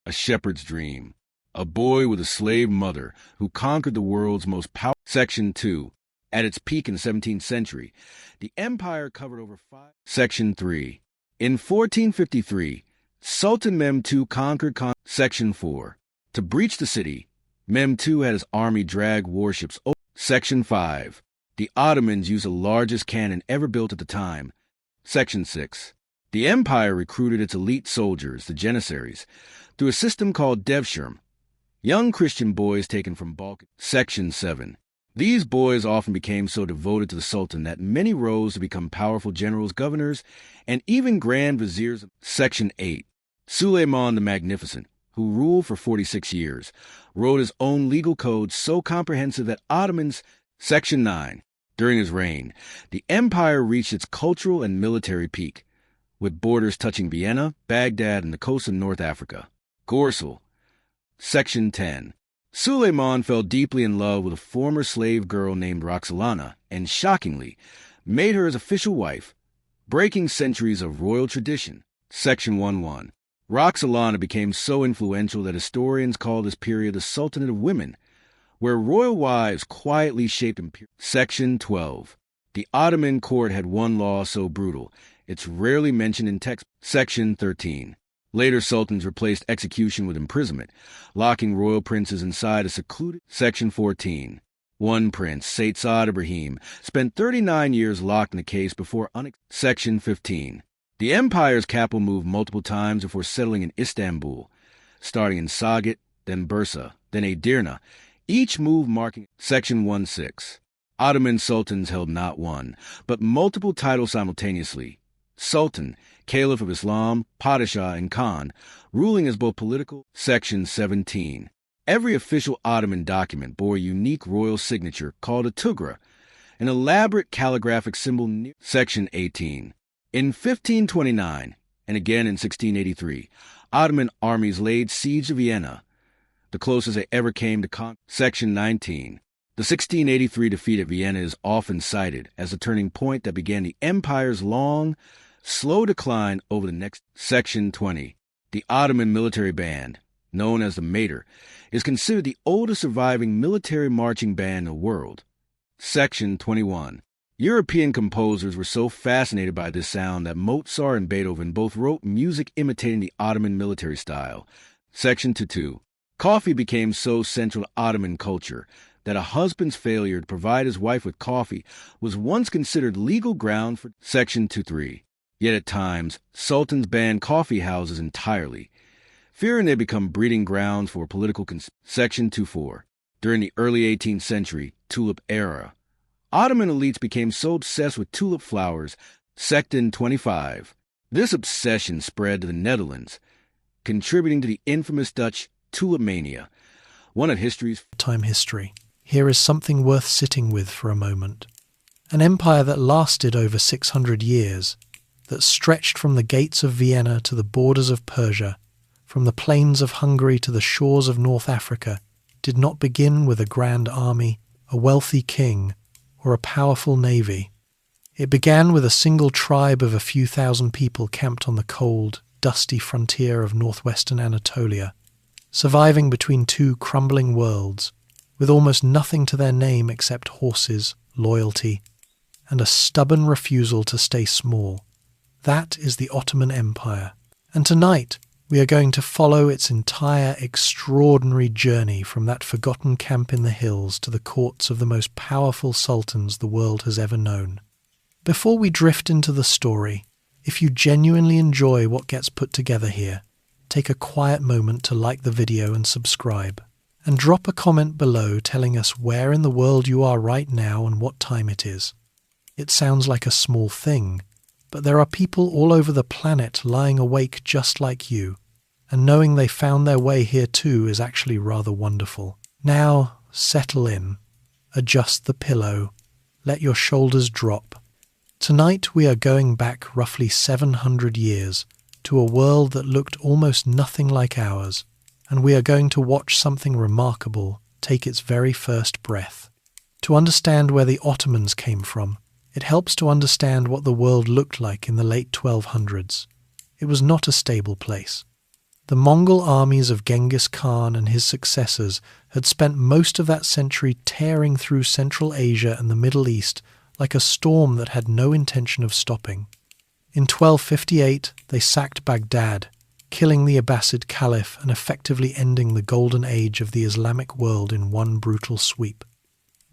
A shepherd's dream. A boy with a slave mother who conquered the world's most powerful. Section 2. At its peak in the 17th century, the empire covered over 5. Section 3. In 1453, Sultan Mehmed II conquered Section 4. To breach the city, Mehmed II had his army drag warships over. Section 5. The Ottomans used the largest cannon ever built at the time. Section 6. The empire recruited its elite soldiers, the Janissaries, through a system called devshirme, young Christian boys taken from Balkan. Section 7. These boys often became so devoted to the Sultan that many rose to become powerful generals, governors, and even grand viziers. Section 8. Suleiman the Magnificent, who ruled for 46 years, wrote his own legal code so comprehensive that Ottomans. Section 9. During his reign, the empire reached its cultural and military peak, with borders touching Vienna, Baghdad, and the coast of North Africa. Gorsel. Section 10. Suleiman fell deeply in love with a former slave girl named Roxolana and, shockingly, made her his official wife, breaking centuries of royal tradition. Section 11. Roxolana became so influential that historians call this period the Sultanate of Women, where royal wives quietly shaped imperial. Section 12. The Ottoman court had one law so brutal, it's rarely mentioned in text. Section 13. Later sultans replaced execution with imprisonment, locking royal princes inside a secluded. Section 14. One prince, Said Ibrahim, spent 39 years locked in a case before. Section 15. The empire's capital moved multiple times before settling in Istanbul, starting in Sagat, then Bursa, then Edirne, each move marking. Section 16. Ottoman sultans held not one, but multiple titles simultaneously: Sultan, Caliph of Islam, Padishah, and Khan, ruling as both political. Section 17. Every official Ottoman document bore a unique royal signature called a tugra, an elaborate calligraphic symbol. Section 18. In 1529, and again in 1683, Ottoman armies laid siege to Vienna, the closest they ever came to conquer. Section 19. The 1683 defeat at Vienna is often cited as the turning point that began the empire's long, slow decline over the next. Section 20. The Ottoman military band, known as the Mater, is considered the oldest surviving military marching band in the world. Section 21. European composers were so fascinated by this sound that Mozart and Beethoven both wrote music imitating the Ottoman military style. Section 22. Coffee became so central to Ottoman culture that a husband's failure to provide his wife with coffee was once considered legal ground for. Section 23. Yet at times, sultans banned coffee houses entirely, fearing they become breeding grounds for political. Section 24. During the early 18th century, tulip era, Ottoman elites became so obsessed with tulip flowers. Section 25. This obsession spread to the Netherlands, contributing to the infamous Dutch tulip mania, one of history's. Time history. Here is something worth sitting with for a moment. An empire that lasted over 600 years, that stretched from the gates of Vienna to the borders of Persia, from the plains of Hungary to the shores of North Africa, did not begin with a grand army, a wealthy king, or a powerful navy. It began with a single tribe of a few thousand people camped on the cold, dusty frontier of northwestern Anatolia, surviving between two crumbling worlds, with almost nothing to their name except horses, loyalty, and a stubborn refusal to stay small. That is the Ottoman Empire, and tonight we are going to follow its entire extraordinary journey from that forgotten camp in the hills to the courts of the most powerful sultans the world has ever known. Before we drift into the story, if you genuinely enjoy what gets put together here, take a quiet moment to like the video and subscribe, and drop a comment below telling us where in the world you are right now and what time it is. It sounds like a small thing, but there are people all over the planet lying awake just like you, and knowing they found their way here too is actually rather wonderful. Now, settle in, adjust the pillow, let your shoulders drop. Tonight we are going back roughly 700 years to a world that looked almost nothing like ours, and we are going to watch something remarkable take its very first breath. To understand where the Ottomans came from, it helps to understand what the world looked like in the late 1200s. It was not a stable place. The Mongol armies of Genghis Khan and his successors had spent most of that century tearing through Central Asia and the Middle East like a storm that had no intention of stopping. In 1258, they sacked Baghdad, killing the Abbasid Caliph and effectively ending the golden age of the Islamic world in one brutal sweep.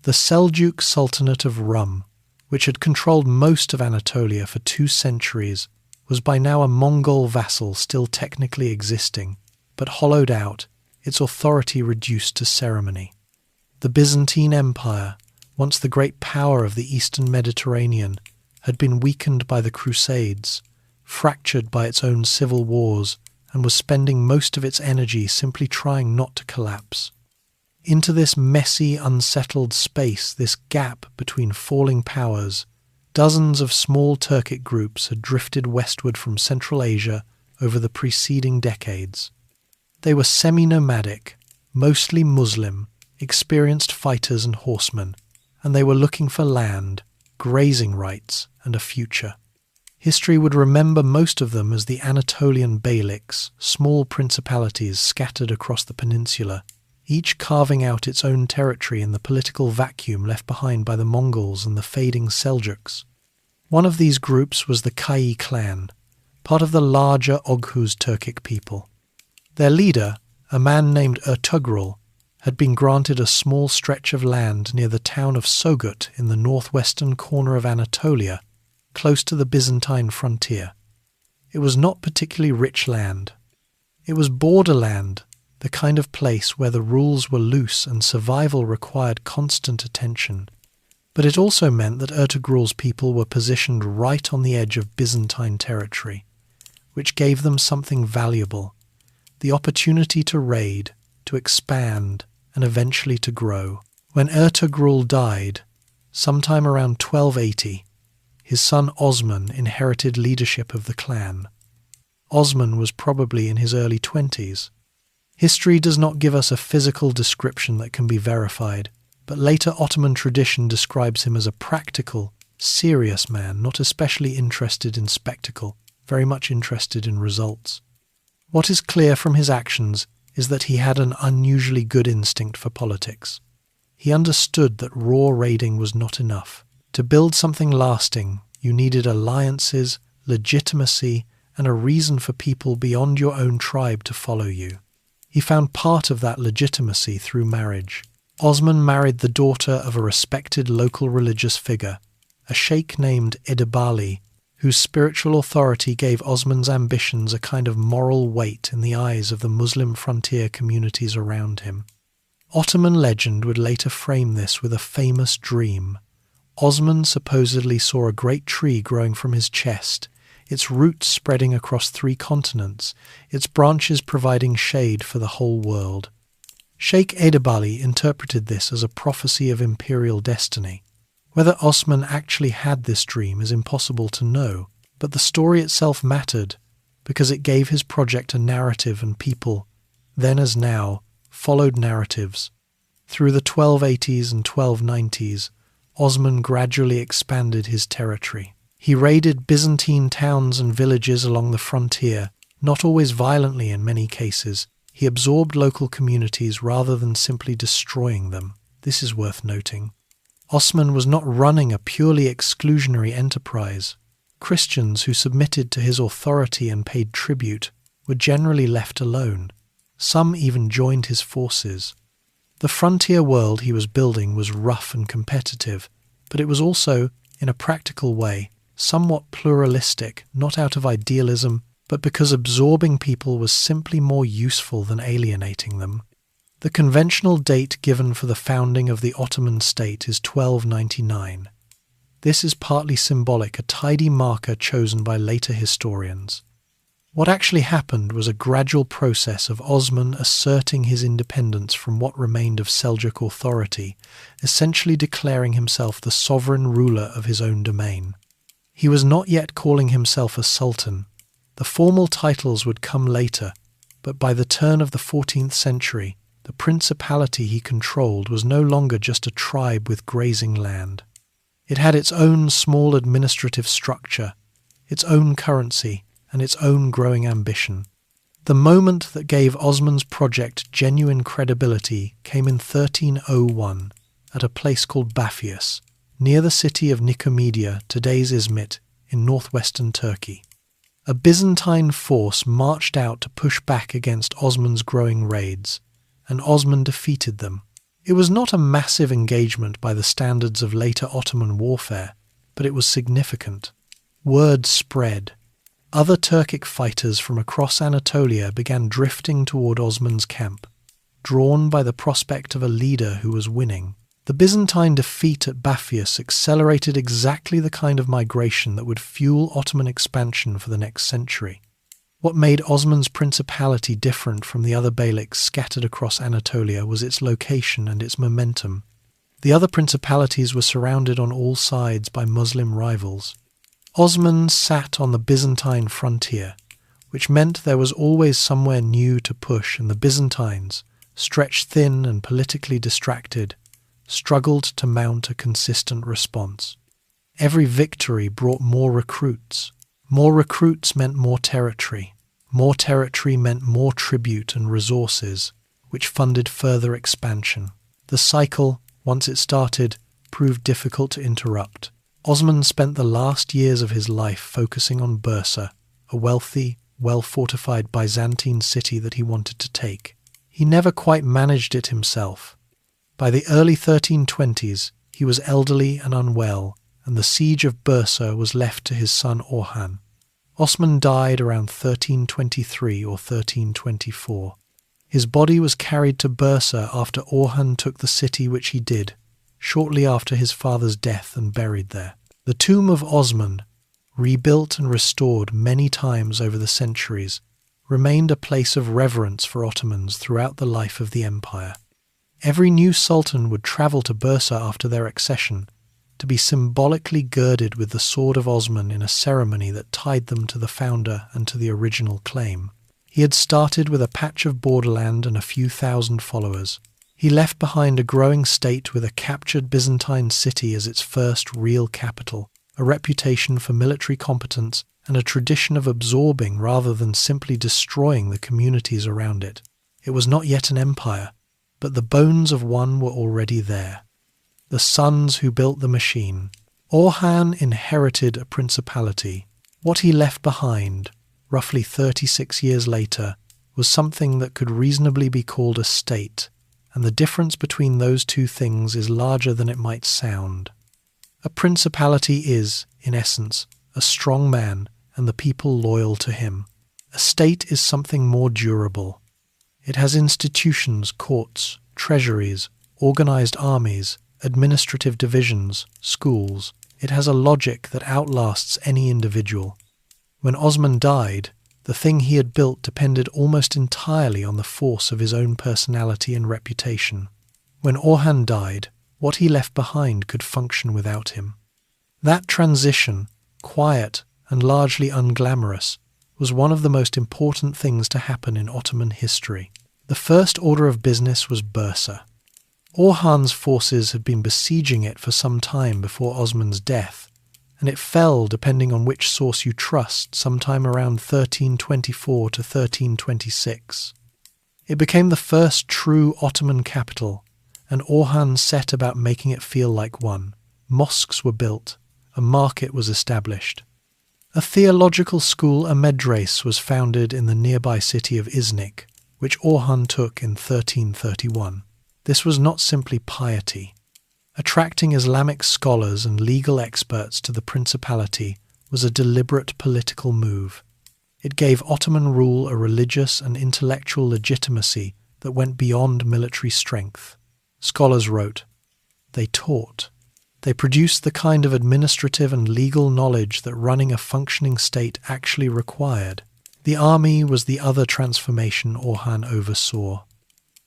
The Seljuk Sultanate of Rum, which had controlled most of Anatolia for 2 centuries, was by now a Mongol vassal still technically existing, but hollowed out, its authority reduced to ceremony. The Byzantine Empire, once the great power of the Eastern Mediterranean, had been weakened by the Crusades, fractured by its own civil wars, and was spending most of its energy simply trying not to collapse. Into this messy, unsettled space, this gap between falling powers, dozens of small Turkic groups had drifted westward from Central Asia over the preceding decades. They were semi-nomadic, mostly Muslim, experienced fighters and horsemen, and they were looking for land, grazing rights, and a future. History would remember most of them as the Anatolian beyliks, small principalities scattered across the peninsula, each carving out its own territory in the political vacuum left behind by the Mongols and the fading Seljuks. One of these groups was the Kai clan, part of the larger Oghuz Turkic people. Their leader, a man named Ertugrul, had been granted a small stretch of land near the town of Sogut in the northwestern corner of Anatolia, close to the Byzantine frontier. It was not particularly rich land. It was borderland, the kind of place where the rules were loose and survival required constant attention. But it also meant that Ertugrul's people were positioned right on the edge of Byzantine territory, which gave them something valuable, the opportunity to raid, to expand, and eventually to grow. When Ertugrul died, sometime around 1280, his son Osman inherited leadership of the clan. Osman was probably in his early 20s. History does not give us a physical description that can be verified, but later Ottoman tradition describes him as a practical, serious man, not especially interested in spectacle, very much interested in results. What is clear from his actions is that he had an unusually good instinct for politics. He understood that raw raiding was not enough. To build something lasting, you needed alliances, legitimacy, and a reason for people beyond your own tribe to follow you. He found part of that legitimacy through marriage. Osman married the daughter of a respected local religious figure, a sheikh named Edebali, whose spiritual authority gave Osman's ambitions a kind of moral weight in the eyes of the Muslim frontier communities around him. Ottoman legend would later frame this with a famous dream. Osman supposedly saw a great tree growing from his chest, its roots spreading across 3 continents, its branches providing shade for the whole world. Sheikh Edebali interpreted this as a prophecy of imperial destiny. Whether Osman actually had this dream is impossible to know, but the story itself mattered because it gave his project a narrative, and people, then as now, followed narratives. Through the 1280s and 1290s, Osman gradually expanded his territory. He raided Byzantine towns and villages along the frontier, not always violently in many cases. He absorbed local communities rather than simply destroying them. This is worth noting. Osman was not running a purely exclusionary enterprise. Christians who submitted to his authority and paid tribute were generally left alone. Some even joined his forces. The frontier world he was building was rough and competitive, but it was also, in a practical way, somewhat pluralistic, not out of idealism, but because absorbing people was simply more useful than alienating them. The conventional date given for the founding of the Ottoman state is 1299. This is partly symbolic, a tidy marker chosen by later historians. What actually happened was a gradual process of Osman asserting his independence from what remained of Seljuk authority, essentially declaring himself the sovereign ruler of his own domain. He was not yet calling himself a sultan. The formal titles would come later, but by the turn of the 14th century, the principality he controlled was no longer just a tribe with grazing land. It had its own small administrative structure, its own currency, and its own growing ambition. The moment that gave Osman's project genuine credibility came in 1301 at a place called Baphius, near the city of Nicomedia, today's Izmit, in northwestern Turkey. A Byzantine force marched out to push back against Osman's growing raids, and Osman defeated them. It was not a massive engagement by the standards of later Ottoman warfare, but it was significant. Word spread. Other Turkic fighters from across Anatolia began drifting toward Osman's camp, drawn by the prospect of a leader who was winning. The Byzantine defeat at Baphius accelerated exactly the kind of migration that would fuel Ottoman expansion for the next century. What made Osman's principality different from the other beyliks scattered across Anatolia was its location and its momentum. The other principalities were surrounded on all sides by Muslim rivals. Osman sat on the Byzantine frontier, which meant there was always somewhere new to push, and the Byzantines, stretched thin and politically distracted, struggled to mount a consistent response. Every victory brought more recruits. More recruits meant more territory. More territory meant more tribute and resources, which funded further expansion. The cycle, once it started, proved difficult to interrupt. Osman spent the last years of his life focusing on Bursa, a wealthy, well-fortified Byzantine city that he wanted to take. He never quite managed it himself. By the early 1320s, he was elderly and unwell, and the siege of Bursa was left to his son Orhan. Osman died around 1323 or 1324. His body was carried to Bursa after Orhan took the city, which he did, shortly after his father's death, and buried there. The tomb of Osman, rebuilt and restored many times over the centuries, remained a place of reverence for Ottomans throughout the life of the empire. Every new sultan would travel to Bursa after their accession to be symbolically girded with the sword of Osman in a ceremony that tied them to the founder and to the original claim. He had started with a patch of borderland and a few thousand followers. He left behind a growing state with a captured Byzantine city as its first real capital, a reputation for military competence, and a tradition of absorbing rather than simply destroying the communities around it. It was not yet an empire, but the bones of one were already there. The sons who built the machine. Orhan inherited a principality. What he left behind, roughly 36 years later, was something that could reasonably be called a state, and the difference between those two things is larger than it might sound. A principality is, in essence, a strong man and the people loyal to him. A state is something more durable. It has institutions, courts, treasuries, organized armies, administrative divisions, schools. It has a logic that outlasts any individual. When Osman died, the thing he had built depended almost entirely on the force of his own personality and reputation. When Orhan died, what he left behind could function without him. That transition, quiet and largely unglamorous, was one of the most important things to happen in Ottoman history. The first order of business was Bursa. Orhan's forces had been besieging it for some time before Osman's death, and it fell, depending on which source you trust, sometime around 1324 to 1326. It became the first true Ottoman capital, and Orhan set about making it feel like one. Mosques were built, a market was established. A theological school, a medrese, was founded in the nearby city of Iznik, which Orhan took in 1331. This was not simply piety. Attracting Islamic scholars and legal experts to the principality was a deliberate political move. It gave Ottoman rule a religious and intellectual legitimacy that went beyond military strength. Scholars wrote, they taught. They produced the kind of administrative and legal knowledge that running a functioning state actually required. The army was the other transformation Orhan oversaw.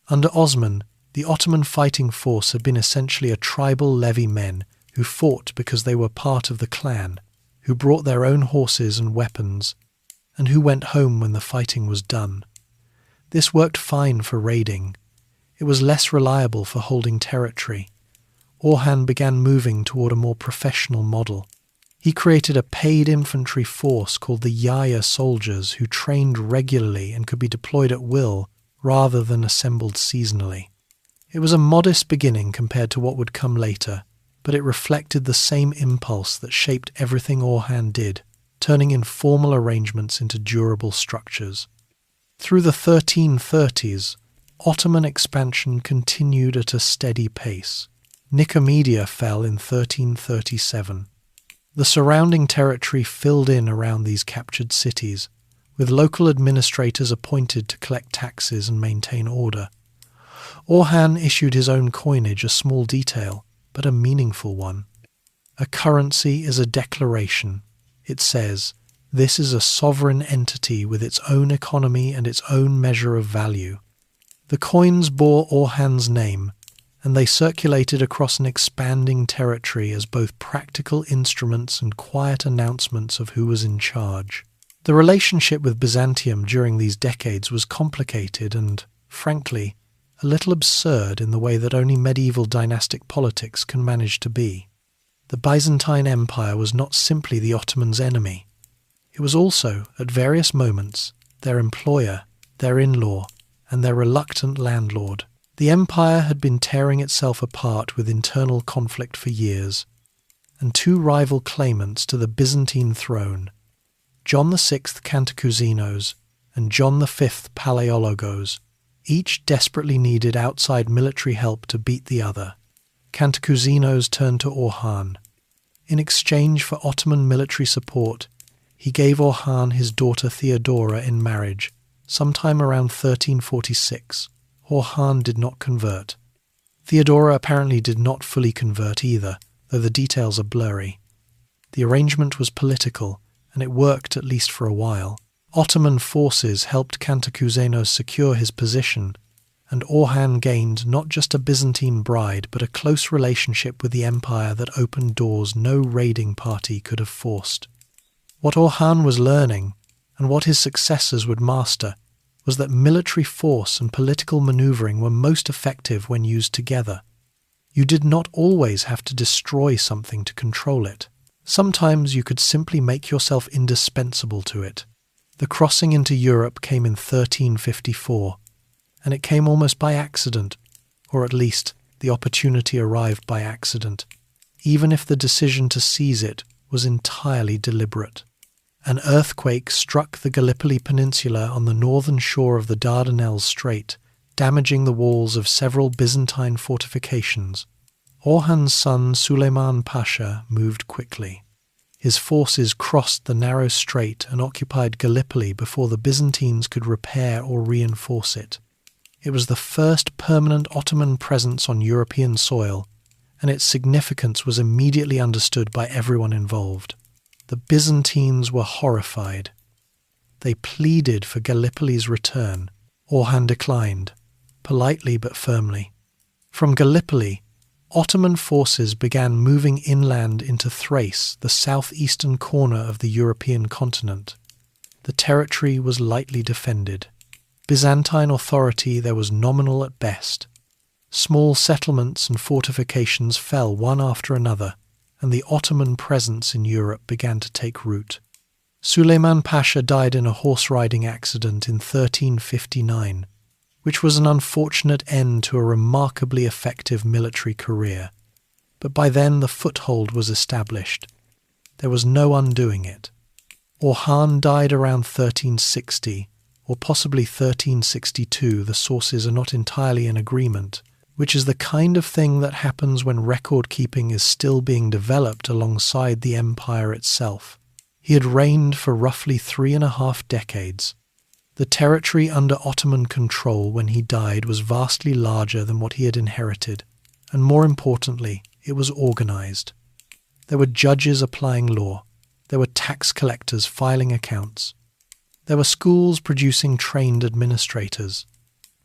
Under Osman, the Ottoman fighting force had been essentially a tribal levy men who fought because they were part of the clan, who brought their own horses and weapons, and who went home when the fighting was done. This worked fine for raiding. It was less reliable for holding territory. Orhan began moving toward a more professional model. He created a paid infantry force called the Yaya soldiers who trained regularly and could be deployed at will rather than assembled seasonally. It was a modest beginning compared to what would come later, but it reflected the same impulse that shaped everything Orhan did, turning informal arrangements into durable structures. Through the 1330s, Ottoman expansion continued at a steady pace. Nicomedia fell in 1337. The surrounding territory filled in around these captured cities, with local administrators appointed to collect taxes and maintain order. Orhan issued his own coinage, a small detail, but a meaningful one. A currency is a declaration. It says, "This is a sovereign entity with its own economy and its own measure of value." The coins bore Orhan's name, and they circulated across an expanding territory as both practical instruments and quiet announcements of who was in charge. The relationship with Byzantium during these decades was complicated and, frankly, a little absurd in the way that only medieval dynastic politics can manage to be. The Byzantine Empire was not simply the Ottomans' enemy. It was also, at various moments, their employer, their in-law, and their reluctant landlord. The empire had been tearing itself apart with internal conflict for years, and two rival claimants to the Byzantine throne, John VI Cantacuzene and John V Palaiologos, each desperately needed outside military help to beat the other. Cantacuzene turned to Orhan. In exchange for Ottoman military support, he gave Orhan his daughter Theodora in marriage, sometime around 1346. Orhan did not convert. Theodora apparently did not fully convert either, though the details are blurry. The arrangement was political, and it worked at least for a while. Ottoman forces helped Cantacuzene secure his position, and Orhan gained not just a Byzantine bride but a close relationship with the empire that opened doors no raiding party could have forced. What Orhan was learning, and what his successors would master, was that military force and political maneuvering were most effective when used together. You did not always have to destroy something to control it. Sometimes you could simply make yourself indispensable to it. The crossing into Europe came in 1354, and it came almost by accident, or at least the opportunity arrived by accident, even if the decision to seize it was entirely deliberate. An earthquake struck the Gallipoli Peninsula on the northern shore of the Dardanelles Strait, damaging the walls of several Byzantine fortifications. Orhan's son Suleiman Pasha moved quickly. His forces crossed the narrow strait and occupied Gallipoli before the Byzantines could repair or reinforce it. It was the first permanent Ottoman presence on European soil, and its significance was immediately understood by everyone involved. The Byzantines were horrified. They pleaded for Gallipoli's return. Orhan declined, politely but firmly. From Gallipoli, Ottoman forces began moving inland into Thrace, the southeastern corner of the European continent. The territory was lightly defended. Byzantine authority there was nominal at best. Small settlements and fortifications fell one after another, and the Ottoman presence in Europe began to take root. Suleiman Pasha died in a horse-riding accident in 1359, which was an unfortunate end to a remarkably effective military career. But by then the foothold was established. There was no undoing it. Orhan died around 1360, or possibly 1362, the sources are not entirely in agreement, which is the kind of thing that happens when record-keeping is still being developed alongside the empire itself. He had reigned for roughly 3.5 decades. The territory under Ottoman control when he died was vastly larger than what he had inherited, and more importantly, it was organized. There were judges applying law. There were tax collectors filing accounts. There were schools producing trained administrators.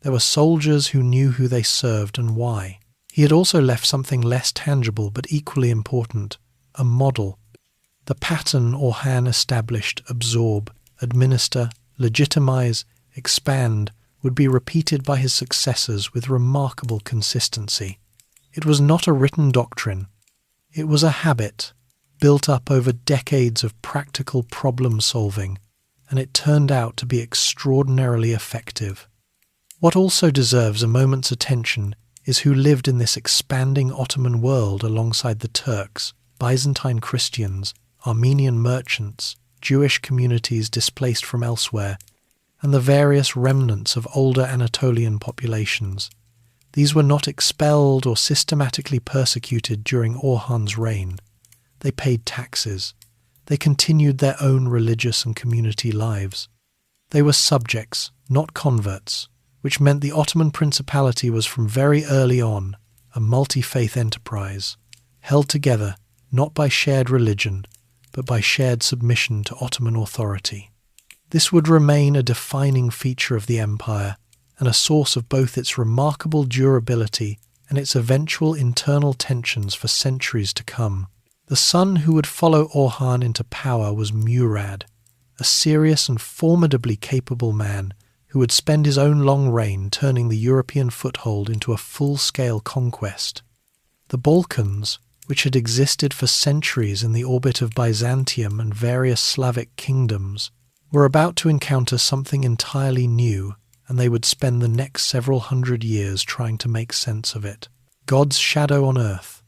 There were soldiers who knew who they served and why. He had also left something less tangible but equally important, a model. The pattern Orhan established, absorb, administer, legitimize, expand, would be repeated by his successors with remarkable consistency. It was not a written doctrine. It was a habit, built up over decades of practical problem solving, and it turned out to be extraordinarily effective. What also deserves a moment's attention is who lived in this expanding Ottoman world alongside the Turks, Byzantine Christians, Armenian merchants, Jewish communities displaced from elsewhere, and the various remnants of older Anatolian populations. These were not expelled or systematically persecuted during Orhan's reign. They paid taxes. They continued their own religious and community lives. They were subjects, not converts, which meant the Ottoman Principality was from very early on a multi-faith enterprise, held together not by shared religion, but by shared submission to Ottoman authority. This would remain a defining feature of the empire, and a source of both its remarkable durability and its eventual internal tensions for centuries to come. The son who would follow Orhan into power was Murad, a serious and formidably capable man who would spend his own long reign turning the European foothold into a full-scale conquest. The Balkans, which had existed for centuries in the orbit of Byzantium and various Slavic kingdoms, were about to encounter something entirely new, and they would spend the next several hundred years trying to make sense of it. God's shadow on earth.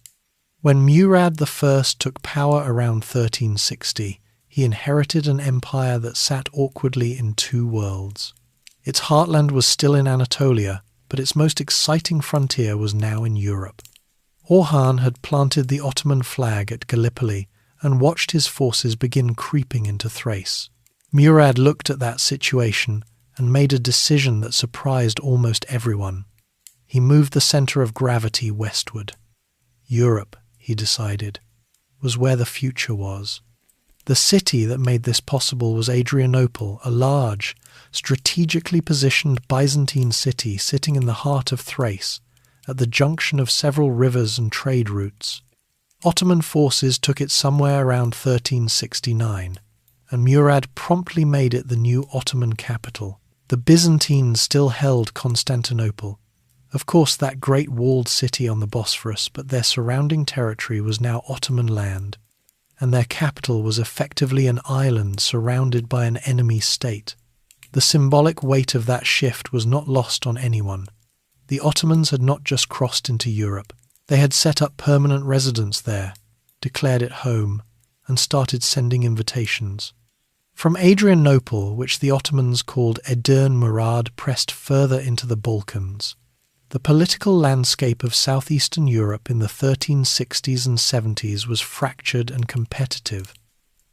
When Murad I took power around 1360, he inherited an empire that sat awkwardly in two worlds. Its heartland was still in Anatolia, but its most exciting frontier was now in Europe. Orhan had planted the Ottoman flag at Gallipoli and watched his forces begin creeping into Thrace. Murad looked at that situation and made a decision that surprised almost everyone. He moved the center of gravity westward. Europe, he decided, was where the future was. The city that made this possible was Adrianople, a large, strategically positioned Byzantine city sitting in the heart of Thrace, at the junction of several rivers and trade routes. Ottoman forces took it somewhere around 1369, and Murad promptly made it the new Ottoman capital. The Byzantines still held Constantinople, of course that great walled city on the Bosphorus, but their surrounding territory was now Ottoman land, and their capital was effectively an island surrounded by an enemy state. The symbolic weight of that shift was not lost on anyone. The Ottomans had not just crossed into Europe, they had set up permanent residence there, declared it home, and started sending invitations. From Adrianople, which the Ottomans called Edirne Murad, pressed further into the Balkans. The political landscape of southeastern Europe in the 1360s and 70s was fractured and competitive.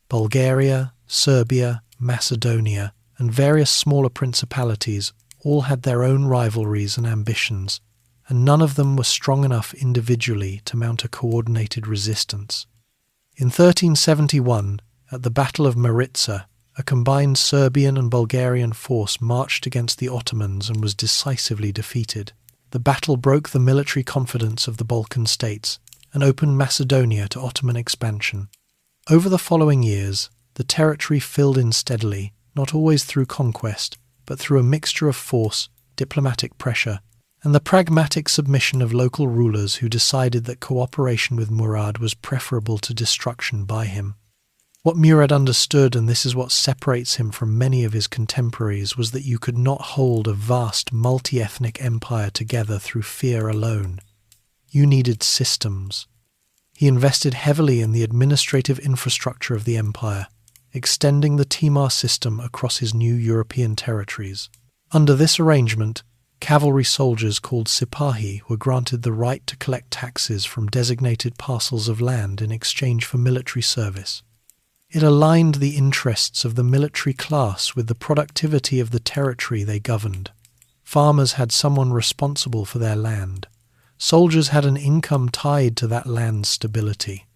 Bulgaria, Serbia, Macedonia, and various smaller principalities all had their own rivalries and ambitions, and none of them were strong enough individually to mount a coordinated resistance. In 1371, at the Battle of Maritsa, a combined Serbian and Bulgarian force marched against the Ottomans and was decisively defeated. The battle broke the military confidence of the Balkan states and opened Macedonia to Ottoman expansion. Over the following years, the territory filled in steadily, not always through conquest, but through a mixture of force, diplomatic pressure, and the pragmatic submission of local rulers who decided that cooperation with Murad was preferable to destruction by him. What Murad understood, and this is what separates him from many of his contemporaries, was that you could not hold a vast multi-ethnic empire together through fear alone. You needed systems. He invested heavily in the administrative infrastructure of the empire, extending the Timar system across his new European territories. Under this arrangement, cavalry soldiers called Sipahi were granted the right to collect taxes from designated parcels of land in exchange for military service. It aligned the interests of the military class with the productivity of the territory they governed. Farmers had someone responsible for their land. Soldiers had an income tied to that land's stability.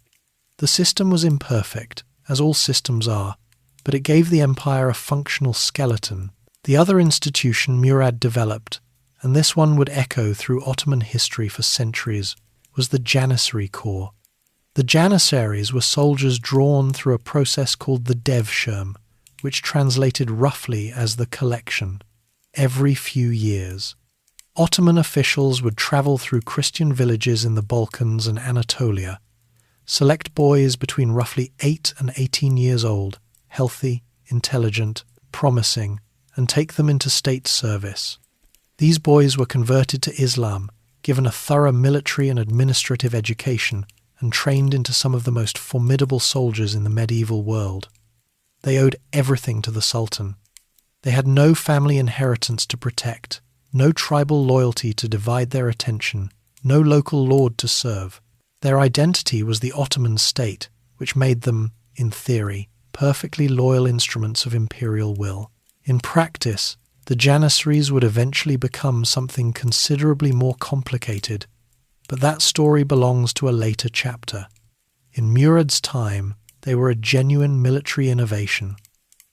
The system was imperfect, as all systems are, but it gave the empire a functional skeleton. The other institution Murad developed, and this one would echo through Ottoman history for centuries, was the Janissary Corps. The Janissaries were soldiers drawn through a process called the Devshirm, which translated roughly as the collection, every few years. Ottoman officials would travel through Christian villages in the Balkans and Anatolia. Select boys between roughly 8 and 18 years old, healthy, intelligent, promising, and take them into state service. These boys were converted to Islam, given a thorough military and administrative education, and trained into some of the most formidable soldiers in the medieval world. They owed everything to the Sultan. They had no family inheritance to protect, no tribal loyalty to divide their attention, no local lord to serve. Their identity was the Ottoman state, which made them, in theory, perfectly loyal instruments of imperial will. In practice, the Janissaries would eventually become something considerably more complicated, but that story belongs to a later chapter. In Murad's time, they were a genuine military innovation.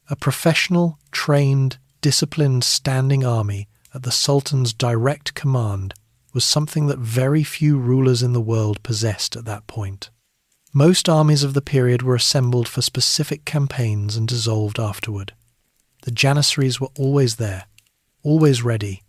A professional, trained, disciplined standing army at the Sultan's direct command was something that very few rulers in the world possessed at that point. Most armies of the period were assembled for specific campaigns and dissolved afterward. The Janissaries were always there, always ready,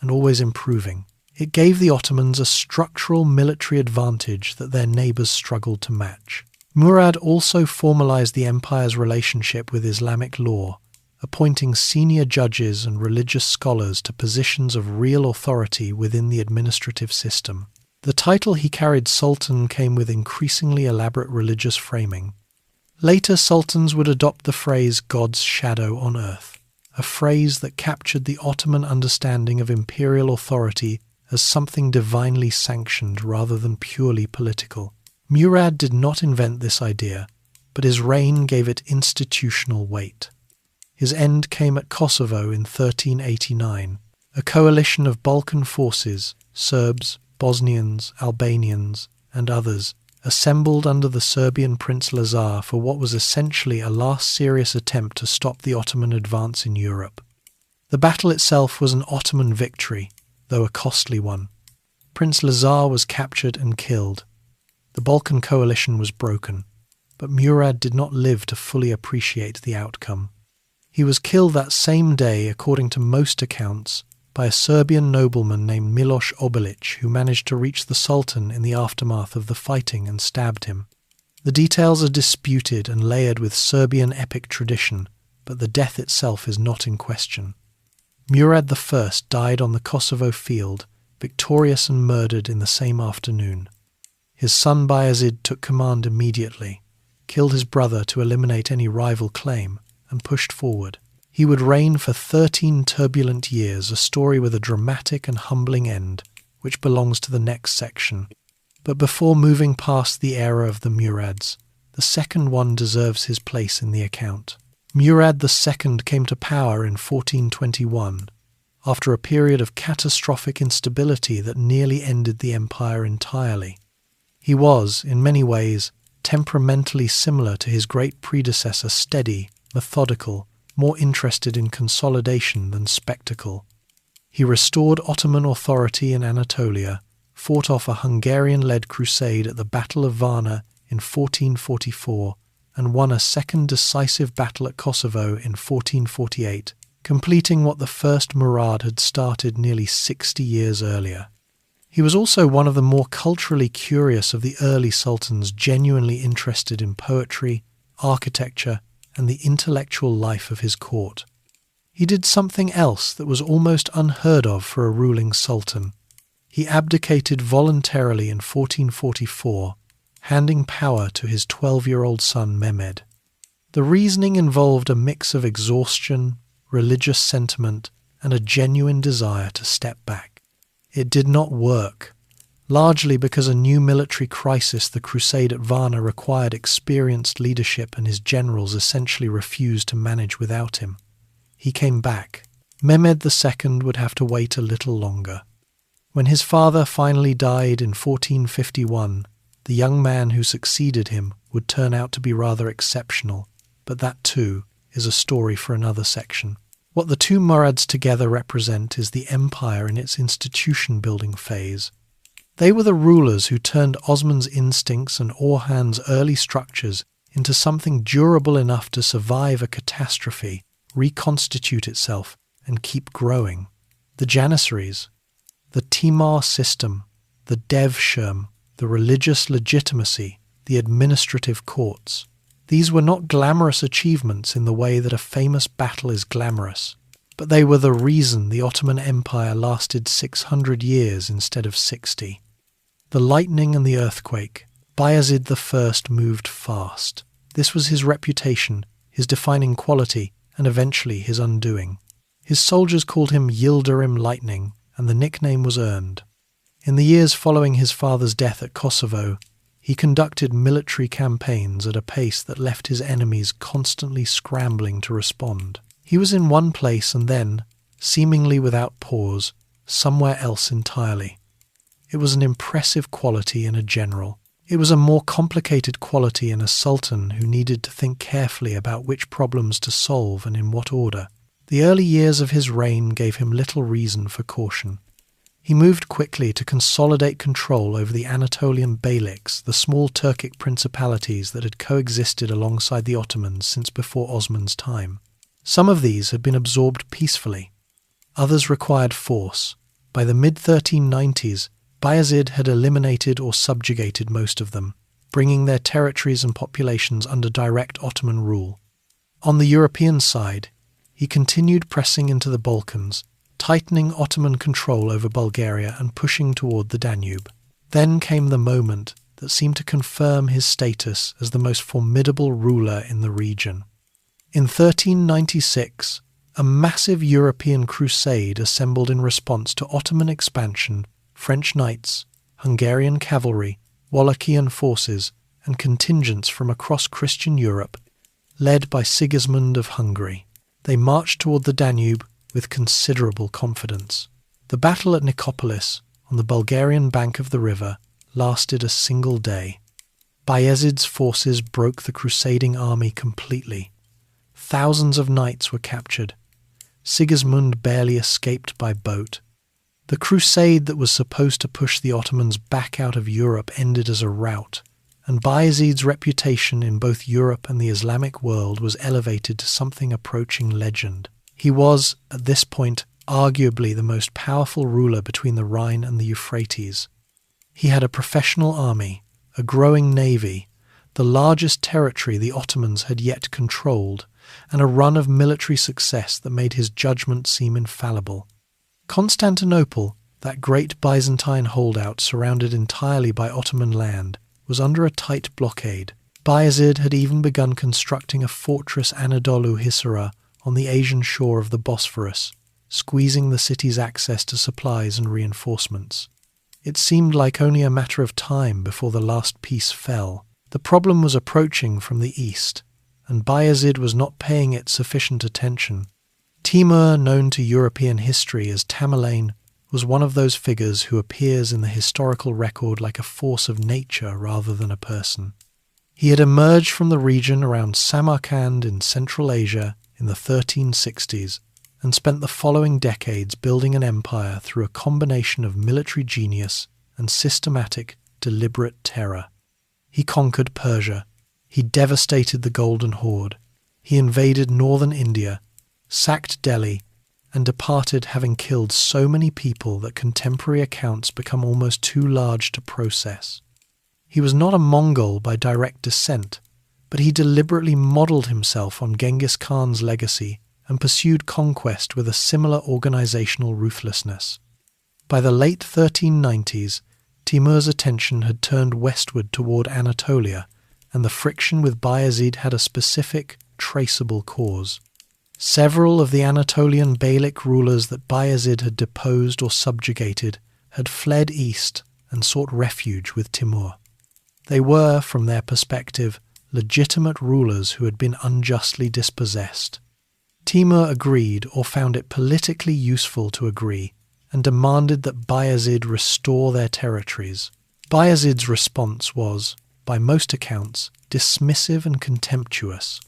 and always improving. It gave the Ottomans a structural military advantage that their neighbours struggled to match. Murad also formalized the empire's relationship with Islamic law, appointing senior judges and religious scholars to positions of real authority within the administrative system. The title he carried Sultan came with increasingly elaborate religious framing. Later sultans would adopt the phrase God's shadow on earth, a phrase that captured the Ottoman understanding of imperial authority as something divinely sanctioned rather than purely political. Murad did not invent this idea, but his reign gave it institutional weight. His end came at Kosovo in 1389. A coalition of Balkan forces, Serbs, Bosnians, Albanians, and others, assembled under the Serbian Prince Lazar for what was essentially a last serious attempt to stop the Ottoman advance in Europe. The battle itself was an Ottoman victory, though a costly one. Prince Lazar was captured and killed. The Balkan coalition was broken, but Murad did not live to fully appreciate the outcome. He was killed that same day, according to most accounts, by a Serbian nobleman named Miloš Obilić, who managed to reach the Sultan in the aftermath of the fighting and stabbed him. The details are disputed and layered with Serbian epic tradition, but the death itself is not in question. Murad I died on the Kosovo field, victorious and murdered in the same afternoon. His son Bayezid took command immediately, killed his brother to eliminate any rival claim, and pushed forward. He would reign for 13 turbulent years, a story with a dramatic and humbling end, which belongs to the next section. But before moving past the era of the Murads, the second one deserves his place in the account. Murad II came to power in 1421, after a period of catastrophic instability that nearly ended the empire entirely. He was, in many ways, temperamentally similar to his great predecessor, steady, methodical, more interested in consolidation than spectacle. He restored Ottoman authority in Anatolia, fought off a Hungarian-led crusade at the Battle of Varna in 1444, and won a second decisive battle at Kosovo in 1448, completing what the first Murad had started nearly 60 years earlier. He was also one of the more culturally curious of the early sultans, genuinely interested in poetry, architecture, and the intellectual life of his court. He did something else that was almost unheard of for a ruling sultan. He abdicated voluntarily in 1444, handing power to his 12-year-old son Mehmed. The reasoning involved a mix of exhaustion, religious sentiment, and a genuine desire to step back. It did not work, largely because a new military crisis, the crusade at Varna, required experienced leadership, and his generals essentially refused to manage without him. He came back. Mehmed II would have to wait a little longer. When his father finally died in 1451, the young man who succeeded him would turn out to be rather exceptional, but that too is a story for another section. What the two Murads together represent is the empire in its institution-building phase. They were the rulers who turned Osman's instincts and Orhan's early structures into something durable enough to survive a catastrophe, reconstitute itself, and keep growing. The Janissaries, the Timar system, the Devshirm, the religious legitimacy, the administrative courts. These were not glamorous achievements in the way that a famous battle is glamorous, but they were the reason the Ottoman Empire lasted 600 years instead of 60. The lightning and the earthquake. Bayezid I moved fast. This was his reputation, his defining quality, and eventually his undoing. His soldiers called him Yildirim Lightning, and the nickname was earned. In the years following his father's death at Kosovo, he conducted military campaigns at a pace that left his enemies constantly scrambling to respond. He was in one place and then, seemingly without pause, somewhere else entirely. It was an impressive quality in a general. It was a more complicated quality in a sultan who needed to think carefully about which problems to solve and in what order. The early years of his reign gave him little reason for caution. He moved quickly to consolidate control over the Anatolian beyliks, the small Turkic principalities that had coexisted alongside the Ottomans since before Osman's time. Some of these had been absorbed peacefully. Others required force. By the mid-1390s, Bayezid had eliminated or subjugated most of them, bringing their territories and populations under direct Ottoman rule. On the European side, he continued pressing into the Balkans, tightening Ottoman control over Bulgaria and pushing toward the Danube. Then came the moment that seemed to confirm his status as the most formidable ruler in the region. In 1396, a massive European crusade assembled in response to Ottoman expansion, French knights, Hungarian cavalry, Wallachian forces, and contingents from across Christian Europe, led by Sigismund of Hungary. They marched toward the Danube with considerable confidence. The battle at Nicopolis, on the Bulgarian bank of the river, lasted a single day. Bayezid's forces broke the crusading army completely. Thousands of knights were captured. Sigismund barely escaped by boat. The crusade that was supposed to push the Ottomans back out of Europe ended as a rout, and Bayezid's reputation in both Europe and the Islamic world was elevated to something approaching legend. He was, at this point, arguably the most powerful ruler between the Rhine and the Euphrates. He had a professional army, a growing navy, the largest territory the Ottomans had yet controlled, and a run of military success that made his judgment seem infallible. Constantinople, that great Byzantine holdout surrounded entirely by Ottoman land, was under a tight blockade. Bayezid had even begun constructing a fortress Anadolu Hisara on the Asian shore of the Bosphorus, squeezing the city's access to supplies and reinforcements. It seemed like only a matter of time before the last piece fell. The problem was approaching from the east, and Bayezid was not paying it sufficient attention. Timur, known to European history as Tamerlane, was one of those figures who appears in the historical record like a force of nature rather than a person. He had emerged from the region around Samarkand in Central Asia in the 1360s and spent the following decades building an empire through a combination of military genius and systematic, deliberate terror. He conquered Persia. He devastated the Golden Horde. He invaded northern India, sacked Delhi, and departed having killed so many people that contemporary accounts become almost too large to process. He was not a Mongol by direct descent, but he deliberately modelled himself on Genghis Khan's legacy and pursued conquest with a similar organizational ruthlessness. By the late 1390s, Timur's attention had turned westward toward Anatolia, and the friction with Bayezid had a specific, traceable cause. Several of the Anatolian beylik rulers that Bayezid had deposed or subjugated had fled east and sought refuge with Timur. They were, from their perspective, legitimate rulers who had been unjustly dispossessed. Timur agreed, or found it politically useful to agree, and demanded that Bayezid restore their territories. Bayezid's response was, by most accounts, dismissive and contemptuous.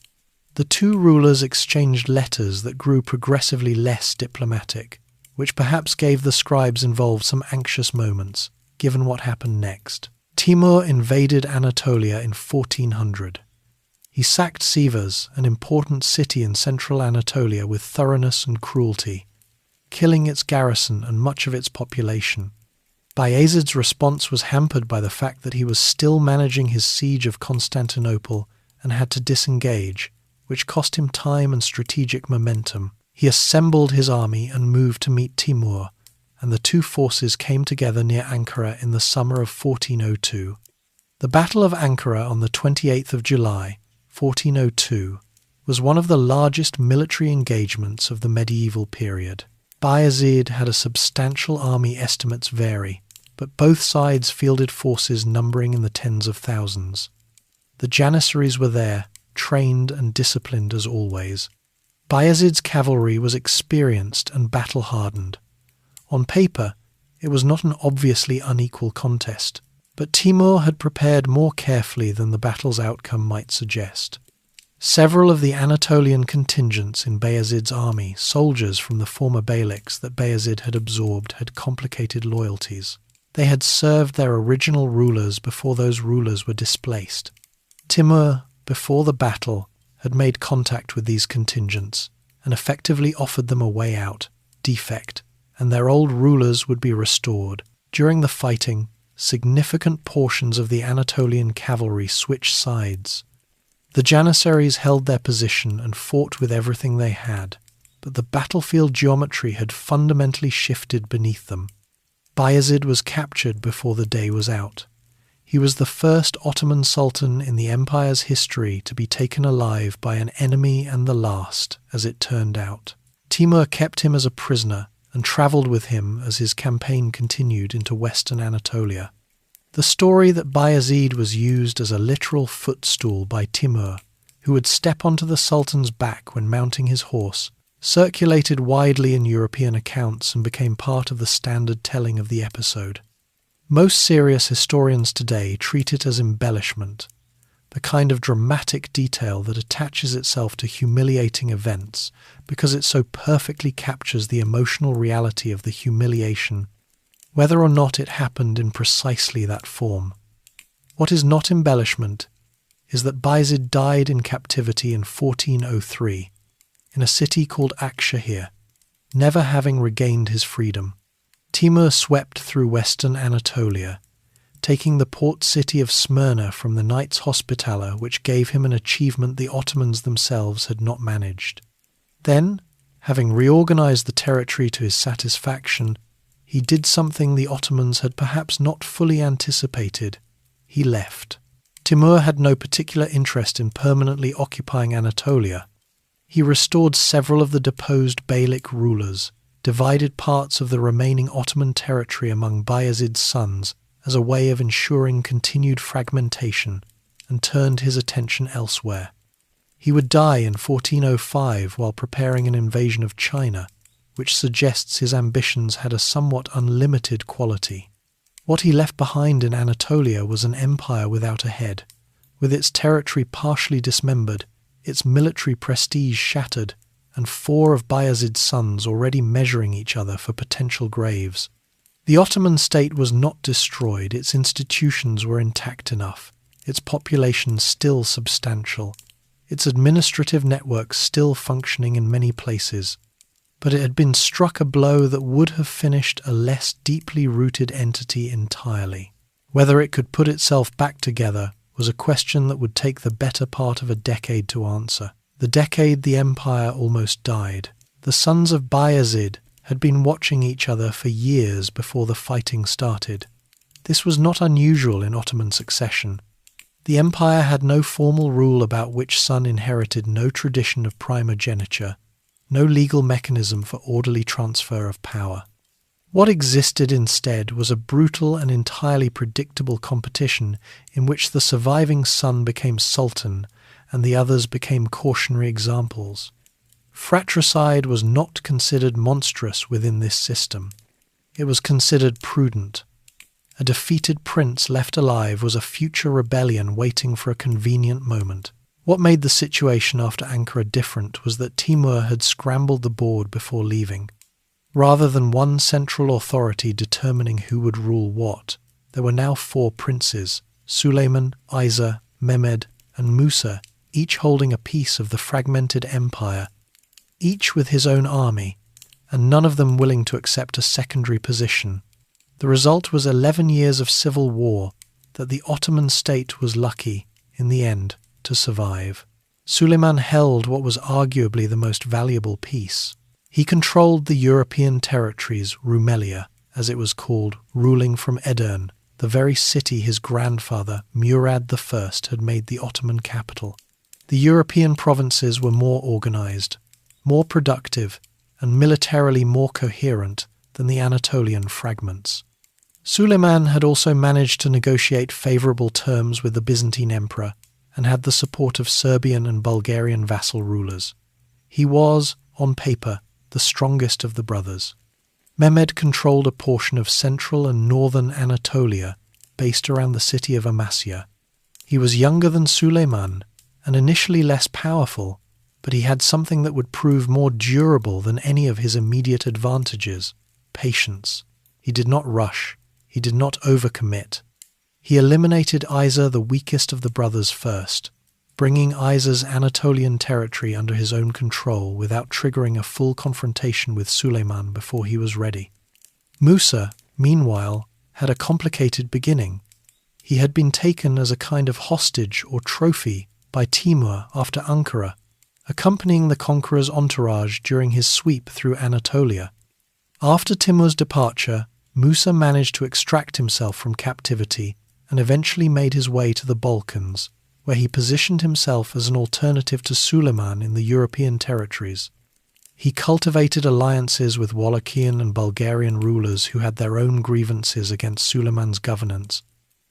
The two rulers exchanged letters that grew progressively less diplomatic, which perhaps gave the scribes involved some anxious moments, given what happened next. Timur invaded Anatolia in 1400. He sacked Sivas, an important city in central Anatolia, with thoroughness and cruelty, killing its garrison and much of its population. Bayezid's response was hampered by the fact that he was still managing his siege of Constantinople and had to disengage, which cost him time and strategic momentum. He assembled his army and moved to meet Timur, and the two forces came together near Ankara in the summer of 1402. The Battle of Ankara on the 28th of July, 1402, was one of the largest military engagements of the medieval period. Bayezid had a substantial army, estimates vary, but both sides fielded forces numbering in the tens of thousands. The Janissaries were there, trained and disciplined as always. Bayezid's cavalry was experienced and battle-hardened. On paper, it was not an obviously unequal contest, but Timur had prepared more carefully than the battle's outcome might suggest. Several of the Anatolian contingents in Bayezid's army, soldiers from the former beyliks that Bayezid had absorbed, had complicated loyalties. They had served their original rulers before those rulers were displaced. Timur, before the battle, had made contact with these contingents and effectively offered them a way out, defect, and their old rulers would be restored. During the fighting, significant portions of the Anatolian cavalry switched sides. The Janissaries held their position and fought with everything they had, but the battlefield geometry had fundamentally shifted beneath them. Bayezid was captured before the day was out. He was the first Ottoman Sultan in the empire's history to be taken alive by an enemy, and the last, as it turned out. Timur kept him as a prisoner and travelled with him as his campaign continued into western Anatolia. The story that Bayezid was used as a literal footstool by Timur, who would step onto the Sultan's back when mounting his horse, circulated widely in European accounts and became part of the standard telling of the episode. Most serious historians today treat it as embellishment, the kind of dramatic detail that attaches itself to humiliating events because it so perfectly captures the emotional reality of the humiliation, whether or not it happened in precisely that form. What is not embellishment is that Bayezid died in captivity in 1403 in a city called Akshahir, never having regained his freedom. Timur swept through western Anatolia, taking the port city of Smyrna from the Knights Hospitaller, which gave him an achievement the Ottomans themselves had not managed. Then, having reorganized the territory to his satisfaction, he did something the Ottomans had perhaps not fully anticipated. He left. Timur had no particular interest in permanently occupying Anatolia. He restored several of the deposed beylik rulers, divided parts of the remaining Ottoman territory among Bayezid's sons as a way of ensuring continued fragmentation, and turned his attention elsewhere. He would die in 1405 while preparing an invasion of China, which suggests his ambitions had a somewhat unlimited quality. What he left behind in Anatolia was an empire without a head, with its territory partially dismembered, its military prestige shattered, and 4 of Bayezid's sons already measuring each other for potential graves. The Ottoman state was not destroyed, its institutions were intact enough, its population still substantial, its administrative network still functioning in many places, but it had been struck a blow that would have finished a less deeply rooted entity entirely. Whether it could put itself back together was a question that would take the better part of a decade to answer. The decade the empire almost died. The sons of Bayezid had been watching each other for years before the fighting started. This was not unusual in Ottoman succession. The empire had no formal rule about which son inherited, no tradition of primogeniture, no legal mechanism for orderly transfer of power. What existed instead was a brutal and entirely predictable competition in which the surviving son became sultan and the others became cautionary examples. Fratricide was not considered monstrous within this system. It was considered prudent. A defeated prince left alive was a future rebellion waiting for a convenient moment. What made the situation after Ankara different was that Timur had scrambled the board before leaving. Rather than one central authority determining who would rule what, there were now 4 princes, Suleiman, Isa, Mehmed, and Musa, each holding a piece of the fragmented empire, each with his own army, and none of them willing to accept a secondary position. The result was 11 years of civil war that the Ottoman state was lucky, in the end, to survive. Suleiman held what was arguably the most valuable piece. He controlled the European territories, Rumelia, as it was called, ruling from Edirne, the very city his grandfather, Murad I, had made the Ottoman capital. The European provinces were more organized, more productive, and militarily more coherent than the Anatolian fragments. Suleiman had also managed to negotiate favorable terms with the Byzantine emperor and had the support of Serbian and Bulgarian vassal rulers. He was, on paper, the strongest of the brothers. Mehmed controlled a portion of central and northern Anatolia based around the city of Amasya. He was younger than Suleiman and initially less powerful, but he had something that would prove more durable than any of his immediate advantages: patience. He did not rush. He did not overcommit. He eliminated Isa, the weakest of the brothers, first, bringing Isa's Anatolian territory under his own control without triggering a full confrontation with Suleiman before he was ready. Musa, meanwhile, had a complicated beginning. He had been taken as a kind of hostage or trophy by Timur after Ankara, accompanying the conqueror's entourage during his sweep through Anatolia. After Timur's departure, Musa managed to extract himself from captivity and eventually made his way to the Balkans, where he positioned himself as an alternative to Suleiman in the European territories. He cultivated alliances with Wallachian and Bulgarian rulers who had their own grievances against Suleiman's governance,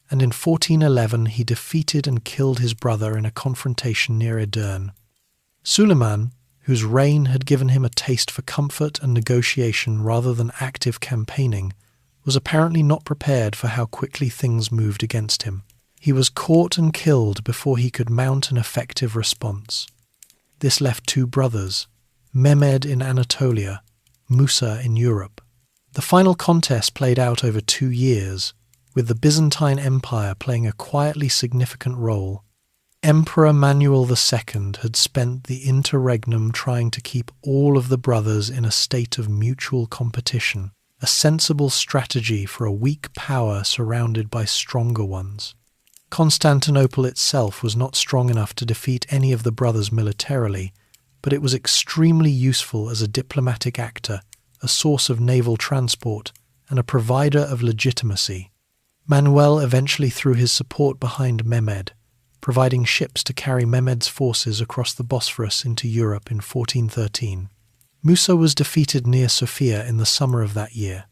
and in 1411 he defeated and killed his brother in a confrontation near Edirne. Suleiman, whose reign had given him a taste for comfort and negotiation rather than active campaigning, was apparently not prepared for how quickly things moved against him. He was caught and killed before he could mount an effective response. This left two brothers, Mehmed in Anatolia, Musa in Europe. The final contest played out over 2 years, with the Byzantine Empire playing a quietly significant role. Emperor Manuel II had spent the interregnum trying to keep all of the brothers in a state of mutual competition, a sensible strategy for a weak power surrounded by stronger ones. Constantinople itself was not strong enough to defeat any of the brothers militarily, but it was extremely useful as a diplomatic actor, a source of naval transport, and a provider of legitimacy. Manuel eventually threw his support behind Mehmed, providing ships to carry Mehmed's forces across the Bosphorus into Europe in 1413. Musa was defeated near Sofia in the summer of that year.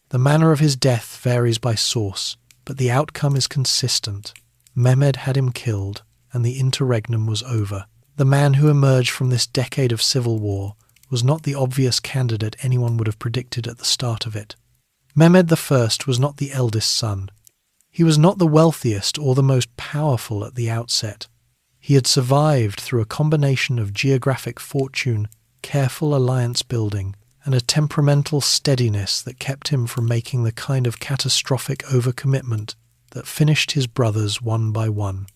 The manner of his death varies by source, but the outcome is consistent. Mehmed had him killed, and the interregnum was over. The man who emerged from this decade of civil war was not the obvious candidate anyone would have predicted at the start of it. Mehmed I was not the eldest son. He was not the wealthiest or the most powerful at the outset. He had survived through a combination of geographic fortune, careful alliance building, and a temperamental steadiness that kept him from making the kind of catastrophic overcommitment that finished his brothers one by one.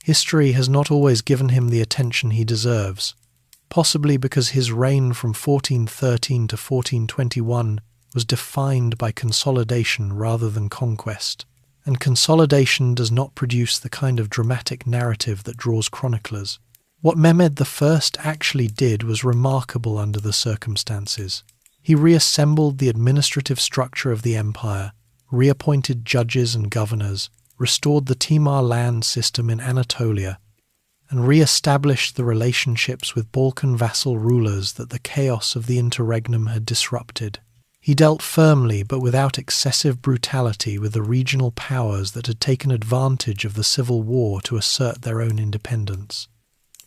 History has not always given him the attention he deserves, possibly because his reign from 1413 to 1421 was defined by consolidation rather than conquest, and consolidation does not produce the kind of dramatic narrative that draws chroniclers. What Mehmed I actually did was remarkable under the circumstances. He reassembled the administrative structure of the empire, reappointed judges and governors, restored the Timar land system in Anatolia, and re-established the relationships with Balkan vassal rulers that the chaos of the interregnum had disrupted. He dealt firmly but without excessive brutality with the regional powers that had taken advantage of the civil war to assert their own independence.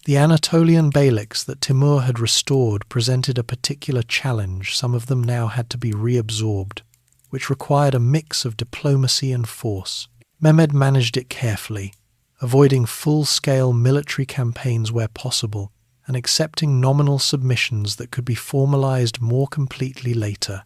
The Anatolian beyliks that Timur had restored presented a particular challenge. Some of them now had to be reabsorbed, which required a mix of diplomacy and force. Mehmed managed it carefully, avoiding full-scale military campaigns where possible, and accepting nominal submissions that could be formalized more completely later.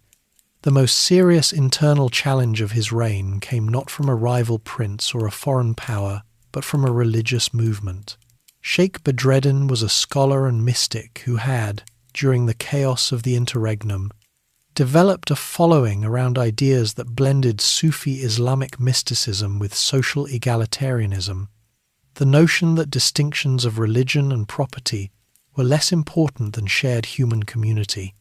The most serious internal challenge of his reign came not from a rival prince or a foreign power, but from a religious movement. Sheikh Bedreddin was a scholar and mystic who had, during the chaos of the interregnum, developed a following around ideas that blended Sufi Islamic mysticism with social egalitarianism, the notion that distinctions of religion and property were less important than shared human community.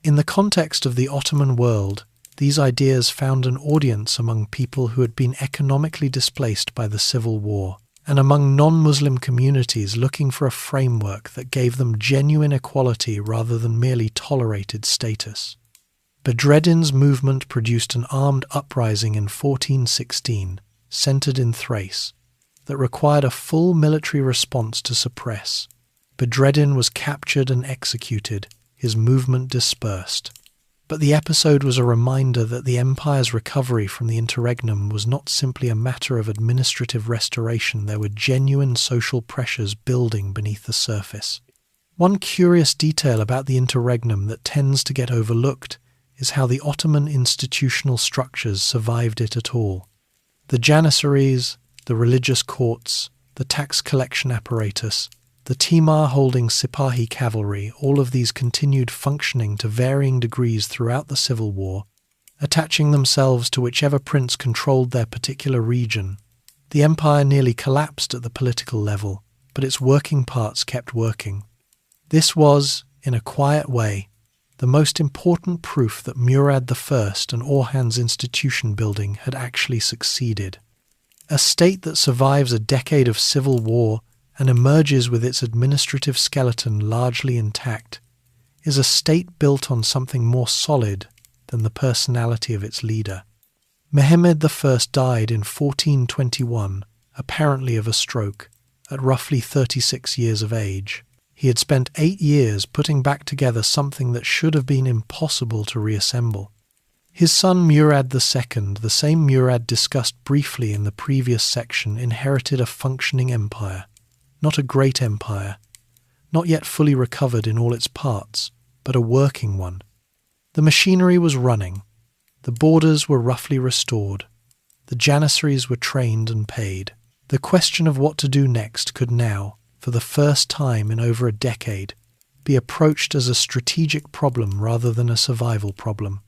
In the context of the Ottoman world, these ideas found an audience among people who had been economically displaced by the civil war, and among non-Muslim communities looking for a framework that gave them genuine equality rather than merely tolerated status. Bedreddin's movement produced an armed uprising in 1416, centered in Thrace, that required a full military response to suppress. Bedreddin was captured and executed, his movement dispersed. But the episode was a reminder that the empire's recovery from the interregnum was not simply a matter of administrative restoration. There were genuine social pressures building beneath the surface. One curious detail about the interregnum that tends to get overlooked is how the Ottoman institutional structures survived it at all. The janissaries, the religious courts, the tax collection apparatus, the Timar holding Sipahi cavalry, all of these continued functioning to varying degrees throughout the civil war, attaching themselves to whichever prince controlled their particular region. The empire nearly collapsed at the political level, but its working parts kept working. This was, in a quiet way, the most important proof that Murad I and Orhan's institution building had actually succeeded. A state that survives a decade of civil war and emerges with its administrative skeleton largely intact is a state built on something more solid than the personality of its leader. Mehmed I died in 1421, apparently of a stroke, at roughly 36 years of age. He had spent 8 years putting back together something that should have been impossible to reassemble. His son Murad II, the same Murad discussed briefly in the previous section, inherited a functioning empire. Not a great empire, not yet fully recovered in all its parts, but a working one. The machinery was running. The borders were roughly restored. The janissaries were trained and paid. The question of what to do next could now, for the first time in over a decade, be approached as a strategic problem rather than a survival problem.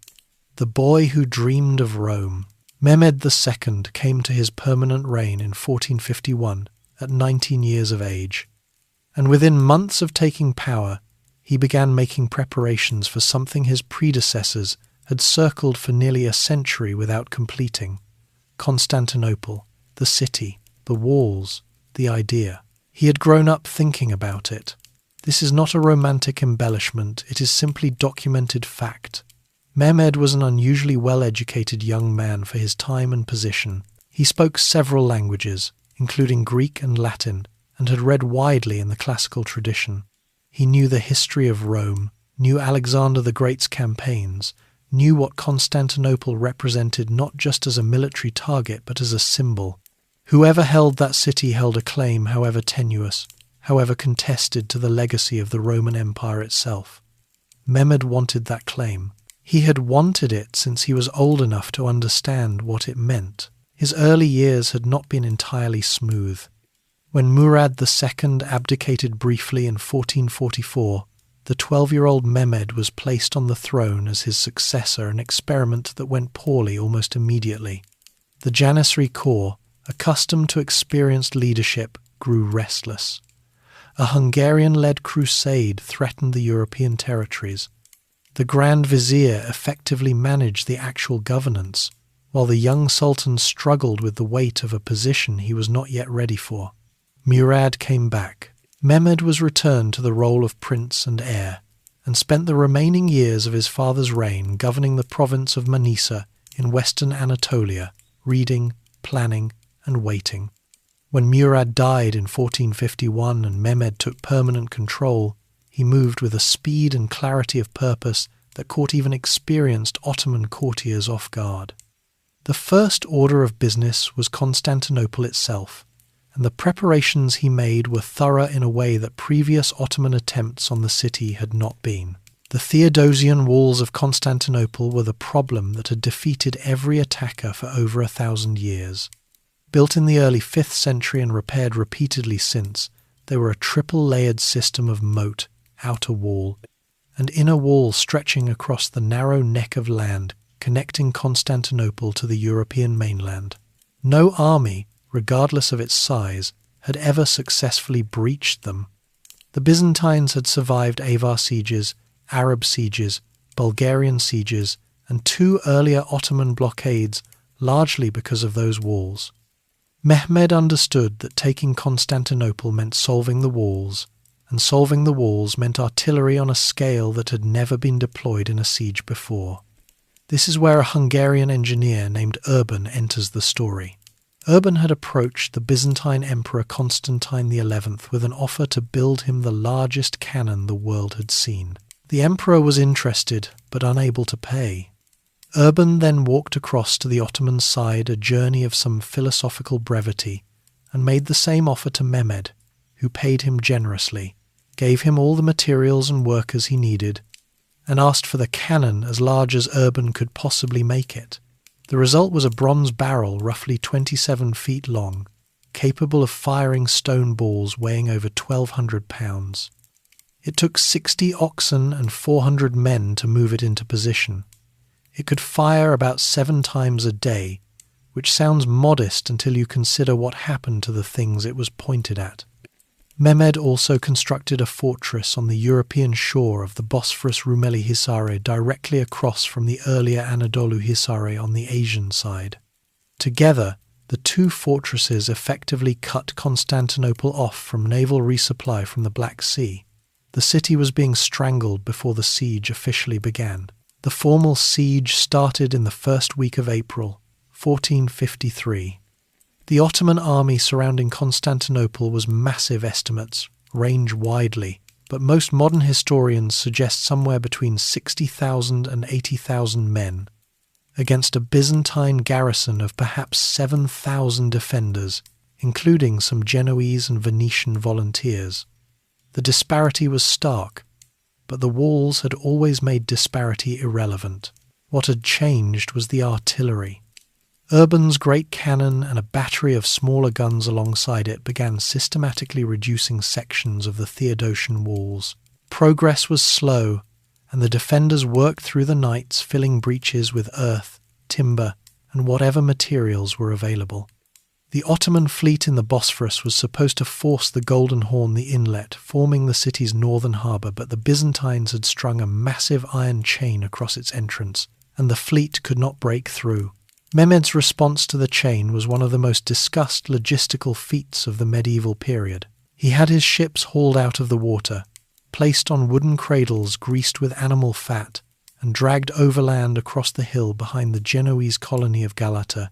The boy who dreamed of Rome. Mehmed II came to his permanent reign in 1451 at 19 years of age, and within months of taking power, he began making preparations for something his predecessors had circled for nearly a century without completing: Constantinople, the city, the walls, the idea. He had grown up thinking about it. This is not a romantic embellishment, it is simply documented fact. Mehmed was an unusually well-educated young man for his time and position. He spoke several languages, including Greek and Latin, and had read widely in the classical tradition. He knew the history of Rome, knew Alexander the Great's campaigns, knew what Constantinople represented not just as a military target but as a symbol. Whoever held that city held a claim, however tenuous, however contested, to the legacy of the Roman Empire itself. Mehmed wanted that claim. He had wanted it since he was old enough to understand what it meant. His early years had not been entirely smooth. When Murad II abdicated briefly in 1444, the 12-year-old Mehmed was placed on the throne as his successor, an experiment that went poorly almost immediately. The Janissary Corps, accustomed to experienced leadership, grew restless. A Hungarian-led crusade threatened the European territories. The Grand Vizier effectively managed the actual governance, while the young Sultan struggled with the weight of a position he was not yet ready for. Murad came back. Mehmed was returned to the role of prince and heir, and spent the remaining years of his father's reign governing the province of Manisa in western Anatolia, reading, planning, and waiting. When Murad died in 1451 and Mehmed took permanent control, he moved with a speed and clarity of purpose that caught even experienced Ottoman courtiers off guard. The first order of business was Constantinople itself, and the preparations he made were thorough in a way that previous Ottoman attempts on the city had not been. The Theodosian walls of Constantinople were the problem that had defeated every attacker for over 1,000 years. Built in the early 5th century and repaired repeatedly since, they were a triple-layered system of moat, outer wall, and inner wall stretching across the narrow neck of land connecting Constantinople to the European mainland. No army, regardless of its size, had ever successfully breached them. The Byzantines had survived Avar sieges, Arab sieges, Bulgarian sieges, and 2 earlier Ottoman blockades, largely because of those walls. Mehmed understood that taking Constantinople meant solving the walls, and solving the walls meant artillery on a scale that had never been deployed in a siege before. This is where a Hungarian engineer named Urban enters the story. Urban had approached the Byzantine Emperor Constantine XI with an offer to build him the largest cannon the world had seen. The emperor was interested, but unable to pay. Urban then walked across to the Ottoman side, a journey of some philosophical brevity, and made the same offer to Mehmed, who paid him generously, gave him all the materials and workers he needed, and asked for the cannon as large as Urban could possibly make it. The result was a bronze barrel roughly 27 feet long, capable of firing stone balls weighing over 1,200 pounds. It took 60 oxen and 400 men to move it into position. It could fire about 7 times a day, which sounds modest until you consider what happened to the things it was pointed at. Mehmed also constructed a fortress on the European shore of the Bosphorus Rumeli Hisare directly across from the earlier Anadolu Hisare on the Asian side. Together, the 2 fortresses effectively cut Constantinople off from naval resupply from the Black Sea. The city was being strangled before the siege officially began. The formal siege started in the first week of April, 1453. The Ottoman army surrounding Constantinople was massive. Estimates range widely, but most modern historians suggest somewhere between 60,000 and 80,000 men, against a Byzantine garrison of perhaps 7,000 defenders, including some Genoese and Venetian volunteers. The disparity was stark, but the walls had always made disparity irrelevant. What had changed was the artillery. Urban's great cannon and a battery of smaller guns alongside it began systematically reducing sections of the Theodosian walls. Progress was slow, and the defenders worked through the nights, filling breaches with earth, timber, and whatever materials were available. The Ottoman fleet in the Bosphorus was supposed to force the Golden Horn, the inlet, forming the city's northern harbour, but the Byzantines had strung a massive iron chain across its entrance, and the fleet could not break through. Mehmed's response to the chain was one of the most discussed logistical feats of the medieval period. He had his ships hauled out of the water, placed on wooden cradles greased with animal fat, and dragged overland across the hill behind the Genoese colony of Galata,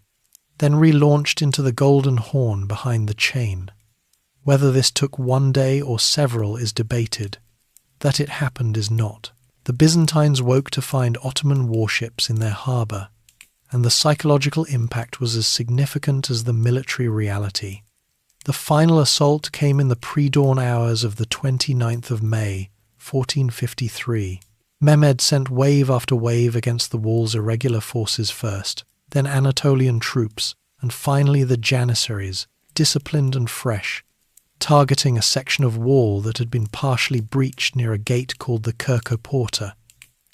then relaunched into the Golden Horn behind the chain. Whether this took 1 day or several is debated. That it happened is not. The Byzantines woke to find Ottoman warships in their harbour, and the psychological impact was as significant as the military reality. The final assault came in the pre-dawn hours of the 29th of May, 1453. Mehmed sent wave after wave against the wall's irregular forces first, then Anatolian troops, and finally the Janissaries, disciplined and fresh, targeting a section of wall that had been partially breached near a gate called the Kirko Porta.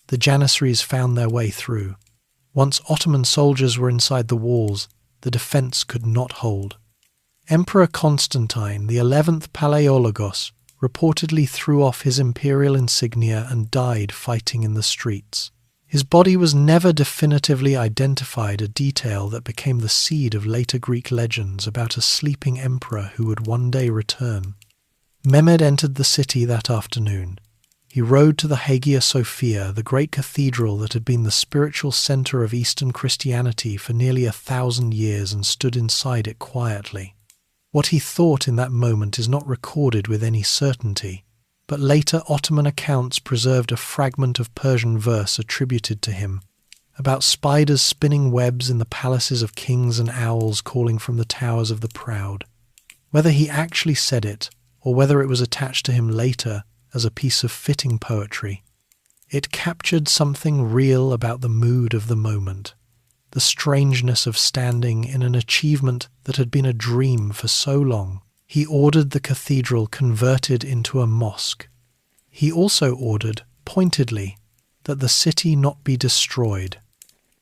The Janissaries found their way through. Once Ottoman soldiers were inside the walls, the defence could not hold. Emperor Constantine, the 11th Palaiologos, reportedly threw off his imperial insignia and died fighting in the streets. His body was never definitively identified, a detail that became the seed of later Greek legends about a sleeping emperor who would one day return. Mehmed entered the city that afternoon. He rode to the Hagia Sophia, the great cathedral that had been the spiritual centre of Eastern Christianity for nearly 1,000 years, and stood inside it quietly. What he thought in that moment is not recorded with any certainty, but later Ottoman accounts preserved a fragment of Persian verse attributed to him, about spiders spinning webs in the palaces of kings and owls calling from the towers of the proud. Whether he actually said it, or whether it was attached to him later as a piece of fitting poetry, it captured something real about the mood of the moment, the strangeness of standing in an achievement that had been a dream for so long. He ordered the cathedral converted into a mosque. He also ordered pointedly that the city not be destroyed.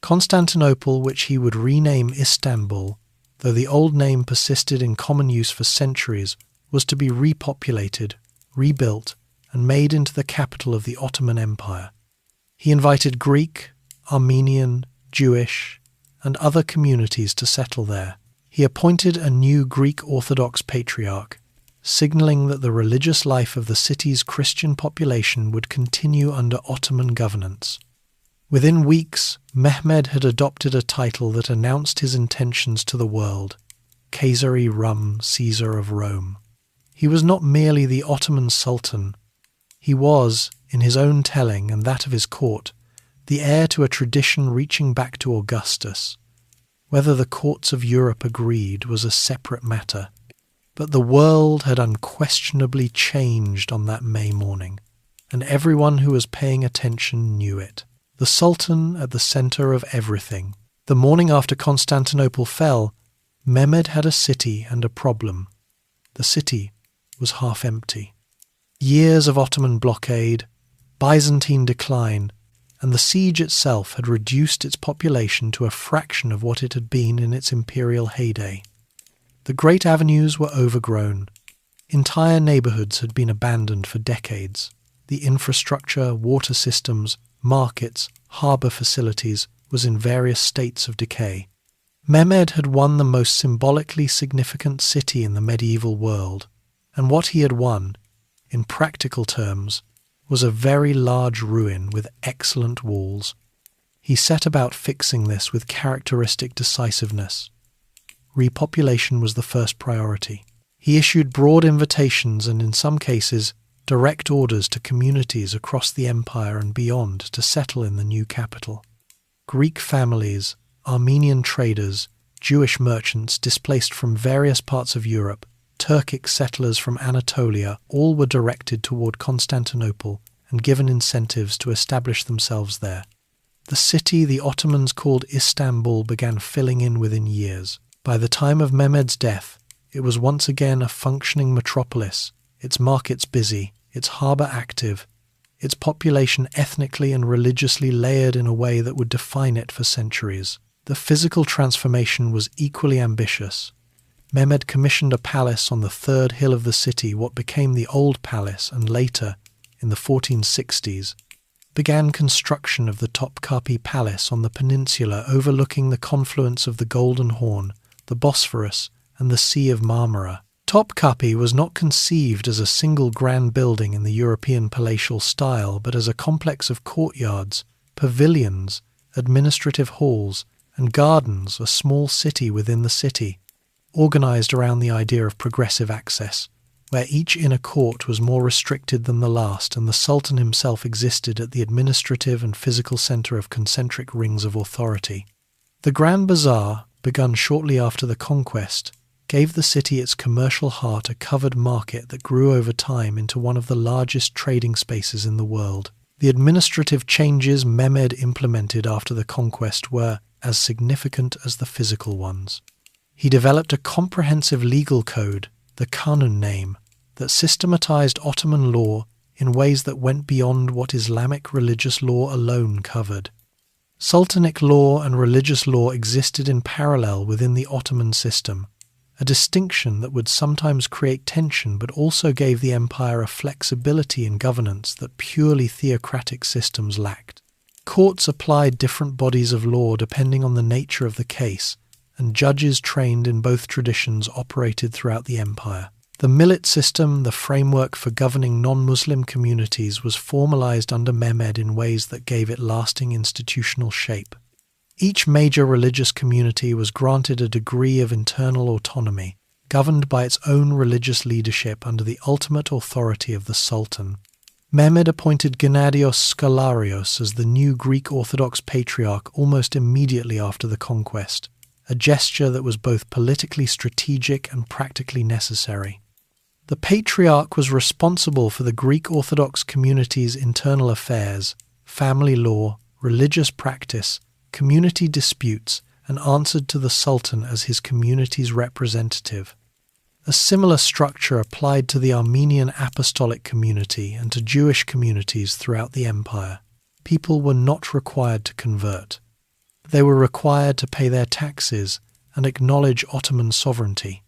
Constantinople, which he would rename Istanbul, though the old name persisted in common use for centuries, was to be repopulated, rebuilt, and made into the capital of the Ottoman Empire. He invited Greek, Armenian, Jewish, and other communities to settle there. He appointed a new Greek Orthodox patriarch, signaling that the religious life of the city's Christian population would continue under Ottoman governance. Within weeks, Mehmed had adopted a title that announced his intentions to the world, Kaisari Rum, Caesar of Rome. He was not merely the Ottoman Sultan. He was, in his own telling and that of his court, the heir to a tradition reaching back to Augustus. Whether the courts of Europe agreed was a separate matter, but the world had unquestionably changed on that May morning, and everyone who was paying attention knew it. The Sultan at the centre of everything. The morning after Constantinople fell, Mehmed had a city and a problem. The city was half empty. Years of Ottoman blockade, Byzantine decline, and the siege itself had reduced its population to a fraction of what it had been in its imperial heyday. The great avenues were overgrown. Entire neighbourhoods had been abandoned for decades. The infrastructure, water systems, markets, harbour facilities was in various states of decay. Mehmed had won the most symbolically significant city in the medieval world, and what he had won, in practical terms, was a very large ruin with excellent walls. He set about fixing this with characteristic decisiveness. Repopulation was the first priority. He issued broad invitations and, in some cases, direct orders to communities across the empire and beyond to settle in the new capital. Greek families, Armenian traders, Jewish merchants displaced from various parts of Europe, Turkic settlers from Anatolia, all were directed toward Constantinople and given incentives to establish themselves there. The city the Ottomans called Istanbul began filling in within years. By the time of Mehmed's death, it was once again a functioning metropolis, its markets busy, its harbour active, its population ethnically and religiously layered in a way that would define it for centuries. The physical transformation was equally ambitious. Mehmed commissioned a palace on the third hill of the city, what became the Old Palace, and later, in the 1460s, began construction of the Topkapi Palace on the peninsula overlooking the confluence of the Golden Horn, the Bosphorus, and the Sea of Marmara. Topkapi was not conceived as a single grand building in the European palatial style, but as a complex of courtyards, pavilions, administrative halls, and gardens, a small city within the city, organized around the idea of progressive access, where each inner court was more restricted than the last, and the Sultan himself existed at the administrative and physical center of concentric rings of authority. The Grand Bazaar, begun shortly after the conquest, gave the city its commercial heart, a covered market that grew over time into one of the largest trading spaces in the world. The administrative changes Mehmed implemented after the conquest were as significant as the physical ones. He developed a comprehensive legal code, the Kanun name, that systematized Ottoman law in ways that went beyond what Islamic religious law alone covered. Sultanic law and religious law existed in parallel within the Ottoman system, a distinction that would sometimes create tension but also gave the empire a flexibility in governance that purely theocratic systems lacked. Courts applied different bodies of law depending on the nature of the case, and judges trained in both traditions operated throughout the empire. The millet system, the framework for governing non-Muslim communities, was formalized under Mehmed in ways that gave it lasting institutional shape. Each major religious community was granted a degree of internal autonomy, governed by its own religious leadership under the ultimate authority of the Sultan. Mehmed appointed Gennadios Scholarios as the new Greek Orthodox Patriarch almost immediately after the conquest, a gesture that was both politically strategic and practically necessary. The Patriarch was responsible for the Greek Orthodox community's internal affairs, family law, religious practice, community disputes, and answered to the Sultan as his community's representative. A similar structure applied to the Armenian apostolic community and to Jewish communities throughout the empire. People were not required to convert. They were required to pay their taxes and acknowledge Ottoman sovereignty.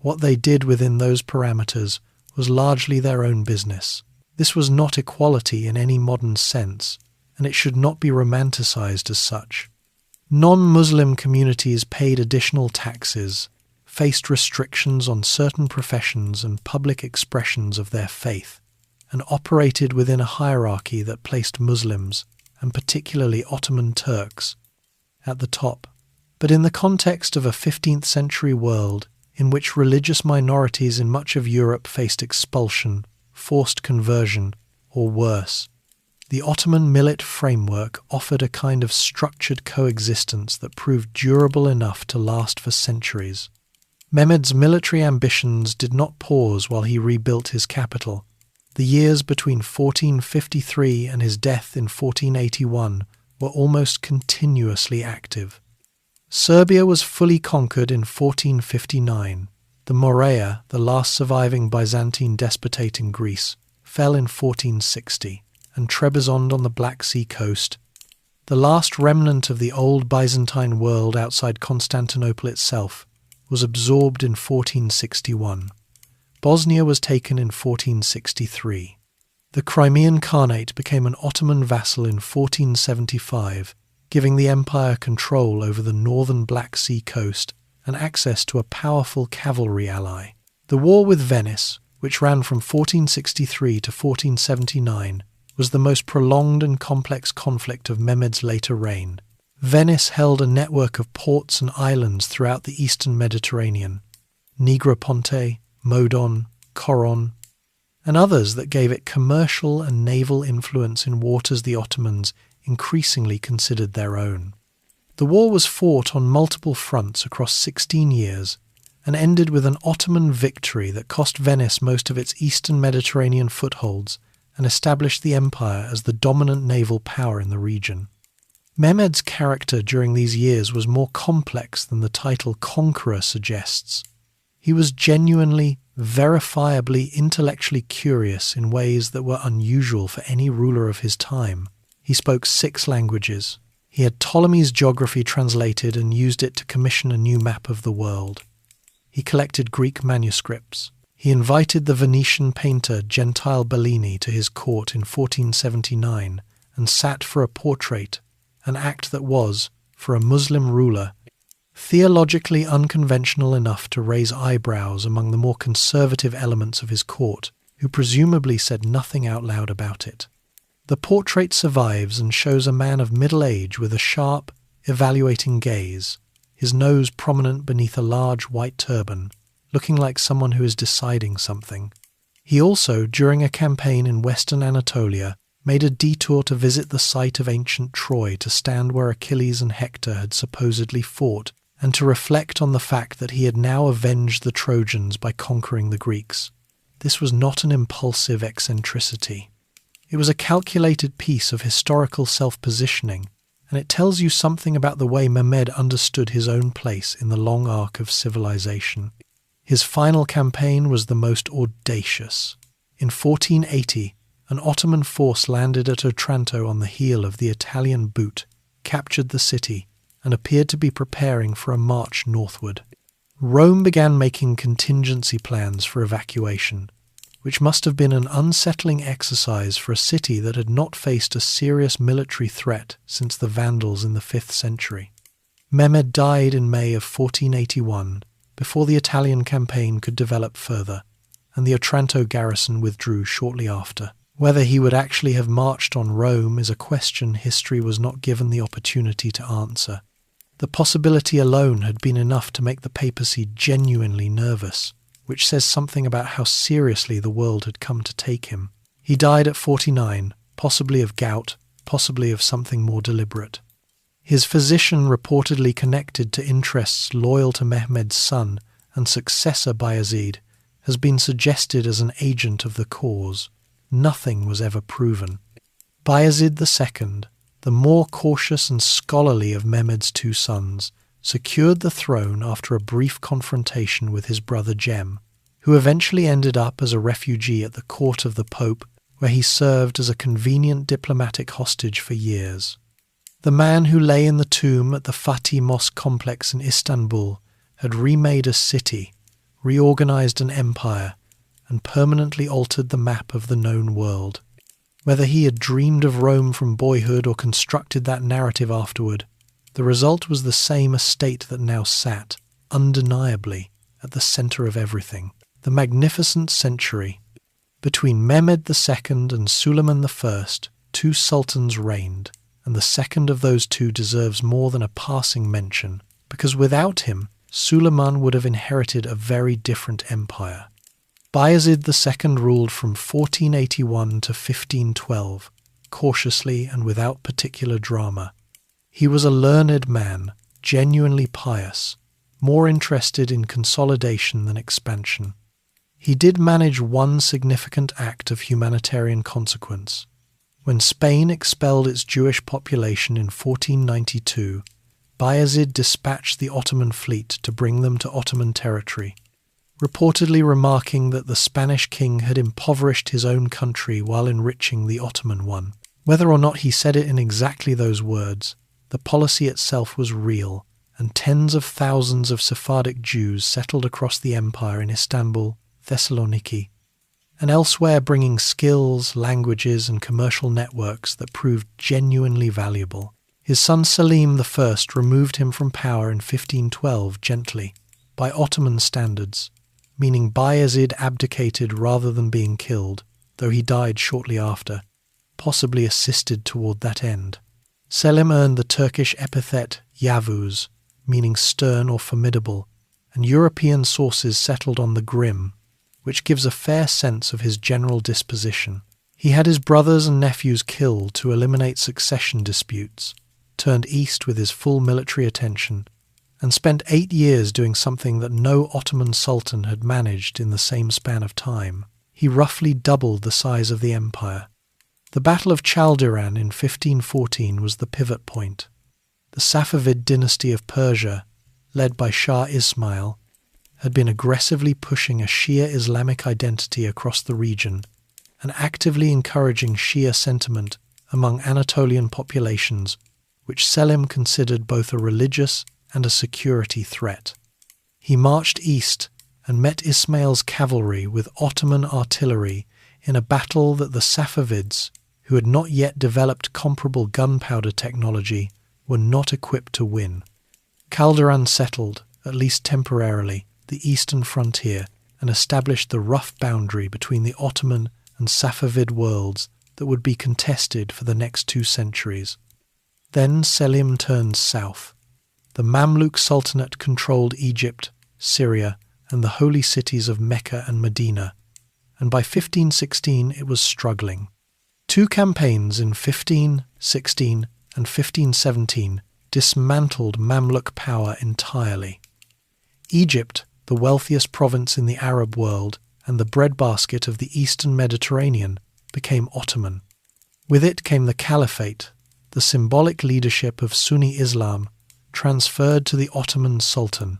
What they did within those parameters was largely their own business. This was not equality in any modern sense, and it should not be romanticized as such. Non-Muslim communities paid additional taxes, faced restrictions on certain professions and public expressions of their faith, and operated within a hierarchy that placed Muslims, and particularly Ottoman Turks, at the top. But in the context of a 15th century world in which religious minorities in much of Europe faced expulsion, forced conversion, or worse, the Ottoman millet framework offered a kind of structured coexistence that proved durable enough to last for centuries. Mehmed's military ambitions did not pause while he rebuilt his capital. The years between 1453 and his death in 1481 were almost continuously active. Serbia was fully conquered in 1459. The Morea, the last surviving Byzantine despotate in Greece, fell in 1460, and Trebizond on the Black Sea coast, the last remnant of the old Byzantine world outside Constantinople itself, was absorbed in 1461. Bosnia was taken in 1463. The Crimean Khanate became an Ottoman vassal in 1475, giving the empire control over the northern Black Sea coast and access to a powerful cavalry ally. The war with Venice, which ran from 1463 to 1479, was the most prolonged and complex conflict of Mehmed's later reign. Venice held a network of ports and islands throughout the eastern Mediterranean, Negroponte, Modon, Coron, and others that gave it commercial and naval influence in waters the Ottomans increasingly considered their own. The war was fought on multiple fronts across 16 years and ended with an Ottoman victory that cost Venice most of its eastern Mediterranean footholds and established the empire as the dominant naval power in the region. Mehmed's character during these years was more complex than the title conqueror suggests. He was genuinely, verifiably intellectually curious in ways that were unusual for any ruler of his time. He spoke 6 languages. He had Ptolemy's geography translated and used it to commission a new map of the world. He collected Greek manuscripts. He invited the Venetian painter Gentile Bellini to his court in 1479 and sat for a portrait, an act that was, for a Muslim ruler, theologically unconventional enough to raise eyebrows among the more conservative elements of his court, who presumably said nothing out loud about it. The portrait survives and shows a man of middle age with a sharp, evaluating gaze, his nose prominent beneath a large white turban, looking like someone who is deciding something. He also, during a campaign in western Anatolia, made a detour to visit the site of ancient Troy to stand where Achilles and Hector had supposedly fought, and to reflect on the fact that he had now avenged the Trojans by conquering the Greeks. This was not an impulsive eccentricity. It was a calculated piece of historical self-positioning, and it tells you something about the way Mehmed understood his own place in the long arc of civilization. His final campaign was the most audacious. In 1480, an Ottoman force landed at Otranto on the heel of the Italian boot, captured the city, and appeared to be preparing for a march northward. Rome began making contingency plans for evacuation, which must have been an unsettling exercise for a city that had not faced a serious military threat since the Vandals in the 5th century. Mehmed died in May of 1481, before the Italian campaign could develop further, and the Otranto garrison withdrew shortly after. Whether he would actually have marched on Rome is a question history was not given the opportunity to answer. The possibility alone had been enough to make the papacy genuinely nervous, which says something about how seriously the world had come to take him. He died at 49, possibly of gout, possibly of something more deliberate. His physician, reportedly connected to interests loyal to Mehmed's son and successor Bayezid, has been suggested as an agent of the cause. Nothing was ever proven. Bayezid II, the more cautious and scholarly of Mehmed's 2 sons, secured the throne after a brief confrontation with his brother Jem, who eventually ended up as a refugee at the court of the Pope, where he served as a convenient diplomatic hostage for years. The man who lay in the tomb at the Fatih Mosque complex in Istanbul had remade a city, reorganized an empire, and permanently altered the map of the known world. Whether he had dreamed of Rome from boyhood or constructed that narrative afterward, the result was the same estate that now sat, undeniably, at the center of everything. The magnificent century. Between Mehmed II and Suleiman I, two sultans reigned, and the second of those two deserves more than a passing mention, because without him, Suleiman would have inherited a very different empire. Bayezid II ruled from 1481 to 1512, cautiously and without particular drama. He was a learned man, genuinely pious, more interested in consolidation than expansion. He did manage one significant act of humanitarian consequence. When Spain expelled its Jewish population in 1492, Bayezid dispatched the Ottoman fleet to bring them to Ottoman territory, reportedly remarking that the Spanish king had impoverished his own country while enriching the Ottoman one. Whether or not he said it in exactly those words, the policy itself was real, and tens of thousands of Sephardic Jews settled across the empire in Istanbul, Thessaloniki, and elsewhere, bringing skills, languages, and commercial networks that proved genuinely valuable. His son Selim I removed him from power in 1512 gently, by Ottoman standards, meaning Bayezid abdicated rather than being killed, though he died shortly after, possibly assisted toward that end. Selim earned the Turkish epithet Yavuz, meaning stern or formidable, and European sources settled on the grim, which gives a fair sense of his general disposition. He had his brothers and nephews killed to eliminate succession disputes, turned east with his full military attention, and spent 8 years doing something that no Ottoman sultan had managed in the same span of time. He roughly doubled the size of the empire. The Battle of Chaldiran in 1514 was the pivot point. The Safavid dynasty of Persia, led by Shah Ismail, had been aggressively pushing a Shia Islamic identity across the region and actively encouraging Shia sentiment among Anatolian populations, which Selim considered both a religious and a security threat. He marched east and met Ismail's cavalry with Ottoman artillery in a battle that the Safavids, who had not yet developed comparable gunpowder technology, were not equipped to win. Calderon settled, at least temporarily, the eastern frontier and established the rough boundary between the Ottoman and Safavid worlds that would be contested for the next 2 centuries. Then Selim turned south. The Mamluk Sultanate controlled Egypt, Syria, and the holy cities of Mecca and Medina, and by 1516 it was struggling. 2 campaigns in 1516 and 1517 dismantled Mamluk power entirely. Egypt, the wealthiest province in the Arab world and the breadbasket of the eastern Mediterranean, became Ottoman. With it came the Caliphate, the symbolic leadership of Sunni Islam, transferred to the Ottoman Sultan,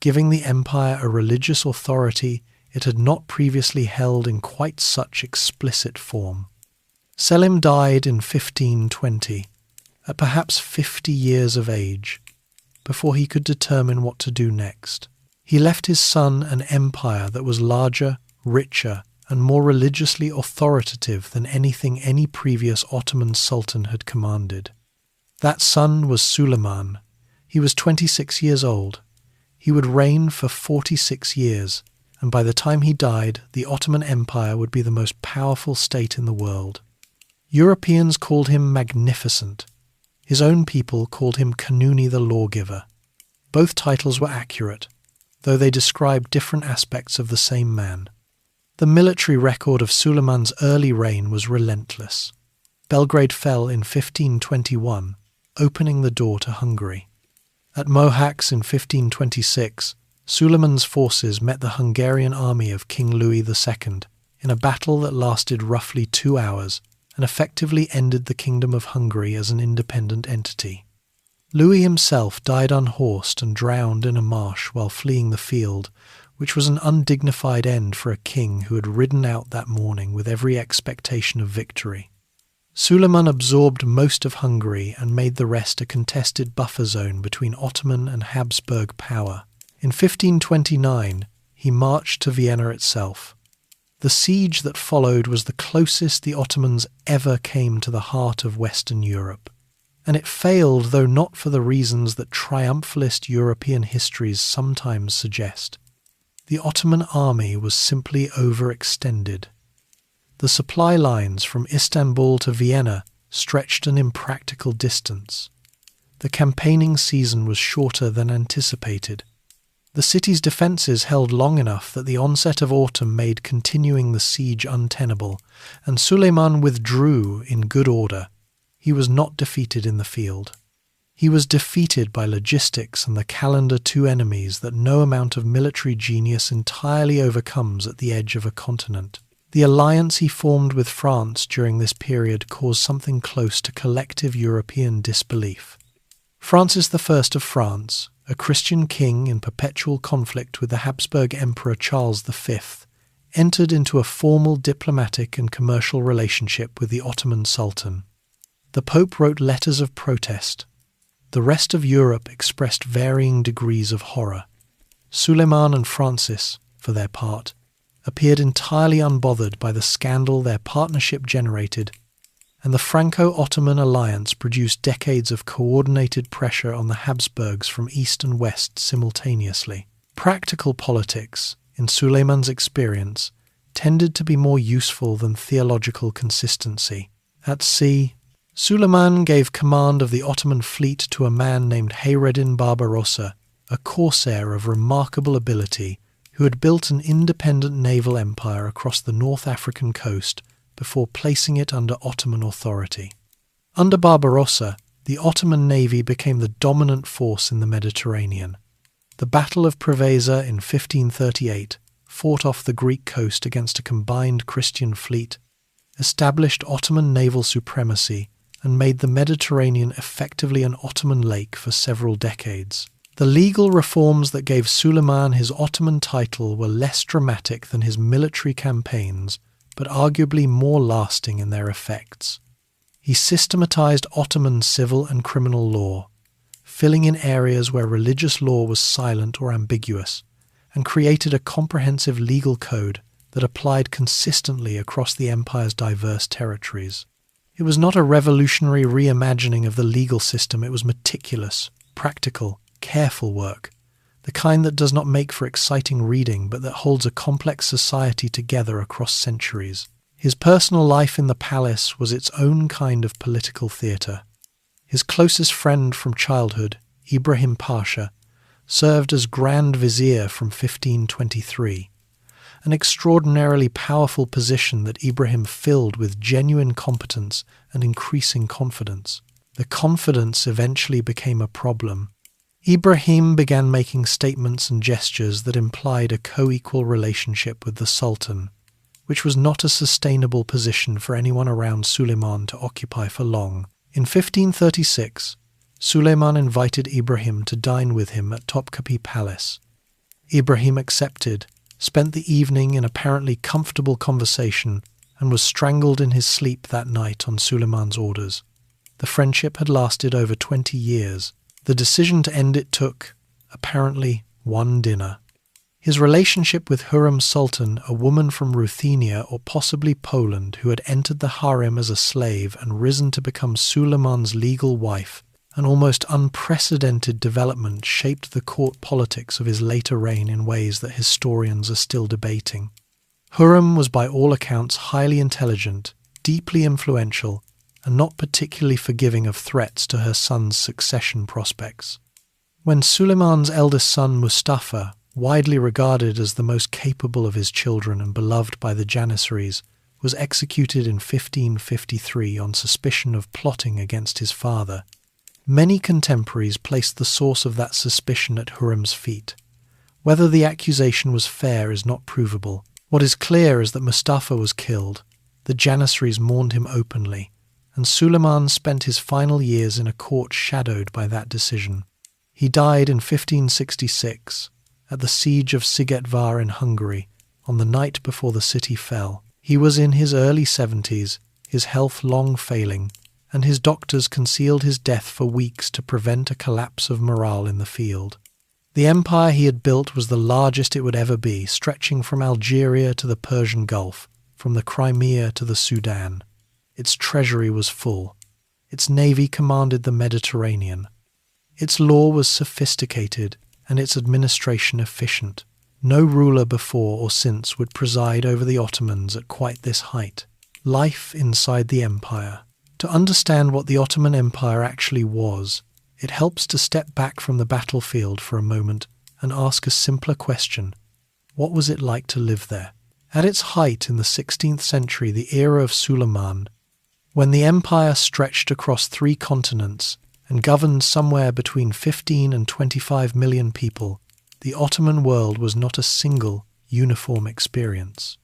giving the empire a religious authority it had not previously held in quite such explicit form. Selim died in 1520, at perhaps 50 years of age, before he could determine what to do next. He left his son an empire that was larger, richer, and more religiously authoritative than anything any previous Ottoman sultan had commanded. That son was Suleiman. He was 26 years old. He would reign for 46 years, and by the time he died, the Ottoman Empire would be the most powerful state in the world. Europeans called him magnificent. His own people called him Kanuni the lawgiver. Both titles were accurate, though they described different aspects of the same man. The military record of Suleiman's early reign was relentless. Belgrade fell in 1521, opening the door to Hungary. At Mohacs in 1526, Suleiman's forces met the Hungarian army of King Louis II in a battle that lasted roughly 2 hours and effectively ended the Kingdom of Hungary as an independent entity. Louis himself died unhorsed and drowned in a marsh while fleeing the field, which was an undignified end for a king who had ridden out that morning with every expectation of victory. Suleiman absorbed most of Hungary and made the rest a contested buffer zone between Ottoman and Habsburg power. In 1529, he marched to Vienna itself. The siege that followed was the closest the Ottomans ever came to the heart of Western Europe, and it failed, though not for the reasons that triumphalist European histories sometimes suggest. The Ottoman army was simply overextended. The supply lines from Istanbul to Vienna stretched an impractical distance. The campaigning season was shorter than anticipated. The city's defences held long enough that the onset of autumn made continuing the siege untenable, and Suleiman withdrew in good order. He was not defeated in the field. He was defeated by logistics and the calendar, two enemies that no amount of military genius entirely overcomes at the edge of a continent. The alliance he formed with France during this period caused something close to collective European disbelief. Francis I of France, a Christian king in perpetual conflict with the Habsburg Emperor Charles V, entered into a formal diplomatic and commercial relationship with the Ottoman Sultan. The Pope wrote letters of protest. The rest of Europe expressed varying degrees of horror. Suleiman and Francis, for their part, appeared entirely unbothered by the scandal their partnership generated, and the Franco-Ottoman alliance produced decades of coordinated pressure on the Habsburgs from east and west simultaneously. Practical politics, in Suleiman's experience, tended to be more useful than theological consistency. At sea, Suleiman gave command of the Ottoman fleet to a man named Hayreddin Barbarossa, a corsair of remarkable ability who had built an independent naval empire across the North African coast before placing it under Ottoman authority. Under Barbarossa, the Ottoman navy became the dominant force in the Mediterranean. The Battle of Preveza in 1538, fought off the Greek coast against a combined Christian fleet, established Ottoman naval supremacy and made the Mediterranean effectively an Ottoman lake for several decades. The legal reforms that gave Suleiman his Ottoman title were less dramatic than his military campaigns, but arguably more lasting in their effects. He systematized Ottoman civil and criminal law, filling in areas where religious law was silent or ambiguous, and created a comprehensive legal code that applied consistently across the empire's diverse territories. It was not a revolutionary reimagining of the legal system, it was meticulous, practical, careful work, the kind that does not make for exciting reading but that holds a complex society together across centuries. His personal life in the palace was its own kind of political theatre. His closest friend from childhood, Ibrahim Pasha, served as Grand Vizier from 1523, an extraordinarily powerful position that Ibrahim filled with genuine competence and increasing confidence. The confidence eventually became a problem. Ibrahim began making statements and gestures that implied a co-equal relationship with the Sultan, which was not a sustainable position for anyone around Suleiman to occupy for long. In 1536, Suleiman invited Ibrahim to dine with him at Topkapi Palace. Ibrahim accepted, spent the evening in apparently comfortable conversation, and was strangled in his sleep that night on Suleiman's orders. The friendship had lasted over 20 years. The decision to end it took, apparently, one dinner. His relationship with Hurrem Sultan, a woman from Ruthenia or possibly Poland who had entered the harem as a slave and risen to become Suleiman's legal wife, an almost unprecedented development, shaped the court politics of his later reign in ways that historians are still debating. Hurrem was by all accounts highly intelligent, deeply influential, and not particularly forgiving of threats to her son's succession prospects. When Suleiman's eldest son Mustafa, widely regarded as the most capable of his children and beloved by the Janissaries, was executed in 1553 on suspicion of plotting against his father, many contemporaries placed the source of that suspicion at Hurrem's feet. Whether the accusation was fair is not provable. What is clear is that Mustafa was killed, the Janissaries mourned him openly, and Suleiman spent his final years in a court shadowed by that decision. He died in 1566 at the siege of Szigetvar in Hungary on the night before the city fell. He was in his early 70s, his health long failing, and his doctors concealed his death for weeks to prevent a collapse of morale in the field. The empire he had built was the largest it would ever be, stretching from Algeria to the Persian Gulf, from the Crimea to the Sudan. Its treasury was full. Its navy commanded the Mediterranean. Its law was sophisticated and its administration efficient. No ruler before or since would preside over the Ottomans at quite this height. Life inside the empire. To understand what the Ottoman Empire actually was, it helps to step back from the battlefield for a moment and ask a simpler question. What was it like to live there? At its height in the 16th century, the era of Suleiman, when the empire stretched across 3 continents and governed somewhere between 15 and 25 million people, the Ottoman world was not a single, uniform experience.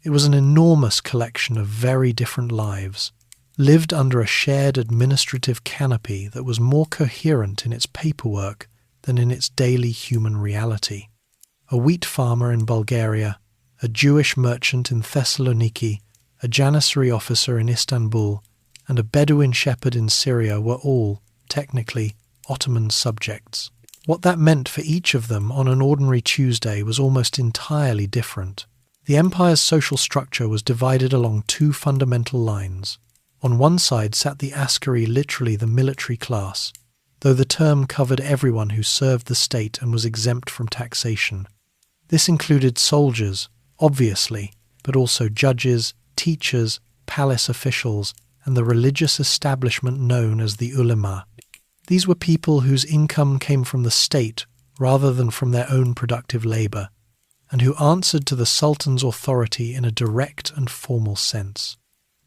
It was an enormous collection of very different lives, lived under a shared administrative canopy that was more coherent in its paperwork than in its daily human reality. A wheat farmer in Bulgaria, a Jewish merchant in Thessaloniki, a janissary officer in Istanbul, and a Bedouin shepherd in Syria were all, technically, Ottoman subjects. What that meant for each of them on an ordinary Tuesday was almost entirely different. The empire's social structure was divided along 2 fundamental lines. On one side sat the askari, literally the military class, though the term covered everyone who served the state and was exempt from taxation. This included soldiers, obviously, but also judges, teachers, palace officials, and the religious establishment known as the ulema. These were people whose income came from the state rather than from their own productive labour, and who answered to the sultan's authority in a direct and formal sense.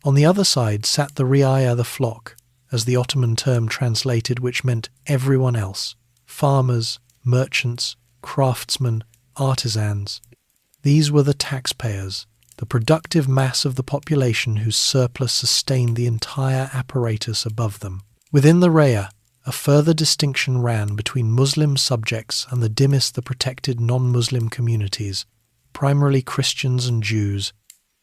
On the other side sat the riaya, the flock, as the Ottoman term translated, which meant everyone else: farmers, merchants, craftsmen, artisans. These were the taxpayers, the productive mass of the population whose surplus sustained the entire apparatus above them. Within the raya, a further distinction ran between Muslim subjects and the dimmest the protected non-Muslim communities, primarily Christians and Jews,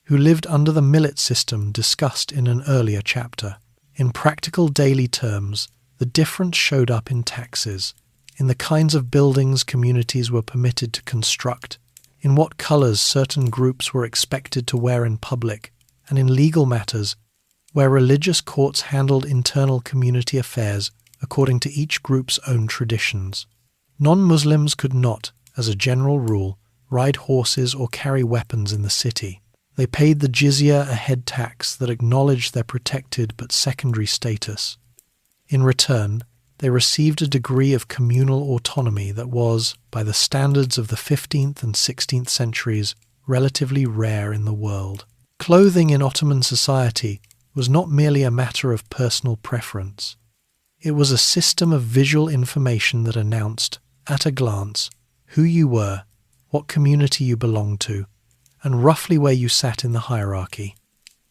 who lived under the millet system discussed in an earlier chapter. In practical daily terms, the difference showed up in taxes, in the kinds of buildings communities were permitted to construct, in what colours certain groups were expected to wear in public, and in legal matters, where religious courts handled internal community affairs according to each group's own traditions. Non-Muslims could not, as a general rule, ride horses or carry weapons in the city. They paid the jizya, a head tax that acknowledged their protected but secondary status. In return, they received a degree of communal autonomy that was, by the standards of the 15th and 16th centuries, relatively rare in the world. Clothing in Ottoman society was not merely a matter of personal preference. It was a system of visual information that announced, at a glance, who you were, what community you belonged to, and roughly where you sat in the hierarchy.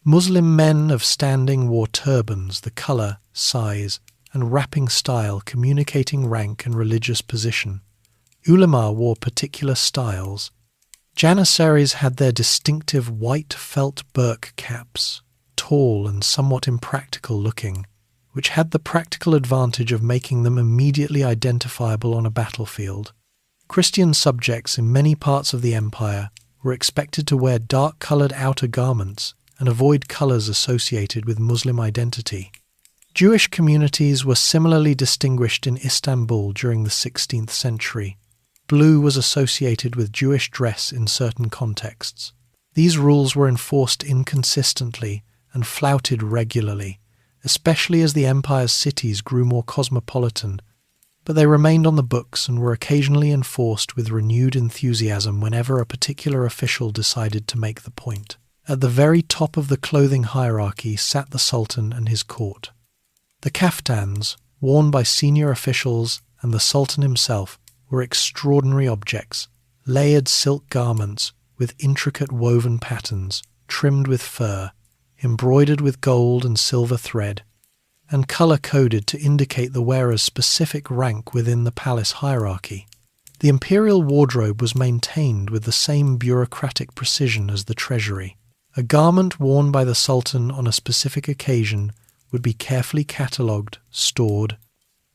Muslim men of standing wore turbans, the colour, size, and wrapping style communicating rank and religious position. Ulama wore particular styles. Janissaries had their distinctive white felt Burke caps, tall and somewhat impractical looking, which had the practical advantage of making them immediately identifiable on a battlefield. Christian subjects in many parts of the empire were expected to wear dark-coloured outer garments and avoid colours associated with Muslim identity. Jewish communities were similarly distinguished in Istanbul during the 16th century. Blue was associated with Jewish dress in certain contexts. These rules were enforced inconsistently and flouted regularly, especially as the empire's cities grew more cosmopolitan, but they remained on the books and were occasionally enforced with renewed enthusiasm whenever a particular official decided to make the point. At the very top of the clothing hierarchy sat the Sultan and his court. The kaftans, worn by senior officials and the Sultan himself, were extraordinary objects, layered silk garments with intricate woven patterns, trimmed with fur, embroidered with gold and silver thread, and color-coded to indicate the wearer's specific rank within the palace hierarchy. The imperial wardrobe was maintained with the same bureaucratic precision as the treasury. A garment worn by the sultan on a specific occasion would be carefully catalogued, stored,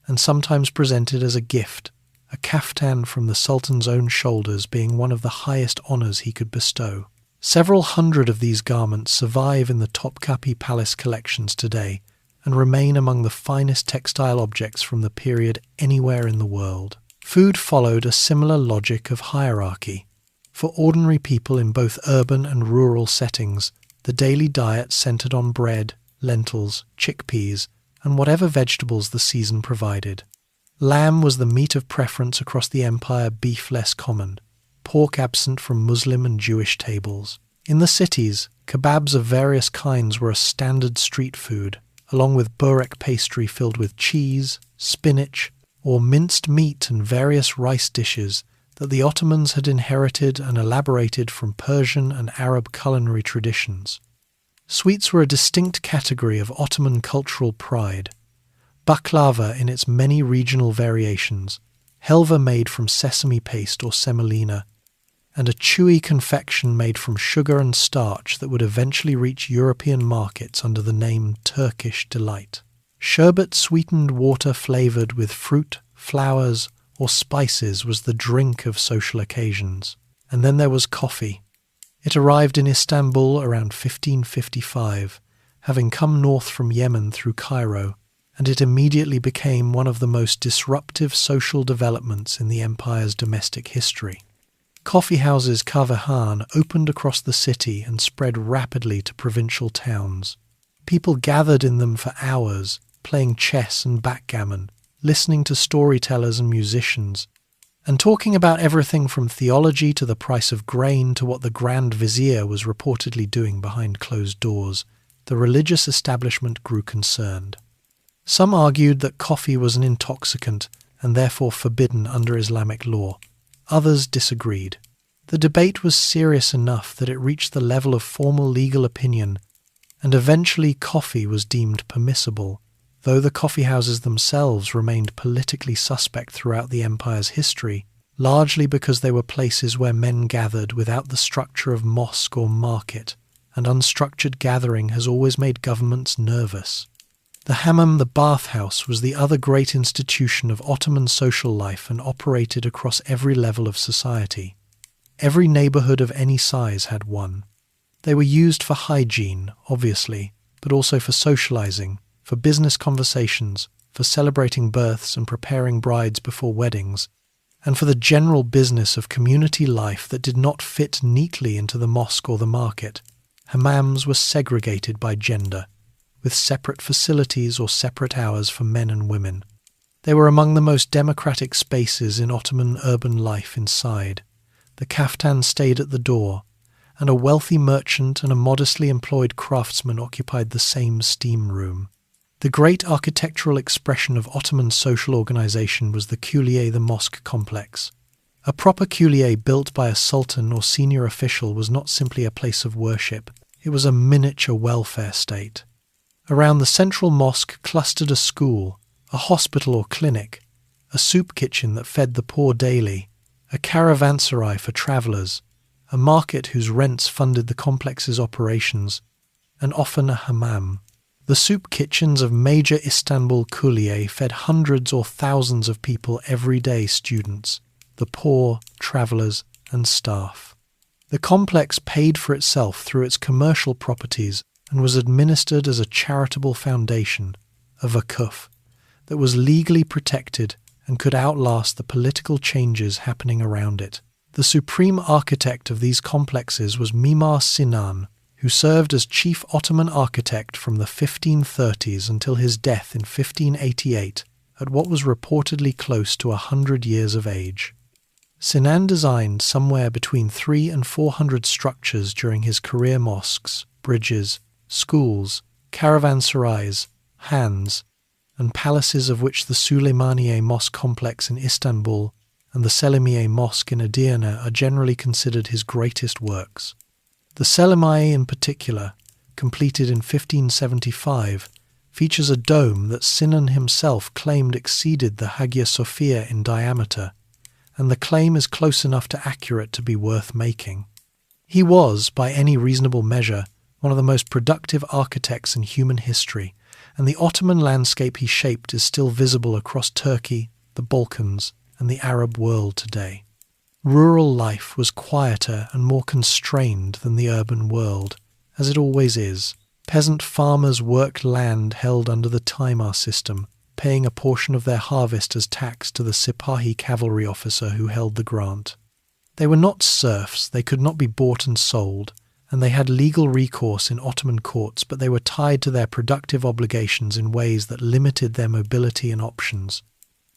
and sometimes presented as a gift, a kaftan from the sultan's own shoulders being one of the highest honours he could bestow. Several hundred of these garments survive in the Topkapi Palace collections today and remain among the finest textile objects from the period anywhere in the world. Food followed a similar logic of hierarchy. For ordinary people in both urban and rural settings, the daily diet centered on bread, lentils, chickpeas, and whatever vegetables the season provided. Lamb was the meat of preference across the empire, beef less common, pork absent from Muslim and Jewish tables. In the cities, kebabs of various kinds were a standard street food, along with burek pastry filled with cheese, spinach, or minced meat and various rice dishes that the Ottomans had inherited and elaborated from Persian and Arab culinary traditions. Sweets were a distinct category of Ottoman cultural pride. Baklava in its many regional variations, helva made from sesame paste or semolina, and a chewy confection made from sugar and starch that would eventually reach European markets under the name Turkish Delight. Sherbet sweetened water flavoured with fruit, flowers, or spices was the drink of social occasions. And then there was coffee. It arrived in Istanbul around 1555, having come north from Yemen through Cairo, and it immediately became one of the most disruptive social developments in the empire's domestic history. Coffeehouses Kahvehan opened across the city and spread rapidly to provincial towns. People gathered in them for hours, playing chess and backgammon, listening to storytellers and musicians, and talking about everything from theology to the price of grain to what the Grand Vizier was reportedly doing behind closed doors. The religious establishment grew concerned. Some argued that coffee was an intoxicant and therefore forbidden under Islamic law. Others disagreed. The debate was serious enough that it reached the level of formal legal opinion, and eventually coffee was deemed permissible, though the coffeehouses themselves remained politically suspect throughout the empire's history, largely because they were places where men gathered without the structure of mosque or market, and unstructured gathering has always made governments nervous. The hammam, the bathhouse, was the other great institution of Ottoman social life and operated across every level of society. Every neighbourhood of any size had one. They were used for hygiene, obviously, but also for socialising, for business conversations, for celebrating births and preparing brides before weddings, and for the general business of community life that did not fit neatly into the mosque or the market. Hammams were segregated by gender, with separate facilities or separate hours for men and women. They were among the most democratic spaces in Ottoman urban life inside. The kaftan stayed at the door, and a wealthy merchant and a modestly employed craftsman occupied the same steam room. The great architectural expression of Ottoman social organisation was the Kulliye, the mosque complex. A proper Kulliye built by a sultan or senior official was not simply a place of worship, it was a miniature welfare state. Around the central mosque clustered a school, a hospital or clinic, a soup kitchen that fed the poor daily, a caravanserai for travellers, a market whose rents funded the complex's operations, and often a hammam. The soup kitchens of major Istanbul Kulliye fed hundreds or thousands of people every day, students, the poor, travellers, and staff. The complex paid for itself through its commercial properties and was administered as a charitable foundation, a vakuf, that was legally protected and could outlast the political changes happening around it. The supreme architect of these complexes was Mimar Sinan, who served as chief Ottoman architect from the 1530s until his death in 1588 at what was reportedly close to 100 years of age. Sinan designed somewhere between 300 and 400 structures during his career: mosques, bridges, schools, caravanserais, hands, and palaces, of which the Süleymaniye Mosque complex in Istanbul and the Selimiye Mosque in Edirne are generally considered his greatest works. The Selimiye in particular, completed in 1575, features a dome that Sinan himself claimed exceeded the Hagia Sophia in diameter, and the claim is close enough to accurate to be worth making. He was, by any reasonable measure, one of the most productive architects in human history, and the Ottoman landscape he shaped is still visible across Turkey, the Balkans, and the Arab world today. Rural life was quieter and more constrained than the urban world, as it always is. Peasant farmers worked land held under the Taimar system, paying a portion of their harvest as tax to the Sipahi cavalry officer who held the grant. They were not serfs, they could not be bought and sold, and they had legal recourse in Ottoman courts, but they were tied to their productive obligations in ways that limited their mobility and options.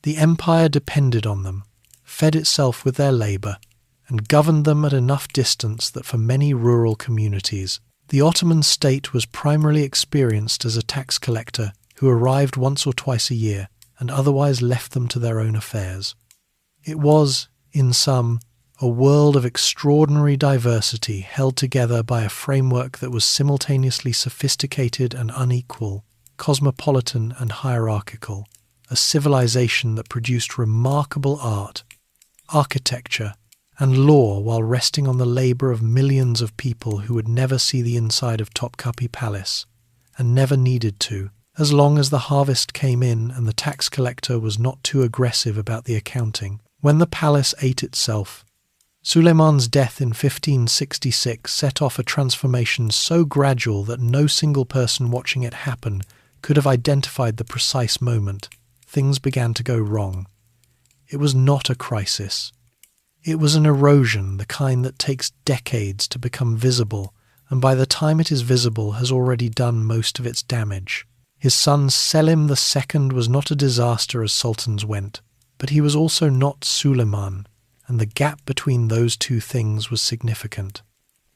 The empire depended on them, fed itself with their labour, and governed them at enough distance that for many rural communities, the Ottoman state was primarily experienced as a tax collector who arrived once or twice a year and otherwise left them to their own affairs. It was, in sum, a world of extraordinary diversity held together by a framework that was simultaneously sophisticated and unequal, cosmopolitan and hierarchical, a civilization that produced remarkable art, architecture, and law while resting on the labour of millions of people who would never see the inside of Topkapi Palace, and never needed to, as long as the harvest came in and the tax collector was not too aggressive about the accounting. When the palace ate itself, Suleiman's death in 1566 set off a transformation so gradual that no single person watching it happen could have identified the precise moment. Things began to go wrong. It was not a crisis. It was an erosion, the kind that takes decades to become visible, and by the time it is visible has already done most of its damage. His son Selim II was not a disaster as sultans went, but he was also not Suleiman, and the gap between those two things was significant.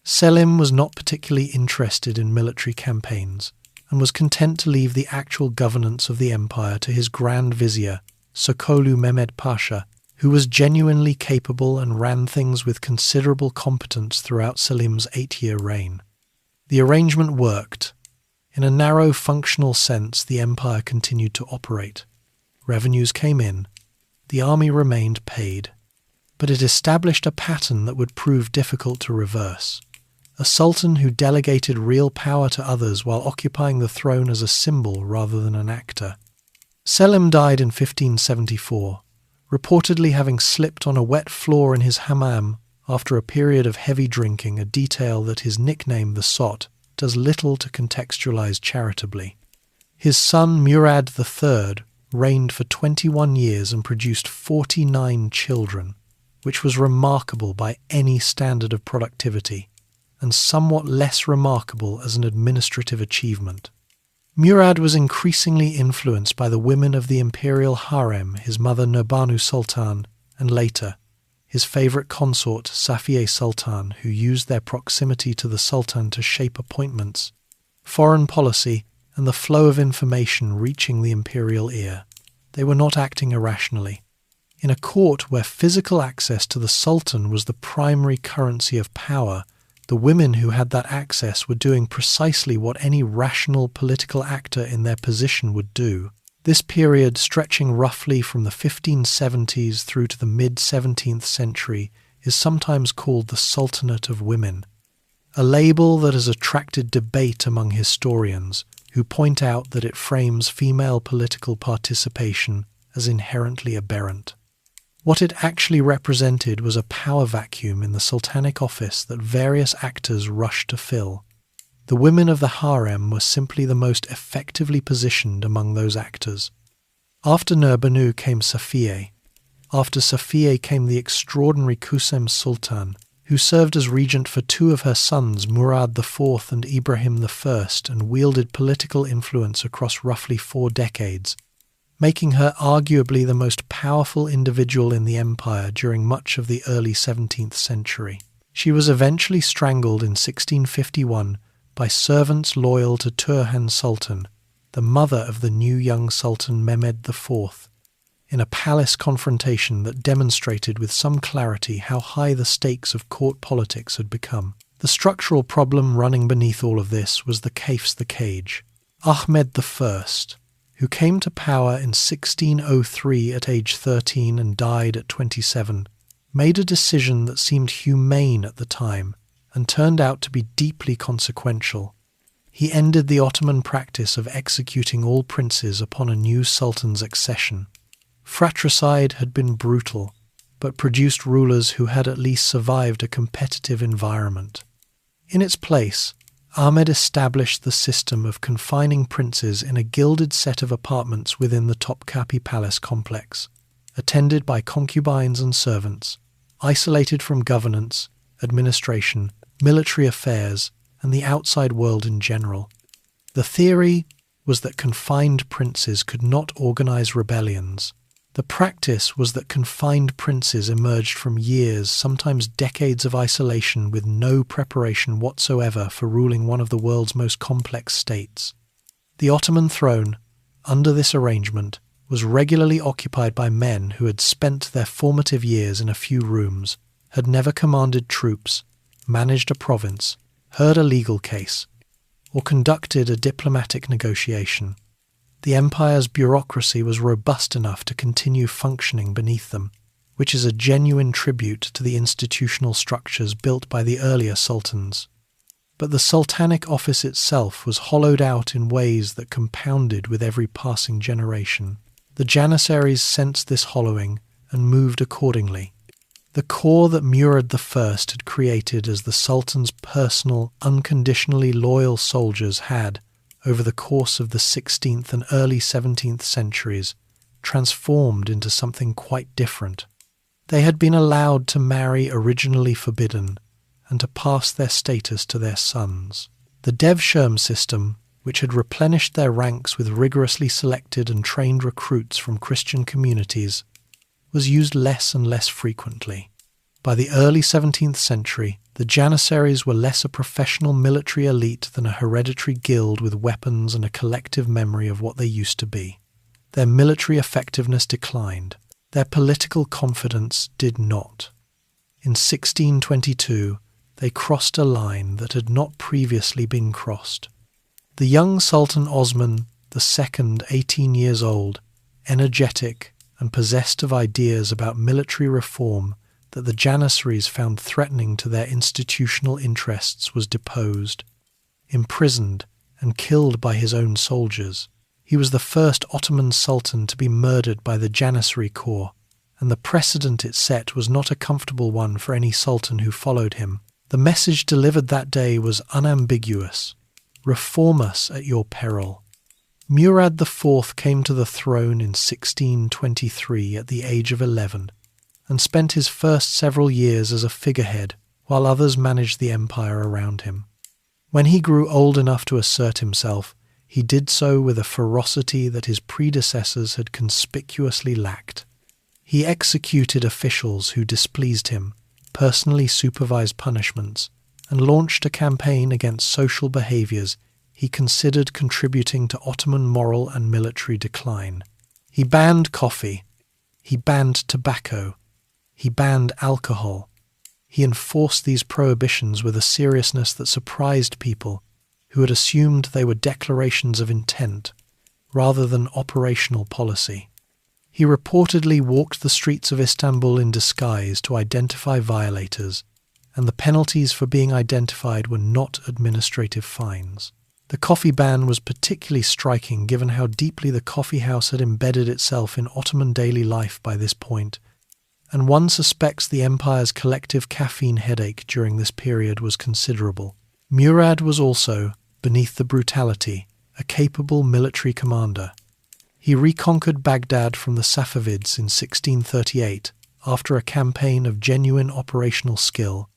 Selim was not particularly interested in military campaigns, and was content to leave the actual governance of the empire to his Grand Vizier, Sokolu Mehmed Pasha, who was genuinely capable and ran things with considerable competence throughout Selim's 8-year reign. The arrangement worked. In a narrow functional sense, the empire continued to operate. Revenues came in. The army remained paid. But it established a pattern that would prove difficult to reverse. A sultan who delegated real power to others while occupying the throne as a symbol rather than an actor. Selim died in 1574, reportedly having slipped on a wet floor in his hammam after a period of heavy drinking, a detail that his nickname, the Sot, does little to contextualize charitably. His son Murad III reigned for 21 years and produced 49 children, which was remarkable by any standard of productivity, and somewhat less remarkable as an administrative achievement. Murad was increasingly influenced by the women of the imperial harem, his mother Nurbanu Sultan, and later, his favourite consort Safiye Sultan, who used their proximity to the Sultan to shape appointments, foreign policy, and the flow of information reaching the imperial ear. They were not acting irrationally. In a court where physical access to the Sultan was the primary currency of power, the women who had that access were doing precisely what any rational political actor in their position would do. This period, stretching roughly from the 1570s through to the mid-17th century, is sometimes called the Sultanate of Women, a label that has attracted debate among historians who point out that it frames female political participation as inherently aberrant. What it actually represented was a power vacuum in the sultanic office that various actors rushed to fill. The women of the harem were simply the most effectively positioned among those actors. After Nurbanu came Safiye. After Safiye came the extraordinary Kusem Sultan, who served as regent for two of her sons, Murad IV and Ibrahim I, and wielded political influence across roughly 4 decades, making her arguably the most powerful individual in the empire during much of the early 17th century. She was eventually strangled in 1651 by servants loyal to Turhan Sultan, the mother of the new young Sultan Mehmed IV, in a palace confrontation that demonstrated with some clarity how high the stakes of court politics had become. The structural problem running beneath all of this was the Kaif's the cage. Ahmed I, who came to power in 1603 at age 13 and died at 27, made a decision that seemed humane at the time and turned out to be deeply consequential. He ended the Ottoman practice of executing all princes upon a new sultan's accession. Fratricide had been brutal, but produced rulers who had at least survived a competitive environment. In its place, Ahmed established the system of confining princes in a gilded set of apartments within the Topkapi Palace complex, attended by concubines and servants, isolated from governance, administration, military affairs, and the outside world in general. The theory was that confined princes could not organize rebellions. The practice was that confined princes emerged from years, sometimes decades of isolation with no preparation whatsoever for ruling one of the world's most complex states. The Ottoman throne, under this arrangement, was regularly occupied by men who had spent their formative years in a few rooms, had never commanded troops, managed a province, heard a legal case, or conducted a diplomatic negotiation. The empire's bureaucracy was robust enough to continue functioning beneath them, which is a genuine tribute to the institutional structures built by the earlier sultans. But the sultanic office itself was hollowed out in ways that compounded with every passing generation. The Janissaries sensed this hollowing and moved accordingly. The corps that Murad I had created as the Sultan's personal, unconditionally loyal soldiers had, over the course of the 16th and early 17th centuries, transformed into something quite different. They had been allowed to marry originally forbidden and to pass their status to their sons. The Devshirme system, which had replenished their ranks with rigorously selected and trained recruits from Christian communities, was used less and less frequently. By the early 17th century, the Janissaries were less a professional military elite than a hereditary guild with weapons and a collective memory of what they used to be. Their military effectiveness declined. Their political confidence did not. In 1622, they crossed a line that had not previously been crossed. The young Sultan Osman II, 18 years old, energetic and possessed of ideas about military reform that the Janissaries found threatening to their institutional interests, was deposed, imprisoned, and killed by his own soldiers. He was the first Ottoman Sultan to be murdered by the Janissary Corps, and the precedent it set was not a comfortable one for any sultan who followed him. The message delivered that day was unambiguous: reform us at your peril. Murad IV came to the throne in 1623 at the age of 11, and spent his first several years as a figurehead while others managed the empire around him. When he grew old enough to assert himself, he did so with a ferocity that his predecessors had conspicuously lacked. He executed officials who displeased him, personally supervised punishments, and launched a campaign against social behaviors he considered contributing to Ottoman moral and military decline. He banned coffee. He banned tobacco. He banned alcohol. He enforced these prohibitions with a seriousness that surprised people who had assumed they were declarations of intent rather than operational policy. He reportedly walked the streets of Istanbul in disguise to identify violators, and the penalties for being identified were not administrative fines. The coffee ban was particularly striking given how deeply the coffee house had embedded itself in Ottoman daily life by this point, and one suspects the empire's collective caffeine headache during this period was considerable. Murad was also, beneath the brutality, a capable military commander. He reconquered Baghdad from the Safavids in 1638 after a campaign of genuine operational skill,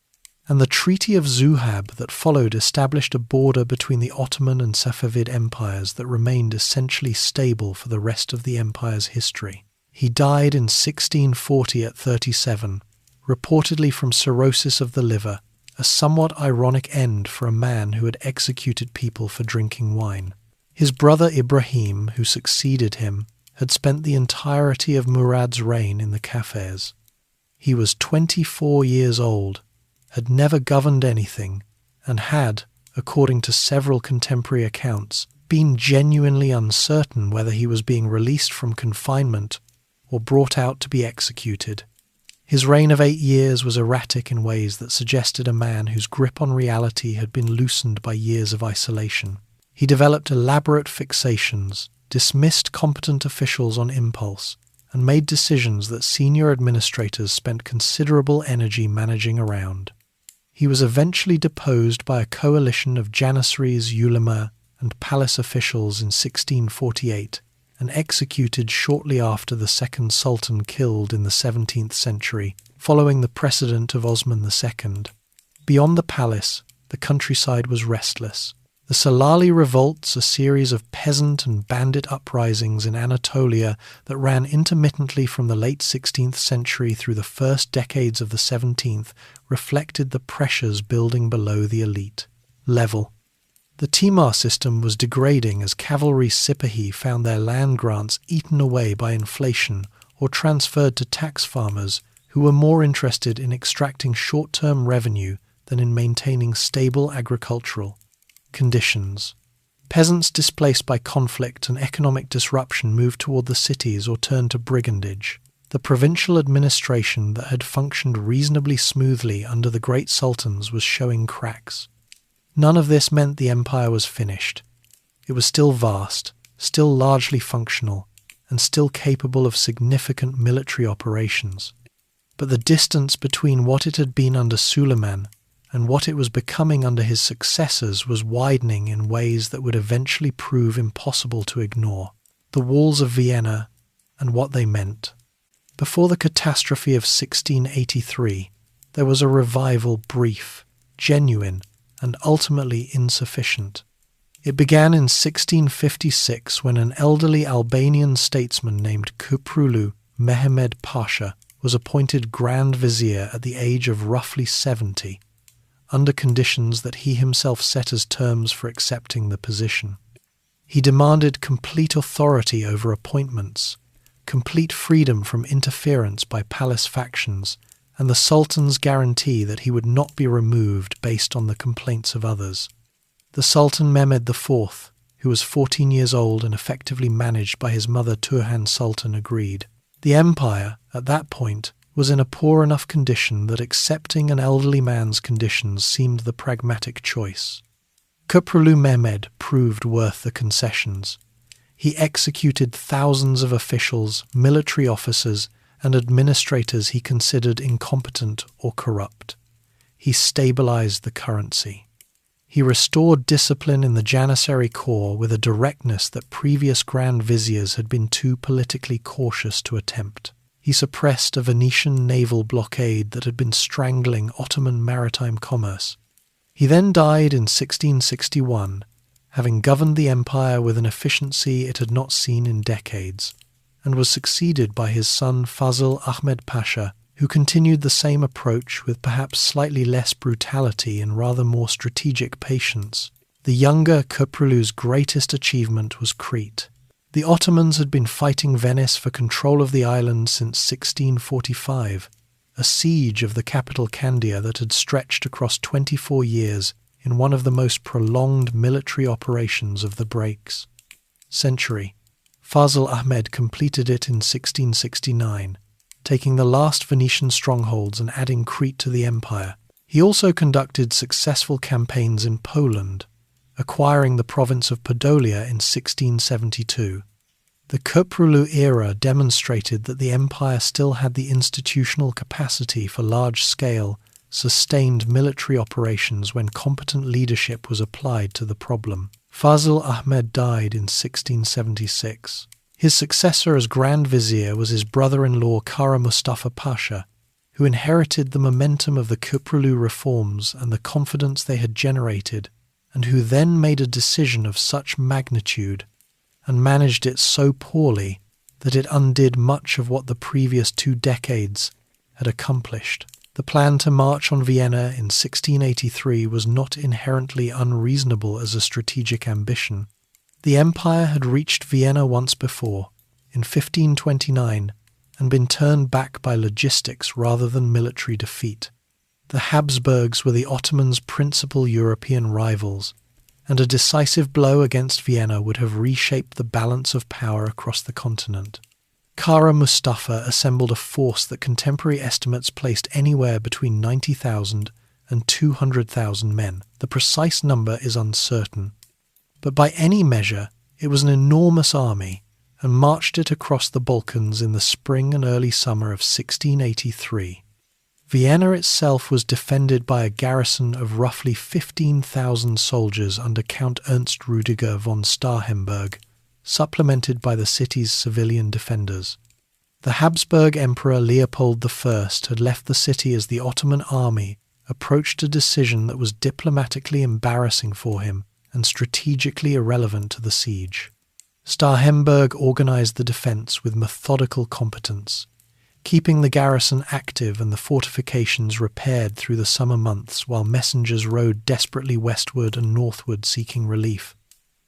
and the Treaty of Zuhab that followed established a border between the Ottoman and Safavid empires that remained essentially stable for the rest of the empire's history. He died in 1640 at 37, reportedly from cirrhosis of the liver, a somewhat ironic end for a man who had executed people for drinking wine. His brother Ibrahim, who succeeded him, had spent the entirety of Murad's reign in the cafes. He was 24 years old, had never governed anything, and had, according to several contemporary accounts, been genuinely uncertain whether he was being released from confinement or brought out to be executed. His reign of 8 years was erratic in ways that suggested a man whose grip on reality had been loosened by years of isolation. He developed elaborate fixations, dismissed competent officials on impulse, and made decisions that senior administrators spent considerable energy managing around. He was eventually deposed by a coalition of Janissaries, ulema, and palace officials in 1648, and executed shortly after the second sultan killed in the 17th century, following the precedent of Osman II. Beyond the palace, the countryside was restless. The Salali revolts, a series of peasant and bandit uprisings in Anatolia that ran intermittently from the late 16th century through the first decades of the 17th, reflected the pressures building below the elite level. The Timar system was degrading as cavalry sipahi found their land grants eaten away by inflation or transferred to tax farmers who were more interested in extracting short-term revenue than in maintaining stable agricultural conditions. Peasants displaced by conflict and economic disruption moved toward the cities or turned to brigandage. The provincial administration that had functioned reasonably smoothly under the great sultans was showing cracks. None of this meant the empire was finished. It was still vast, still largely functional, and still capable of significant military operations. But the distance between what it had been under Suleiman and what it was becoming under his successors was widening in ways that would eventually prove impossible to ignore. The walls of Vienna and what they meant. Before the catastrophe of 1683, there was a revival brief, genuine, and ultimately insufficient. It began in 1656 when an elderly Albanian statesman named Köprülü Mehmed Pasha was appointed Grand Vizier at the age of roughly 70, under conditions that he himself set as terms for accepting the position. He demanded complete authority over appointments, complete freedom from interference by palace factions, and the Sultan's guarantee that he would not be removed based on the complaints of others. The Sultan Mehmed IV, who was 14 years old and effectively managed by his mother Turhan Sultan, agreed. The empire, at that point, was in a poor enough condition that accepting an elderly man's conditions seemed the pragmatic choice. Köprülü Mehmed proved worth the concessions. He executed thousands of officials, military officers, and administrators he considered incompetent or corrupt. He stabilized the currency. He restored discipline in the Janissary corps with a directness that previous Grand Viziers had been too politically cautious to attempt. He suppressed a Venetian naval blockade that had been strangling Ottoman maritime commerce. He then died in 1661, having governed the empire with an efficiency it had not seen in decades, and was succeeded by his son Fazıl Ahmed Pasha, who continued the same approach with perhaps slightly less brutality and rather more strategic patience. The younger Köprülü's greatest achievement was Crete. The Ottomans had been fighting Venice for control of the island since 1645, a siege of the capital Candia that had stretched across 24 years in one of the most prolonged military operations of the breaks century. Fazıl Ahmed completed it in 1669, taking the last Venetian strongholds and adding Crete to the empire. He also conducted successful campaigns in Poland, acquiring the province of Podolia in 1672. The Köprülü era demonstrated that the empire still had the institutional capacity for large-scale, sustained military operations when competent leadership was applied to the problem. Fazıl Ahmed died in 1676. His successor as Grand Vizier was his brother-in-law Kara Mustafa Pasha, who inherited the momentum of the Köprülü reforms and the confidence they had generated, and who then made a decision of such magnitude and managed it so poorly that it undid much of what the previous 2 decades had accomplished. The plan to march on Vienna in 1683 was not inherently unreasonable as a strategic ambition. The empire had reached Vienna once before, in 1529, and been turned back by logistics rather than military defeat. The Habsburgs were the Ottomans' principal European rivals, and a decisive blow against Vienna would have reshaped the balance of power across the continent. Kara Mustafa assembled a force that contemporary estimates placed anywhere between 90,000 and 200,000 men. The precise number is uncertain, but by any measure it was an enormous army, and marched it across the Balkans in the spring and early summer of 1683. Vienna itself was defended by a garrison of roughly 15,000 soldiers under Count Ernst Rüdiger von Starhemberg, supplemented by the city's civilian defenders. The Habsburg Emperor Leopold I had left the city as the Ottoman army approached a decision that was diplomatically embarrassing for him and strategically irrelevant to the siege. Starhemberg organized the defense with methodical competence, keeping the garrison active and the fortifications repaired through the summer months while messengers rode desperately westward and northward seeking relief.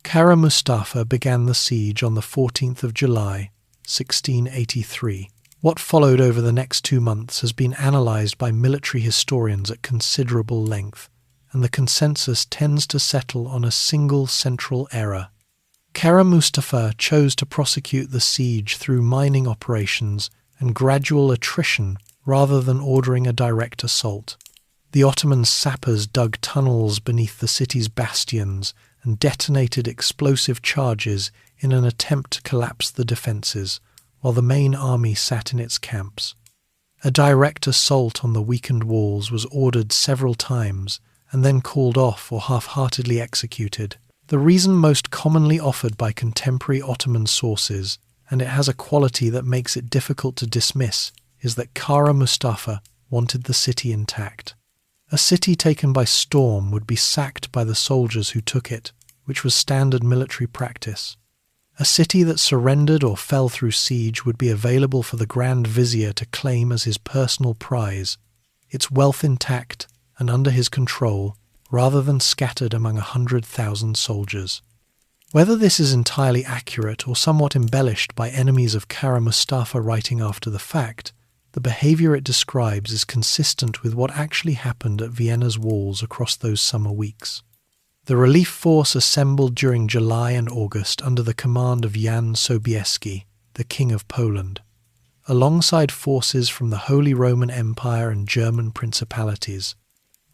Kara Mustafa began the siege on the 14th of July, 1683. What followed over the next 2 months has been analysed by military historians at considerable length, and the consensus tends to settle on a single central error. Kara Mustafa chose to prosecute the siege through mining operations and gradual attrition rather than ordering a direct assault. The Ottoman sappers dug tunnels beneath the city's bastions and detonated explosive charges in an attempt to collapse the defences, while the main army sat in its camps. A direct assault on the weakened walls was ordered several times and then called off or half-heartedly executed. The reason most commonly offered by contemporary Ottoman sources, and it has a quality that makes it difficult to dismiss, is that Kara Mustafa wanted the city intact. A city taken by storm would be sacked by the soldiers who took it, which was standard military practice. A city that surrendered or fell through siege would be available for the Grand Vizier to claim as his personal prize, its wealth intact and under his control, rather than scattered among 100,000 soldiers. Whether this is entirely accurate or somewhat embellished by enemies of Kara Mustafa writing after the fact, the behaviour it describes is consistent with what actually happened at Vienna's walls across those summer weeks. The relief force assembled during July and August under the command of Jan Sobieski, the King of Poland, alongside forces from the Holy Roman Empire and German principalities.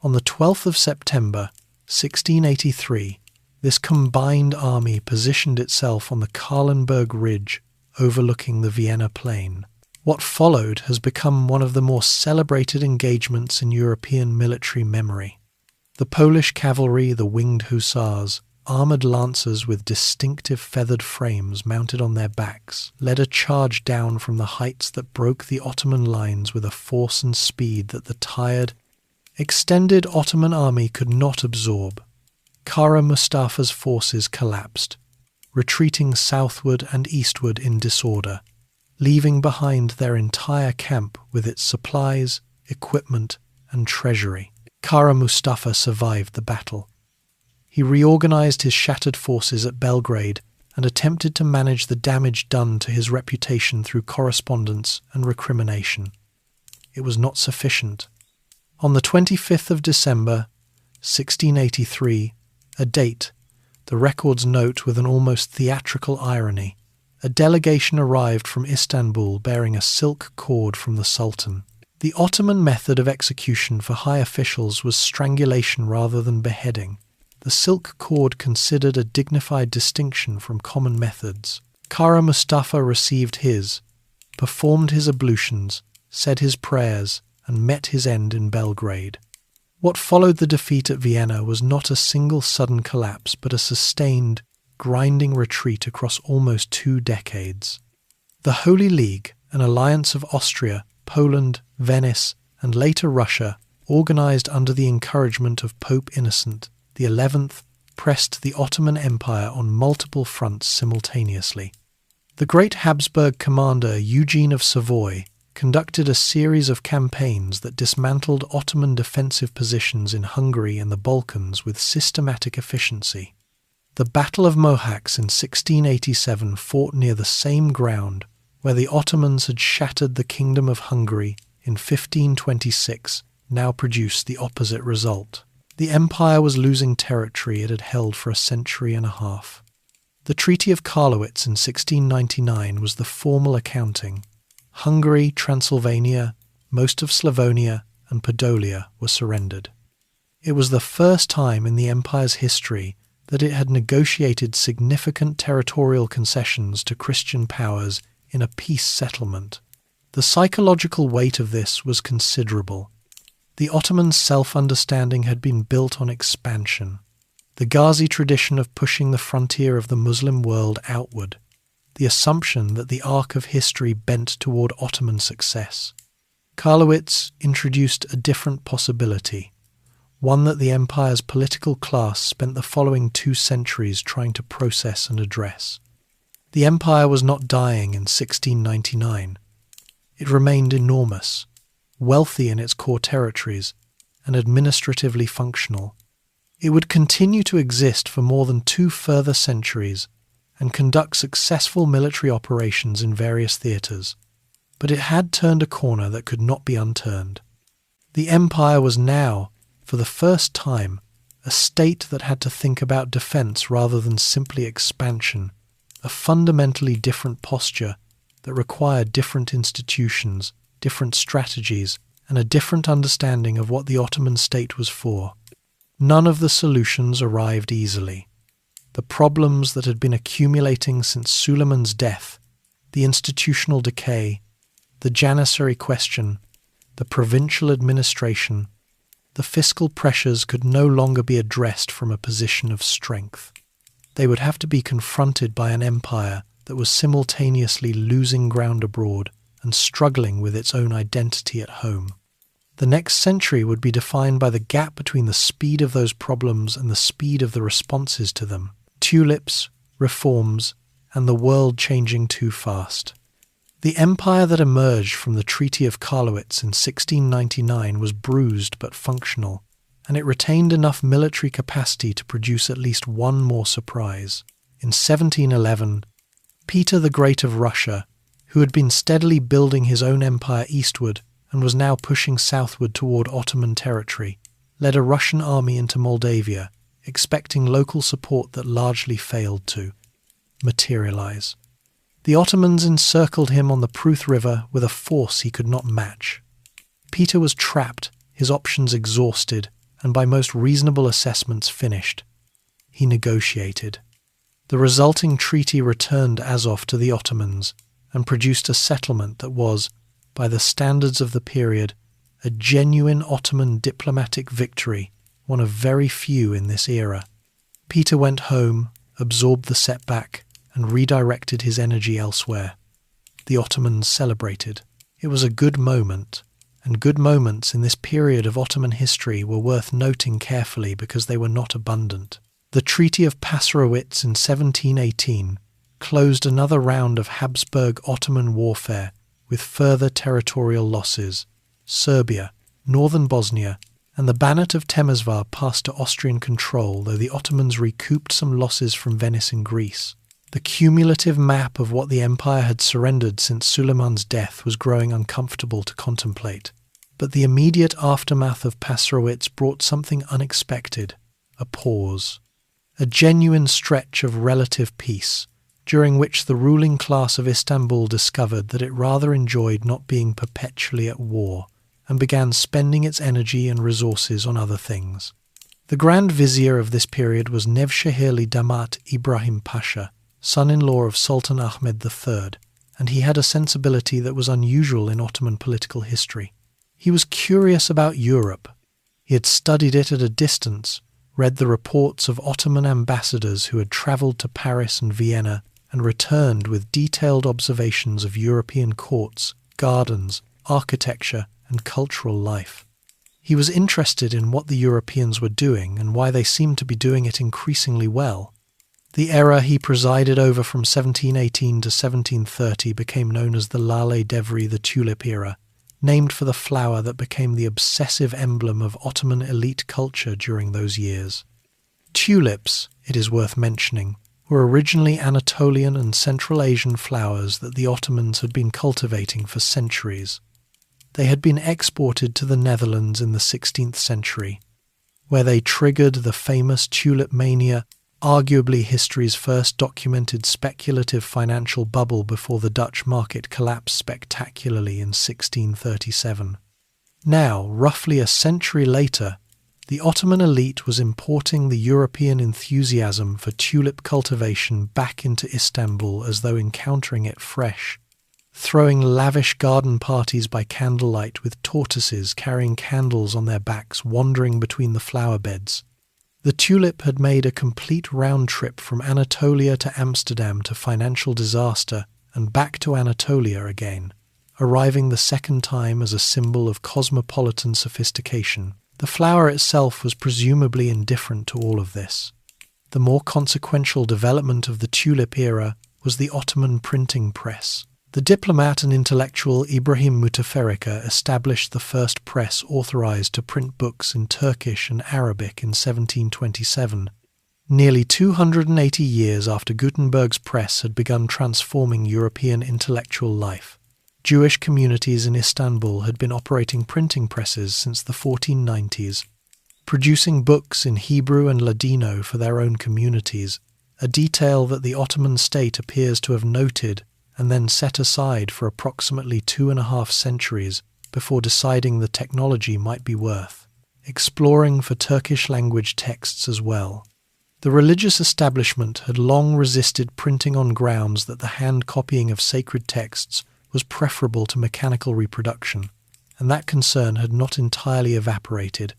On the 12th of September, 1683, this combined army positioned itself on the Kahlenberg Ridge overlooking the Vienna plain. What followed has become one of the more celebrated engagements in European military memory. The Polish cavalry, the winged hussars, armoured lancers with distinctive feathered frames mounted on their backs, led a charge down from the heights that broke the Ottoman lines with a force and speed that the tired, extended Ottoman army could not absorb. Kara Mustafa's forces collapsed, retreating southward and eastward in disorder, leaving behind their entire camp with its supplies, equipment, and treasury. Kara Mustafa survived the battle. He reorganized his shattered forces at Belgrade and attempted to manage the damage done to his reputation through correspondence and recrimination. It was not sufficient. On the 25th of December, 1683, a date the records note with an almost theatrical irony, a delegation arrived from Istanbul bearing a silk cord from the Sultan. The Ottoman method of execution for high officials was strangulation rather than beheading. The silk cord considered a dignified distinction from common methods. Kara Mustafa received his, performed his ablutions, said his prayers, and met his end in Belgrade. What followed the defeat at Vienna was not a single sudden collapse, but a sustained, grinding retreat across almost 2 decades. The Holy League, an alliance of Austria, Poland, Venice, and later Russia, organized under the encouragement of Pope Innocent XI, pressed the Ottoman Empire on multiple fronts simultaneously. The great Habsburg commander Eugene of Savoy conducted a series of campaigns that dismantled Ottoman defensive positions in Hungary and the Balkans with systematic efficiency. The Battle of Mohacs in 1687 fought near the same ground where the Ottomans had shattered the Kingdom of Hungary in 1526 now produced the opposite result. The empire was losing territory it had held for a century and a half. The Treaty of Karlowitz in 1699 was the formal accounting. Hungary, Transylvania, most of Slavonia, and Podolia were surrendered. It was the first time in the empire's history that it had negotiated significant territorial concessions to Christian powers in a peace settlement. The psychological weight of this was considerable. The Ottoman self-understanding had been built on expansion, the Ghazi tradition of pushing the frontier of the Muslim world outward, the assumption that the arc of history bent toward Ottoman success. Karlowitz introduced a different possibility, one that the empire's political class spent the following 2 centuries trying to process and address. The empire was not dying in 1699. It remained enormous, wealthy in its core territories, and administratively functional. It would continue to exist for more than 2 further centuries and conduct successful military operations in various theatres, but it had turned a corner that could not be unturned. The empire was now, for the first time, a state that had to think about defence rather than simply expansion, a fundamentally different posture that required different institutions, different strategies, and a different understanding of what the Ottoman state was for. None of the solutions arrived easily. The problems that had been accumulating since Suleiman's death, the institutional decay, the Janissary question, the provincial administration, the fiscal pressures could no longer be addressed from a position of strength. They would have to be confronted by an empire that was simultaneously losing ground abroad and struggling with its own identity at home. The next century would be defined by the gap between the speed of those problems and the speed of the responses to them. Tulips, reforms, and the world changing too fast. The empire that emerged from the Treaty of Karlowitz in 1699 was bruised but functional, and it retained enough military capacity to produce at least one more surprise. In 1711, Peter the Great of Russia, who had been steadily building his own empire eastward and was now pushing southward toward Ottoman territory, led a Russian army into Moldavia, expecting local support that largely failed to materialize. The Ottomans encircled him on the Pruth River with a force he could not match. Peter was trapped, his options exhausted, and by most reasonable assessments finished. He negotiated. The resulting treaty returned Azov to the Ottomans and produced a settlement that was, by the standards of the period, a genuine Ottoman diplomatic victory, one of very few in this era. Peter went home, absorbed the setback, and redirected his energy elsewhere. The Ottomans celebrated. It was a good moment, and good moments in this period of Ottoman history were worth noting carefully because they were not abundant. The Treaty of Passarowitz in 1718 closed another round of Habsburg-Ottoman warfare with further territorial losses. Serbia, northern Bosnia, and the Banat of Temesvar passed to Austrian control, though the Ottomans recouped some losses from Venice and Greece. The cumulative map of what the empire had surrendered since Suleiman's death was growing uncomfortable to contemplate. But the immediate aftermath of Passarowitz brought something unexpected, a pause. A genuine stretch of relative peace, during which the ruling class of Istanbul discovered that it rather enjoyed not being perpetually at war, and began spending its energy and resources on other things. The Grand Vizier of this period was Nevşehirli Damat Ibrahim Pasha, son-in-law of Sultan Ahmed III, and he had a sensibility that was unusual in Ottoman political history. He was curious about Europe. He had studied it at a distance, read the reports of Ottoman ambassadors who had travelled to Paris and Vienna and returned with detailed observations of European courts, gardens, architecture, and cultural life. He was interested in what the Europeans were doing and why they seemed to be doing it increasingly well. The era he presided over from 1718 to 1730 became known as the Lale Devri, the Tulip era, named for the flower that became the obsessive emblem of Ottoman elite culture during those years. Tulips, it is worth mentioning, were originally Anatolian and Central Asian flowers that the Ottomans had been cultivating for centuries. They had been exported to the Netherlands in the 16th century, where they triggered the famous tulip mania, arguably history's first documented speculative financial bubble before the Dutch market collapsed spectacularly in 1637. Now, roughly a century later, the Ottoman elite was importing the European enthusiasm for tulip cultivation back into Istanbul as though encountering it fresh, throwing lavish garden parties by candlelight with tortoises carrying candles on their backs wandering between the flower beds. The tulip had made a complete round trip from Anatolia to Amsterdam to financial disaster and back to Anatolia again, arriving the second time as a symbol of cosmopolitan sophistication. The flower itself was presumably indifferent to all of this. The more consequential development of the tulip era was the Ottoman printing press. The diplomat and intellectual Ibrahim Mutafarrika established the first press authorized to print books in Turkish and Arabic in 1727, nearly 280 years after Gutenberg's press had begun transforming European intellectual life. Jewish communities in Istanbul had been operating printing presses since the 1490s, producing books in Hebrew and Ladino for their own communities, a detail that the Ottoman state appears to have noted and then set aside for approximately 2.5 centuries before deciding the technology might be worth exploring for Turkish-language texts as well. The religious establishment had long resisted printing on grounds that the hand-copying of sacred texts was preferable to mechanical reproduction, and that concern had not entirely evaporated,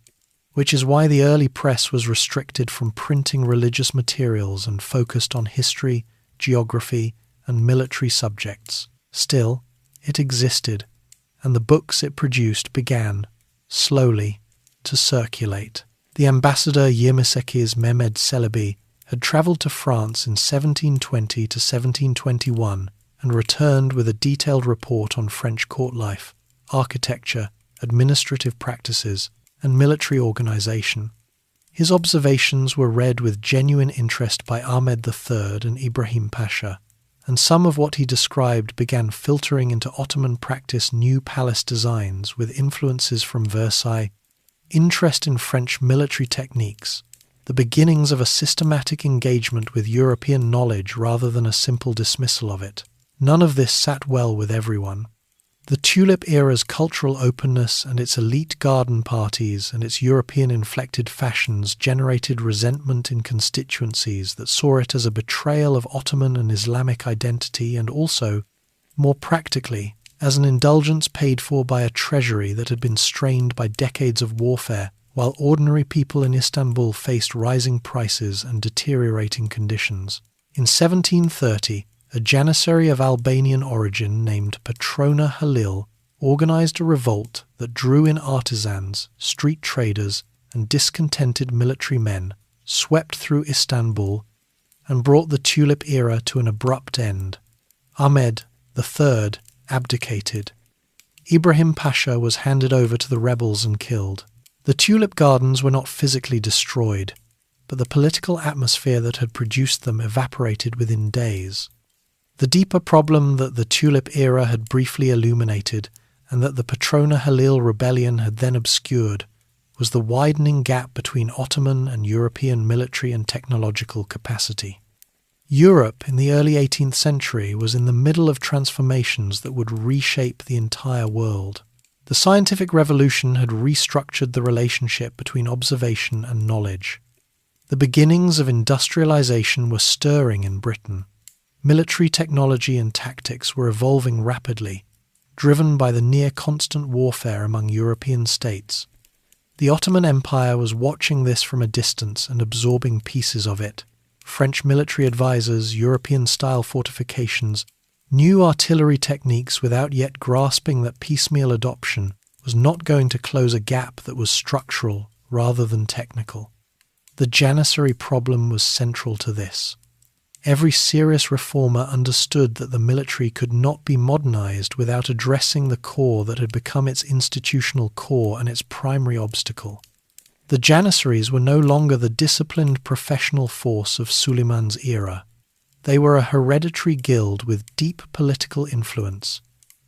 which is why the early press was restricted from printing religious materials and focused on history, geography, and military subjects. Still, it existed, and the books it produced began, slowly, to circulate. The ambassador Yirmisekiz Mehmed Celebi had travelled to France in 1720 to 1721 and returned with a detailed report on French court life, architecture, administrative practices, and military organisation. His observations were read with genuine interest by Ahmed III and Ibrahim Pasha, and some of what he described began filtering into Ottoman practice new palace designs with influences from Versailles, interest in French military techniques, the beginnings of a systematic engagement with European knowledge rather than a simple dismissal of it. None of this sat well with everyone. The tulip era's cultural openness and its elite garden parties and its European-inflected fashions generated resentment in constituencies that saw it as a betrayal of Ottoman and Islamic identity and also, more practically, as an indulgence paid for by a treasury that had been strained by decades of warfare, while ordinary people in Istanbul faced rising prices and deteriorating conditions. In 1730, a janissary of Albanian origin named Patrona Halil organized a revolt that drew in artisans, street traders, and discontented military men, swept through Istanbul, and brought the tulip era to an abrupt end. Ahmed III abdicated. Ibrahim Pasha was handed over to the rebels and killed. The tulip gardens were not physically destroyed, but the political atmosphere that had produced them evaporated within days. The deeper problem that the tulip era had briefly illuminated and that the Patrona Halil rebellion had then obscured was the widening gap between Ottoman and European military and technological capacity. Europe in the early 18th century was in the middle of transformations that would reshape the entire world. The scientific revolution had restructured the relationship between observation and knowledge. The beginnings of industrialization were stirring in Britain. Military technology and tactics were evolving rapidly, driven by the near-constant warfare among European states. The Ottoman Empire was watching this from a distance and absorbing pieces of it. French military advisors, European-style fortifications, new artillery techniques without yet grasping that piecemeal adoption was not going to close a gap that was structural rather than technical. The janissary problem was central to this. Every serious reformer understood that the military could not be modernized without addressing the core that had become its institutional core and its primary obstacle. The janissaries were no longer the disciplined professional force of Suleiman's era. They were a hereditary guild with deep political influence,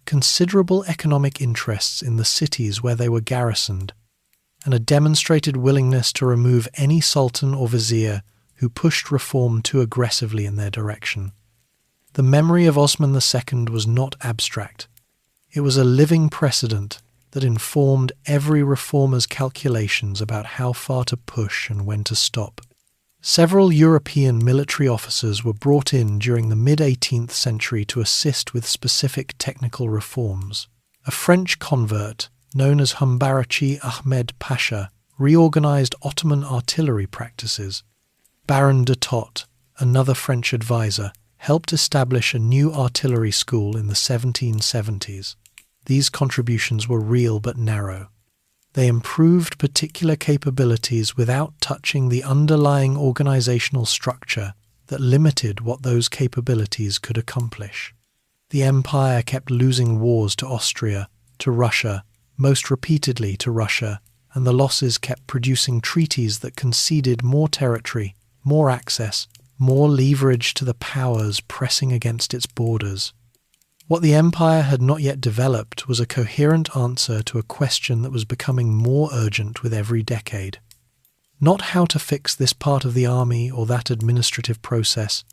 considerable economic interests in the cities where they were garrisoned, and a demonstrated willingness to remove any sultan or vizier who pushed reform too aggressively in their direction. The memory of Osman II was not abstract. It was a living precedent that informed every reformer's calculations about how far to push and when to stop. Several European military officers were brought in during the mid-18th century to assist with specific technical reforms. A French convert, known as Humbarachi Ahmed Pasha, reorganized Ottoman artillery practices. Baron de Tott, another French advisor, helped establish a new artillery school in the 1770s. These contributions were real but narrow. They improved particular capabilities without touching the underlying organizational structure that limited what those capabilities could accomplish. The empire kept losing wars to Austria, to Russia, most repeatedly to Russia, and the losses kept producing treaties that conceded more territory, more access, more leverage to the powers pressing against its borders. What the empire had not yet developed was a coherent answer to a question that was becoming more urgent with every decade. Not how to fix this part of the army or that administrative process,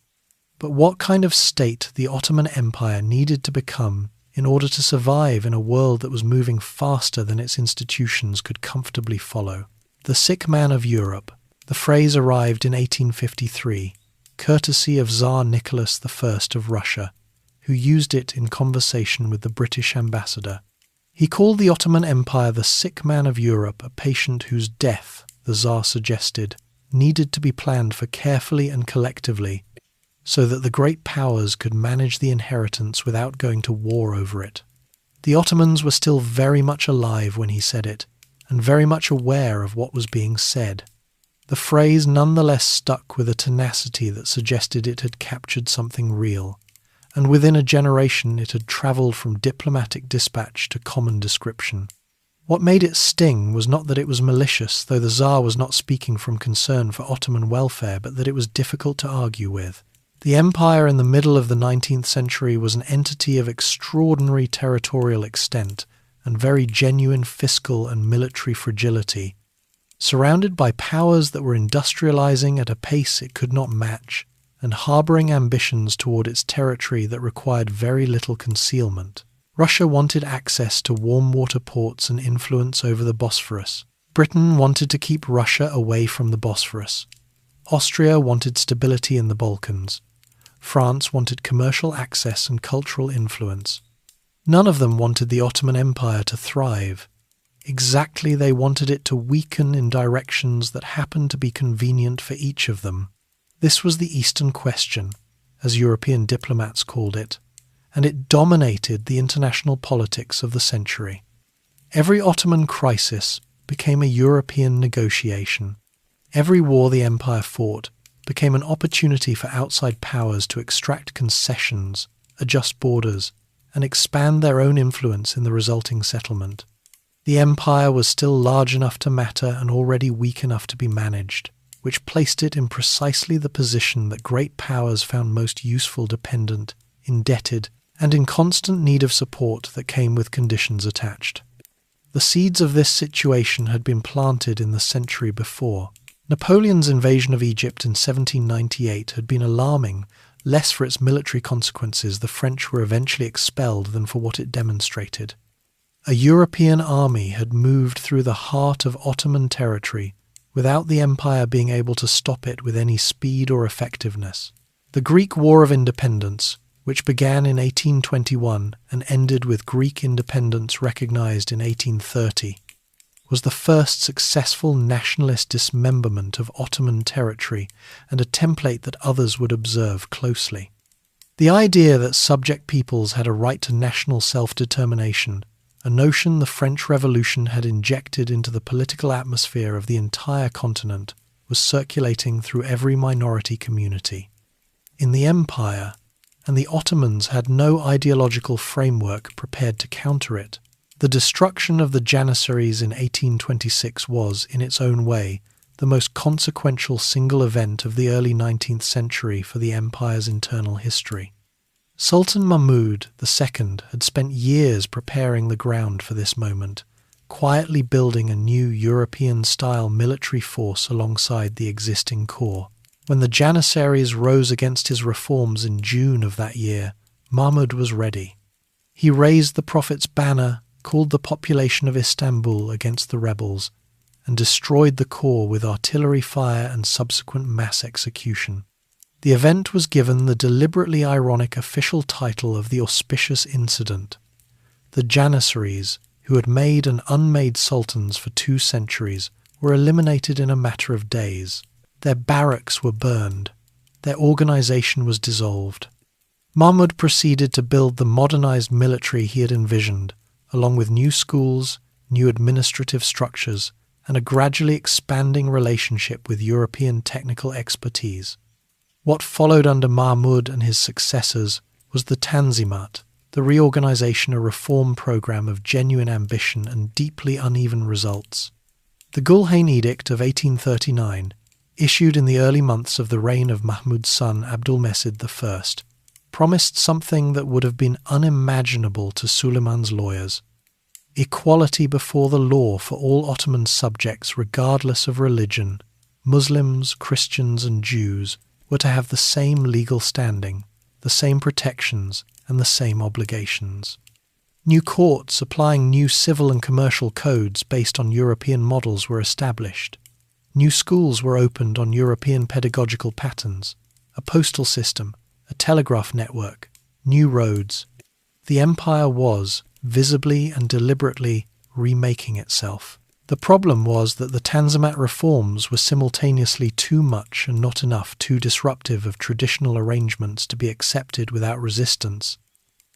but what kind of state the Ottoman Empire needed to become in order to survive in a world that was moving faster than its institutions could comfortably follow. The sick man of Europe. The phrase arrived in 1853, courtesy of Tsar Nicholas I of Russia, who used it in conversation with the British ambassador. He called the Ottoman Empire the sick man of Europe, a patient whose death, the Tsar suggested, needed to be planned for carefully and collectively, so that the great powers could manage the inheritance without going to war over it. The Ottomans were still very much alive when he said it, and very much aware of what was being said. The phrase nonetheless stuck with a tenacity that suggested it had captured something real, and within a generation it had travelled from diplomatic dispatch to common description. What made it sting was not that it was malicious, though the Tsar was not speaking from concern for Ottoman welfare, but that it was difficult to argue with. The empire in the middle of the 19th century was an entity of extraordinary territorial extent and very genuine fiscal and military fragility, surrounded by powers that were industrializing at a pace it could not match, and harbouring ambitions toward its territory that required very little concealment. Russia wanted access to warm water ports and influence over the Bosphorus. Britain wanted to keep Russia away from the Bosphorus. Austria wanted stability in the Balkans. France wanted commercial access and cultural influence. None of them wanted the Ottoman Empire to thrive. Exactly, they wanted it to weaken in directions that happened to be convenient for each of them. This was the Eastern Question, as European diplomats called it, and it dominated the international politics of the century. Every Ottoman crisis became a European negotiation. Every war the empire fought became an opportunity for outside powers to extract concessions, adjust borders, and expand their own influence in the resulting settlement. The empire was still large enough to matter and already weak enough to be managed, which placed it in precisely the position that great powers found most useful dependent, indebted, and in constant need of support that came with conditions attached. The seeds of this situation had been planted in the century before. Napoleon's invasion of Egypt in 1798 had been alarming, less for its military consequences. The French were eventually expelled than for what it demonstrated. A European army had moved through the heart of Ottoman territory without the empire being able to stop it with any speed or effectiveness. The Greek War of Independence, which began in 1821 and ended with Greek independence recognized in 1830, was the first successful nationalist dismemberment of Ottoman territory and a template that others would observe closely. The idea that subject peoples had a right to national self-determination, a notion the French Revolution had injected into the political atmosphere of the entire continent, was circulating through every minority community. In the empire, and the Ottomans had no ideological framework prepared to counter it. The destruction of the Janissaries in 1826 was, in its own way, the most consequential single event of the early 19th century for the empire's internal history. Sultan Mahmud II had spent years preparing the ground for this moment, quietly building a new European-style military force alongside the existing corps. When the Janissaries rose against his reforms in June of that year, Mahmud was ready. He raised the Prophet's banner, called the population of Istanbul against the rebels, and destroyed the corps with artillery fire and subsequent mass execution. The event was given the deliberately ironic official title of the auspicious incident. The Janissaries, who had made and unmade sultans for 2 centuries, were eliminated in a matter of days. Their barracks were burned. Their organization was dissolved. Mahmud proceeded to build the modernized military he had envisioned, along with new schools, new administrative structures, and a gradually expanding relationship with European technical expertise. What followed under Mahmud and his successors was the Tanzimat, the reorganization and reform program of genuine ambition and deeply uneven results. The Gulhain Edict of 1839, issued in the early months of the reign of Mahmud's son Abdulmesid I, promised something that would have been unimaginable to Suleiman's lawyers: equality before the law for all Ottoman subjects regardless of religion. Muslims, Christians and Jews were to have the same legal standing, the same protections and the same obligations. New courts applying new civil and commercial codes based on European models were established. New schools were opened on European pedagogical patterns, a postal system, a telegraph network, new roads. The empire was, visibly and deliberately, remaking itself. The problem was that the Tanzimat reforms were simultaneously too much and not enough, too disruptive of traditional arrangements to be accepted without resistance,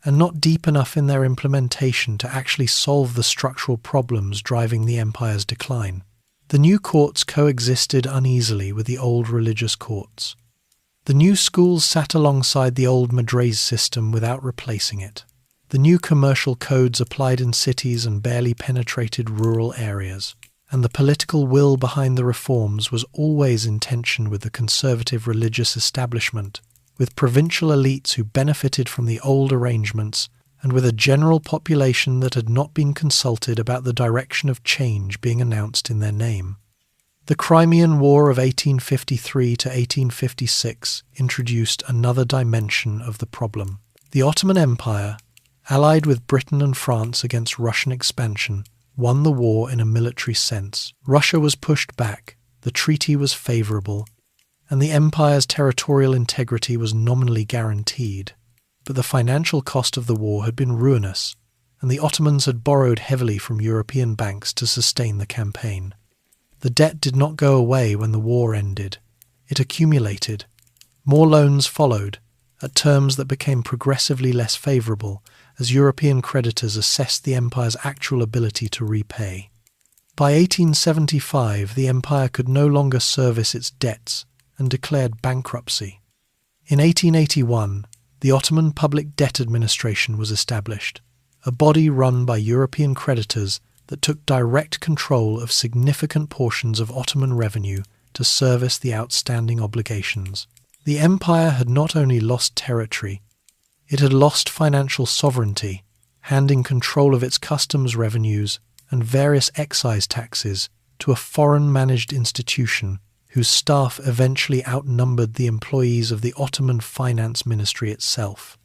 and not deep enough in their implementation to actually solve the structural problems driving the empire's decline. The new courts coexisted uneasily with the old religious courts. The new schools sat alongside the old Madres system without replacing it. The new commercial codes applied in cities and barely penetrated rural areas, and the political will behind the reforms was always in tension with the conservative religious establishment, with provincial elites who benefited from the old arrangements, and with a general population that had not been consulted about the direction of change being announced in their name. The Crimean War of 1853 to 1856 introduced another dimension of the problem. The Ottoman Empire, allied with Britain and France against Russian expansion, won the war in a military sense. Russia was pushed back, the treaty was favourable, and the empire's territorial integrity was nominally guaranteed. But the financial cost of the war had been ruinous, and the Ottomans had borrowed heavily from European banks to sustain the campaign. The debt did not go away when the war ended. It accumulated. More loans followed, at terms that became progressively less favourable as European creditors assessed the empire's actual ability to repay. By 1875, the empire could no longer service its debts and declared bankruptcy. In 1881, the Ottoman Public Debt Administration was established, a body run by European creditors that took direct control of significant portions of Ottoman revenue to service the outstanding obligations. The empire had not only lost territory, it had lost financial sovereignty, handing control of its customs revenues and various excise taxes to a foreign-managed institution whose staff eventually outnumbered the employees of the Ottoman Finance Ministry itself.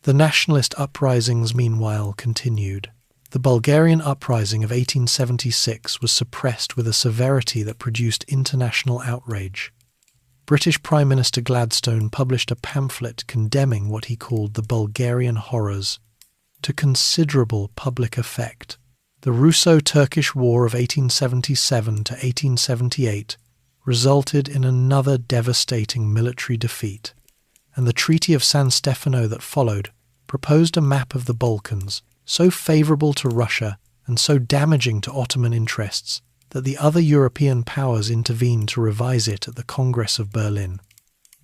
The nationalist uprisings, meanwhile, continued. The Bulgarian uprising of 1876 was suppressed with a severity that produced international outrage. British Prime Minister Gladstone published a pamphlet condemning what he called the Bulgarian horrors, to considerable public effect. The Russo-Turkish War of 1877 to 1878 resulted in another devastating military defeat, and the Treaty of San Stefano that followed proposed a map of the Balkans so favourable to Russia and so damaging to Ottoman interests that the other European powers intervened to revise it at the Congress of Berlin.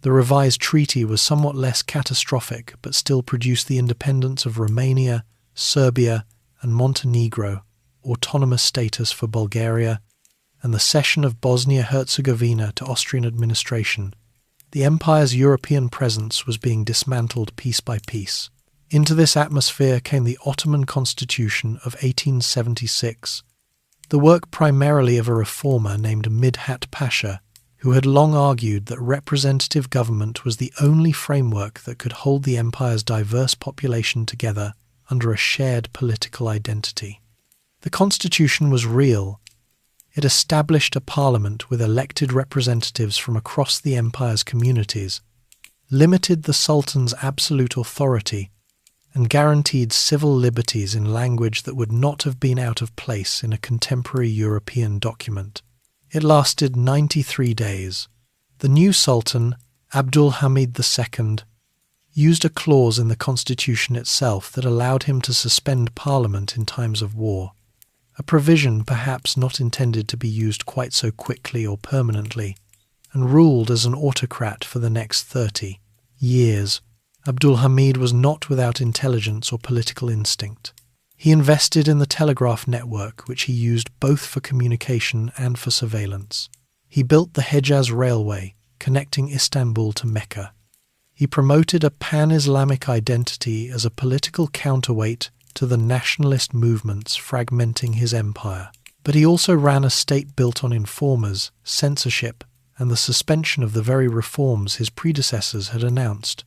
The revised treaty was somewhat less catastrophic, but still produced the independence of Romania, Serbia, and Montenegro, autonomous status for Bulgaria, and the cession of Bosnia-Herzegovina to Austrian administration, The empire's European presence was being dismantled piece by piece. Into this atmosphere came the Ottoman Constitution of 1876, the work primarily of a reformer named Midhat Pasha, who had long argued that representative government was the only framework that could hold the empire's diverse population together under a shared political identity. The constitution was real. It established a parliament with elected representatives from across the empire's communities, limited the sultan's absolute authority, and guaranteed civil liberties in language that would not have been out of place in a contemporary European document. It lasted 93 days. The new sultan, Abdul Hamid II, used a clause in the constitution itself that allowed him to suspend parliament in times of war, a provision perhaps not intended to be used quite so quickly or permanently, and ruled as an autocrat for the next 30 years. Abdul Hamid was not without intelligence or political instinct. He invested in the telegraph network, which he used both for communication and for surveillance. He built the Hejaz Railway, connecting Istanbul to Mecca. He promoted a pan-Islamic identity as a political counterweight to the nationalist movements fragmenting his empire. But he also ran a state built on informers, censorship, and the suspension of the very reforms his predecessors had announced,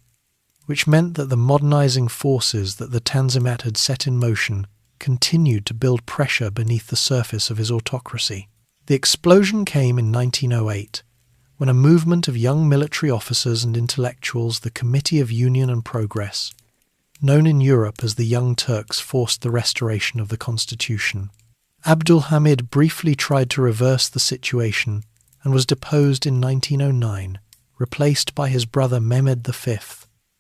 which meant that the modernizing forces that the Tanzimat had set in motion continued to build pressure beneath the surface of his autocracy. The explosion came in 1908, when a movement of young military officers and intellectuals, the Committee of Union and Progress, known in Europe as the Young Turks, forced the restoration of the constitution. Abdul Hamid briefly tried to reverse the situation and was deposed in 1909, replaced by his brother Mehmed V.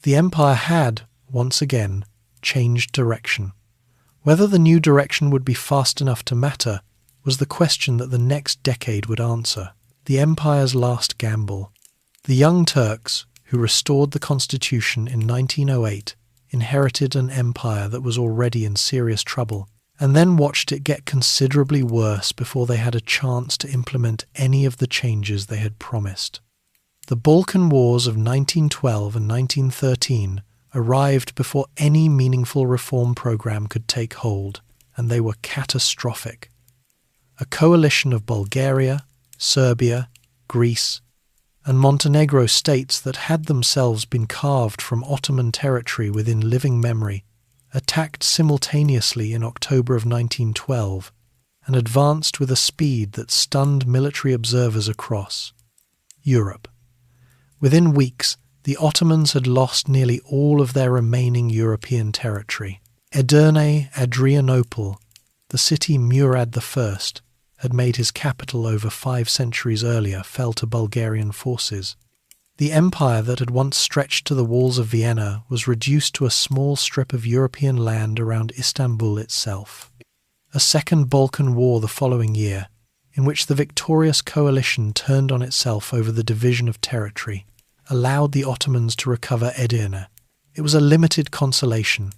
The empire had, once again, changed direction. Whether the new direction would be fast enough to matter was the question that the next decade would answer. The empire's last gamble. The Young Turks, who restored the constitution in 1908, inherited an empire that was already in serious trouble, and then watched it get considerably worse before they had a chance to implement any of the changes they had promised. The Balkan Wars of 1912 and 1913 arrived before any meaningful reform program could take hold, and they were catastrophic. A coalition of Bulgaria, Serbia, Greece, and Montenegro states that had themselves been carved from Ottoman territory within living memory attacked simultaneously in October of 1912 and advanced with a speed that stunned military observers across Europe. Within weeks, the Ottomans had lost nearly all of their remaining European territory. Edirne, Adrianople, the city Murad I had made his capital over 5 centuries earlier, fell to Bulgarian forces. The empire that had once stretched to the walls of Vienna was reduced to a small strip of European land around Istanbul itself. A second Balkan War the following year, in which the victorious coalition turned on itself over the division of territory, allowed the Ottomans to recover Edirne. It was a limited consolation.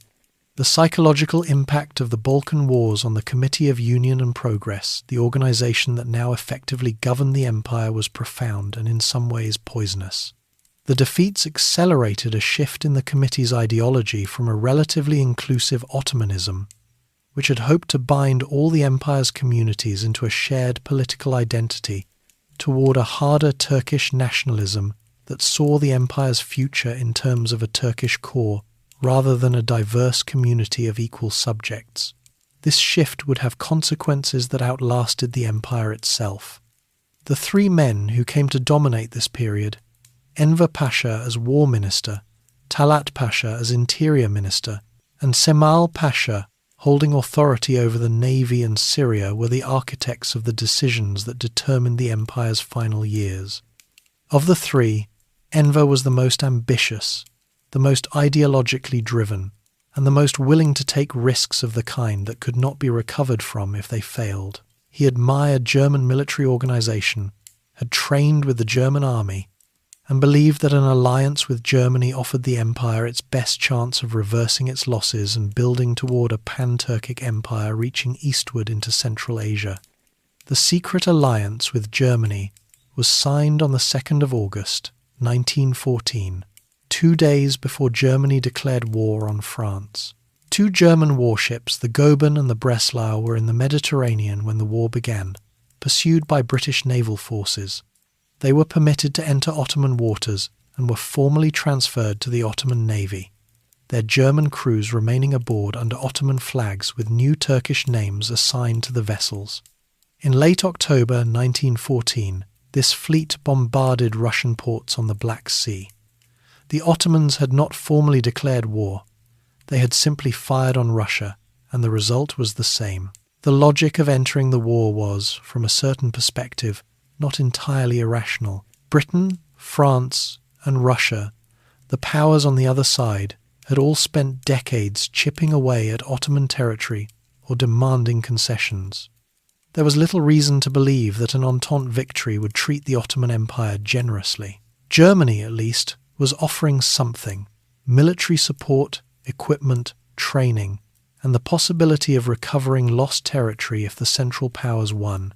The psychological impact of the Balkan Wars on the Committee of Union and Progress, the organization that now effectively governed the empire, was profound and in some ways poisonous. The defeats accelerated a shift in the committee's ideology from a relatively inclusive Ottomanism, which had hoped to bind all the empire's communities into a shared political identity, toward a harder Turkish nationalism that saw the empire's future in terms of a Turkish core rather than a diverse community of equal subjects. This shift would have consequences that outlasted the empire itself. The 3 men who came to dominate this period, Enver Pasha as war minister, Talat Pasha as interior minister, and Cemal Pasha holding authority over the navy and Syria, were the architects of the decisions that determined the empire's final years. Of the 3, Enver was the most ambitious, the most ideologically driven, and the most willing to take risks of the kind that could not be recovered from if they failed. He admired German military organization, had trained with the German army, and believed that an alliance with Germany offered the empire its best chance of reversing its losses and building toward a pan-Turkic empire reaching eastward into Central Asia. The secret alliance with Germany was signed on the 2nd of August, 1914, 2 days before Germany declared war on France. 2 German warships, the Goeben and the Breslau, were in the Mediterranean when the war began, pursued by British naval forces. They were permitted to enter Ottoman waters and were formally transferred to the Ottoman Navy, their German crews remaining aboard under Ottoman flags with new Turkish names assigned to the vessels. In late October 1914, this fleet bombarded Russian ports on the Black Sea. The Ottomans had not formally declared war. They had simply fired on Russia, and the result was the same. The logic of entering the war was, from a certain perspective, not entirely irrational. Britain, France, and Russia, the powers on the other side, had all spent decades chipping away at Ottoman territory or demanding concessions. There was little reason to believe that an Entente victory would treat the Ottoman Empire generously. Germany, at least, was offering something: military support, equipment, training, and the possibility of recovering lost territory if the Central Powers won.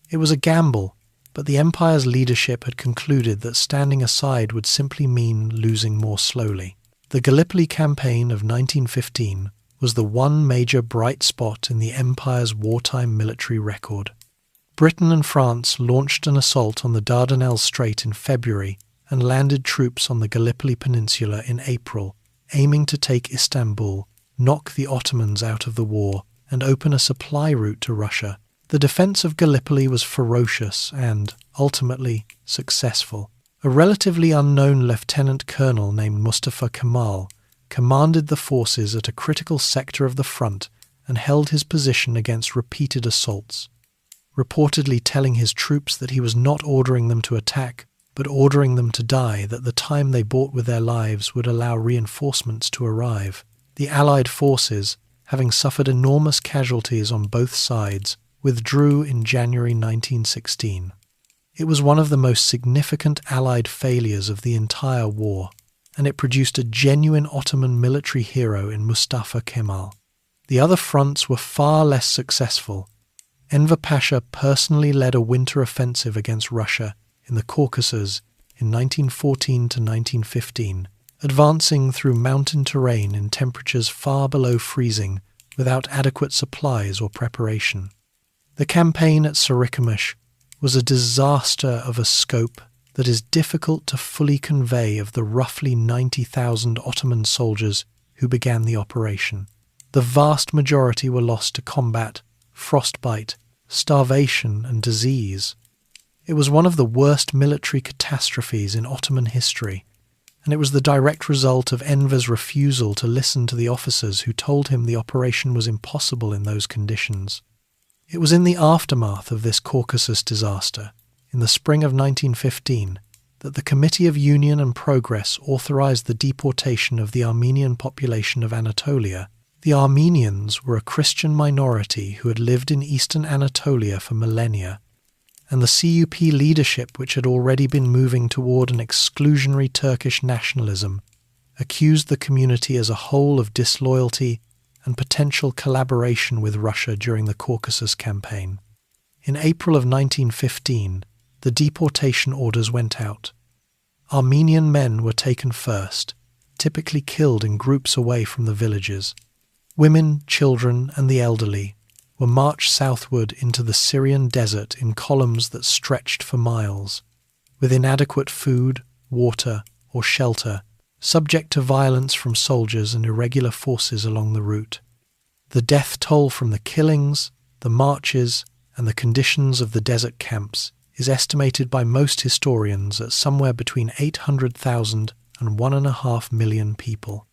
It was a gamble, but the Empire's leadership had concluded that standing aside would simply mean losing more slowly. The Gallipoli campaign of 1915 was the one major bright spot in the Empire's wartime military record. Britain and France launched an assault on the Dardanelles Strait in February and landed troops on the Gallipoli Peninsula in April, aiming to take Istanbul, knock the Ottomans out of the war, and open a supply route to Russia. The defense of Gallipoli was ferocious and, ultimately, successful. A relatively unknown lieutenant colonel named Mustafa Kemal commanded the forces at a critical sector of the front and held his position against repeated assaults, reportedly telling his troops that he was not ordering them to attack, but ordering them to die, that the time they bought with their lives would allow reinforcements to arrive. The Allied forces, having suffered enormous casualties on both sides, withdrew in January 1916. It was one of the most significant Allied failures of the entire war, and it produced a genuine Ottoman military hero in Mustafa Kemal. The other fronts were far less successful. Enver Pasha personally led a winter offensive against Russia in the Caucasus in 1914 to 1915, advancing through mountain terrain in temperatures far below freezing without adequate supplies or preparation. The campaign at Sarikamish was a disaster of a scope that is difficult to fully convey of the roughly 90,000 Ottoman soldiers who began the operation. The vast majority were lost to combat, frostbite, starvation, and disease. It was one of the worst military catastrophes in Ottoman history, and it was the direct result of Enver's refusal to listen to the officers who told him the operation was impossible in those conditions. It was in the aftermath of this Caucasus disaster, in the spring of 1915, that the Committee of Union and Progress authorized the deportation of the Armenian population of Anatolia. The Armenians were a Christian minority who had lived in eastern Anatolia for millennia, and the CUP leadership, which had already been moving toward an exclusionary Turkish nationalism, accused the community as a whole of disloyalty and potential collaboration with Russia during the Caucasus campaign. In April of 1915, the deportation orders went out. Armenian men were taken first, typically killed in groups away from the villages. Women, children, and the elderly were marched southward into the Syrian desert in columns that stretched for miles, with inadequate food, water, or shelter, subject to violence from soldiers and irregular forces along the route. The death toll from the killings, the marches, and the conditions of the desert camps is estimated by most historians at somewhere between 800,000 and 1.5 million people.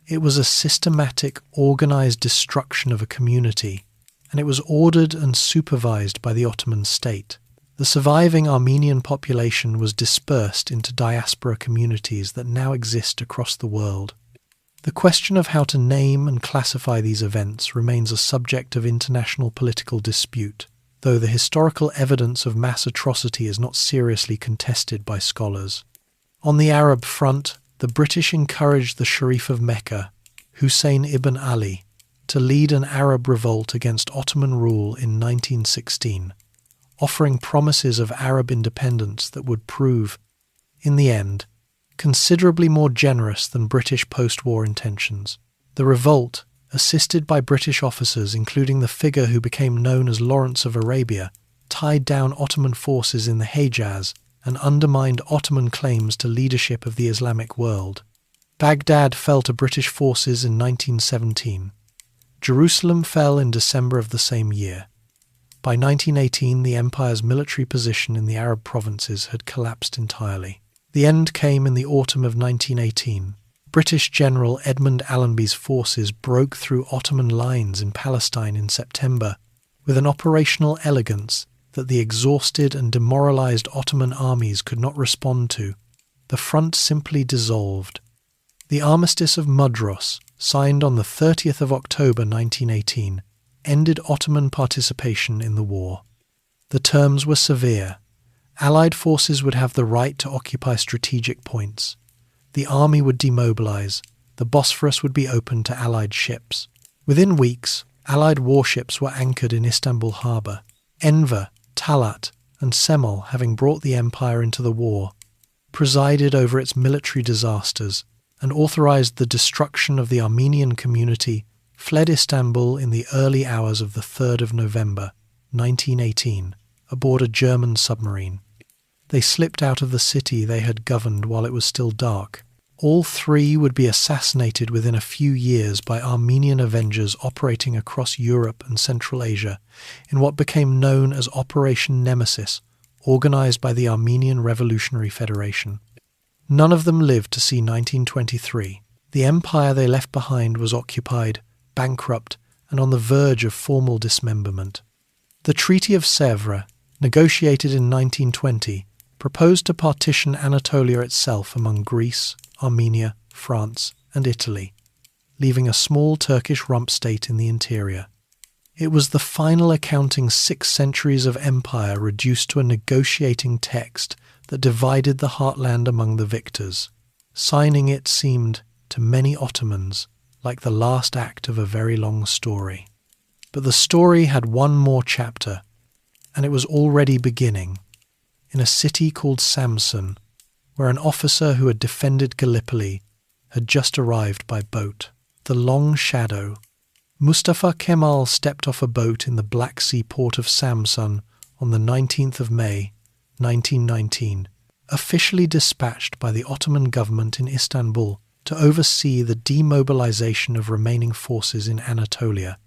It was a systematic, organized destruction of a community, and it was ordered and supervised by the Ottoman state. The surviving Armenian population was dispersed into diaspora communities that now exist across the world. The question of how to name and classify these events remains a subject of international political dispute, though the historical evidence of mass atrocity is not seriously contested by scholars. On the Arab front, the British encouraged the Sharif of Mecca, Hussein ibn Ali, to lead an Arab revolt against Ottoman rule in 1916, offering promises of Arab independence that would prove, in the end, considerably more generous than British post-war intentions. The revolt, assisted by British officers including the figure who became known as Lawrence of Arabia, tied down Ottoman forces in the Hejaz and undermined Ottoman claims to leadership of the Islamic world. Baghdad fell to British forces in 1917. Jerusalem fell in December of the same year. By 1918, the empire's military position in the Arab provinces had collapsed entirely. The end came in the autumn of 1918. British General Edmund Allenby's forces broke through Ottoman lines in Palestine in September with an operational elegance that the exhausted and demoralized Ottoman armies could not respond to. The front simply dissolved. The Armistice of Mudros, signed on the 30th of October 1918, ended Ottoman participation in the war. The terms were severe. Allied forces would have the right to occupy strategic points. The army would demobilize. The Bosphorus would be open to Allied ships. Within weeks, Allied warships were anchored in Istanbul harbour. Enver, Talat, and Semel, having brought the empire into the war, presided over its military disasters and authorized the destruction of the Armenian community, fled Istanbul in the early hours of the 3rd of November, 1918, aboard a German submarine. They slipped out of the city they had governed while it was still dark. All three would be assassinated within a few years by Armenian avengers operating across Europe and Central Asia in what became known as Operation Nemesis, organized by the Armenian Revolutionary Federation. None of them lived to see 1923. The empire they left behind was occupied, bankrupt, and on the verge of formal dismemberment. The Treaty of Sèvres, negotiated in 1920, proposed to partition Anatolia itself among Greece, Armenia, France, and Italy, leaving a small Turkish rump state in the interior. It was the final accounting 6 centuries of empire reduced to a negotiating text that divided the heartland among the victors. Signing it seemed, to many Ottomans, like the last act of a very long story. But the story had one more chapter, and it was already beginning, in a city called Samsun, where an officer who had defended Gallipoli had just arrived by boat. The Long Shadow. Mustafa Kemal stepped off a boat in the Black Sea port of Samsun on the 19th of May, 1919, officially dispatched by the Ottoman government in Istanbul to oversee the demobilization of remaining forces in Anatolia.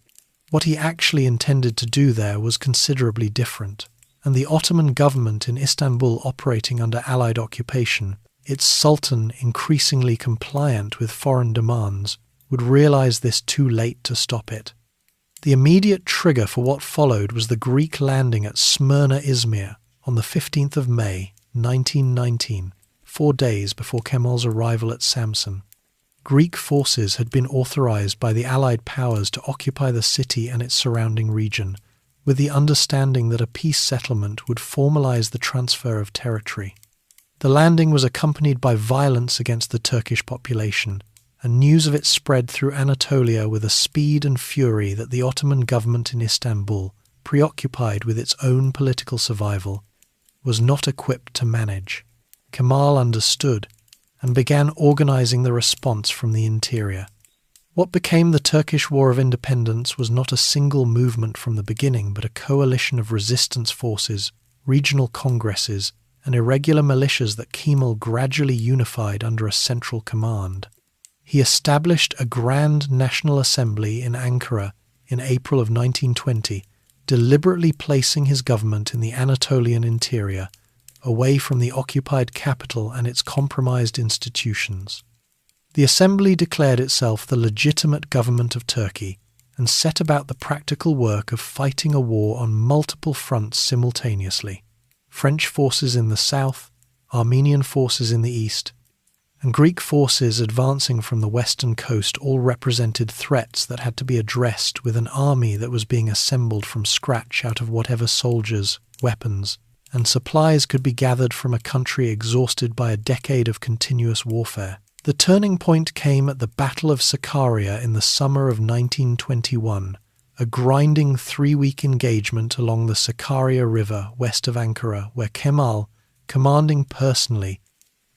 What he actually intended to do there was considerably different, and the Ottoman government in Istanbul operating under Allied occupation, its sultan increasingly compliant with foreign demands, would realize this too late to stop it. The immediate trigger for what followed was the Greek landing at Smyrna, Izmir, on the 15th of May, 1919, 4 days before Kemal's arrival at Samsun. Greek forces had been authorized by the Allied powers to occupy the city and its surrounding region, with the understanding that a peace settlement would formalize the transfer of territory. The landing was accompanied by violence against the Turkish population, and news of it spread through Anatolia with a speed and fury that the Ottoman government in Istanbul, preoccupied with its own political survival, was not equipped to manage. Kemal understood and began organizing the response from the interior. What became the Turkish War of Independence was not a single movement from the beginning, but a coalition of resistance forces, regional congresses, and irregular militias that Kemal gradually unified under a central command. He established a Grand National Assembly in Ankara in April of 1920, deliberately placing his government in the Anatolian interior, away from the occupied capital and its compromised institutions. The assembly declared itself the legitimate government of Turkey and set about the practical work of fighting a war on multiple fronts simultaneously: French forces in the south, Armenian forces in the east, and Greek forces advancing from the western coast all represented threats that had to be addressed with an army that was being assembled from scratch out of whatever soldiers, weapons, and supplies could be gathered from a country exhausted by a decade of continuous warfare. The turning point came at the Battle of Sakarya in the summer of 1921, a grinding 3-week engagement along the Sakarya River west of Ankara, where Kemal, commanding personally,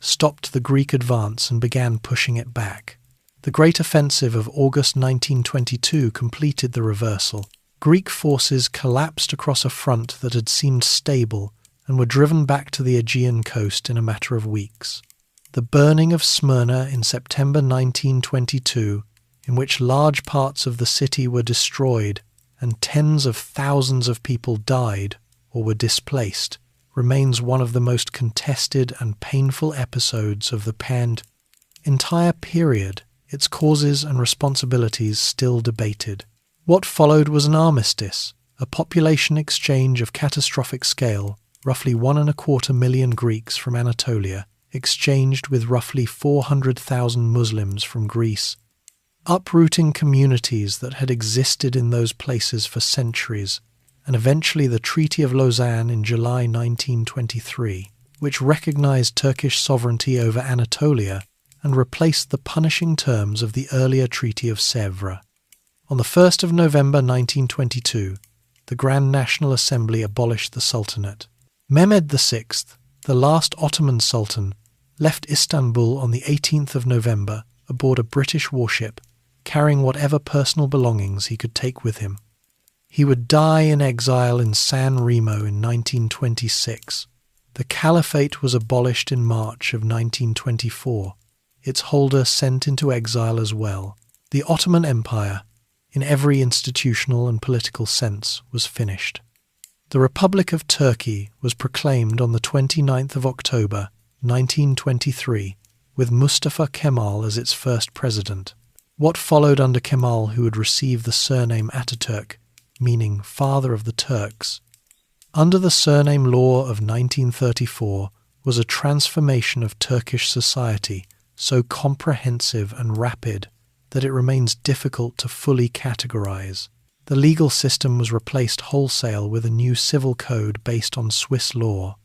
stopped the Greek advance and began pushing it back. The Great Offensive of August 1922 completed the reversal. Greek forces collapsed across a front that had seemed stable and were driven back to the Aegean coast in a matter of weeks. The burning of Smyrna in September 1922, in which large parts of the city were destroyed and tens of thousands of people died or were displaced, remains one of the most contested and painful episodes of the entire period, its causes and responsibilities still debated. What followed was an armistice, a population exchange of catastrophic scale, roughly 1.25 million Greeks from Anatolia, exchanged with roughly 400,000 Muslims from Greece, uprooting communities that had existed in those places for centuries, and eventually the Treaty of Lausanne in July 1923, which recognized Turkish sovereignty over Anatolia and replaced the punishing terms of the earlier Treaty of Sèvres. On the 1st of November 1922, the Grand National Assembly abolished the Sultanate. Mehmed VI, the last Ottoman Sultan, left Istanbul on the 18th of November aboard a British warship, carrying whatever personal belongings he could take with him. He would die in exile in San Remo in 1926. The Caliphate was abolished in March of 1924, its holder sent into exile as well. The Ottoman Empire, in every institutional and political sense, was finished. The Republic of Turkey was proclaimed on the 29th of October 1923, with Mustafa Kemal as its first president. What followed under Kemal, who would receive the surname Ataturk, meaning father of the Turks, under the surname law of 1934, was a transformation of Turkish society so comprehensive and rapid that it remains difficult to fully categorize. The legal system was replaced wholesale with a new civil code based on Swiss law.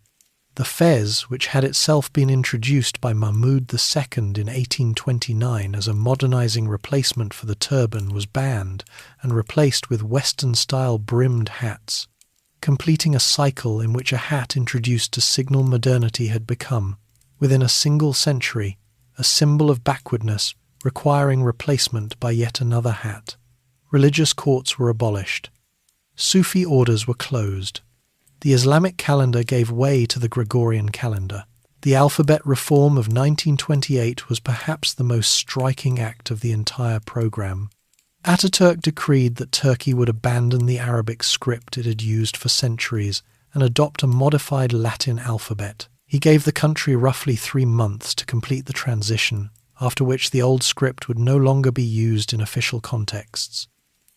The fez, which had itself been introduced by Mahmud II in 1829 as a modernizing replacement for the turban, was banned and replaced with Western-style brimmed hats, completing a cycle in which a hat introduced to signal modernity had become, within a single century, a symbol of backwardness requiring replacement by yet another hat. Religious courts were abolished. Sufi orders were closed. The Islamic calendar gave way to the Gregorian calendar. The alphabet reform of 1928 was perhaps the most striking act of the entire program. Ataturk decreed that Turkey would abandon the Arabic script it had used for centuries and adopt a modified Latin alphabet. He gave the country roughly 3 months to complete the transition, after which the old script would no longer be used in official contexts.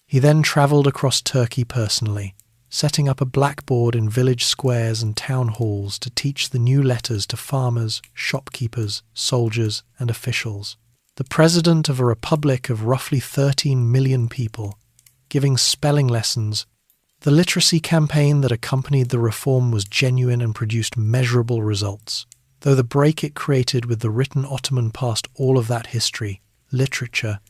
He then travelled across Turkey personally, setting up a blackboard in village squares and town halls to teach the new letters to farmers, shopkeepers, soldiers, and officials. The president of a republic of roughly 13 million people, giving spelling lessons. The literacy campaign that accompanied the reform was genuine and produced measurable results, though the break it created with the written Ottoman past all of that history, literature,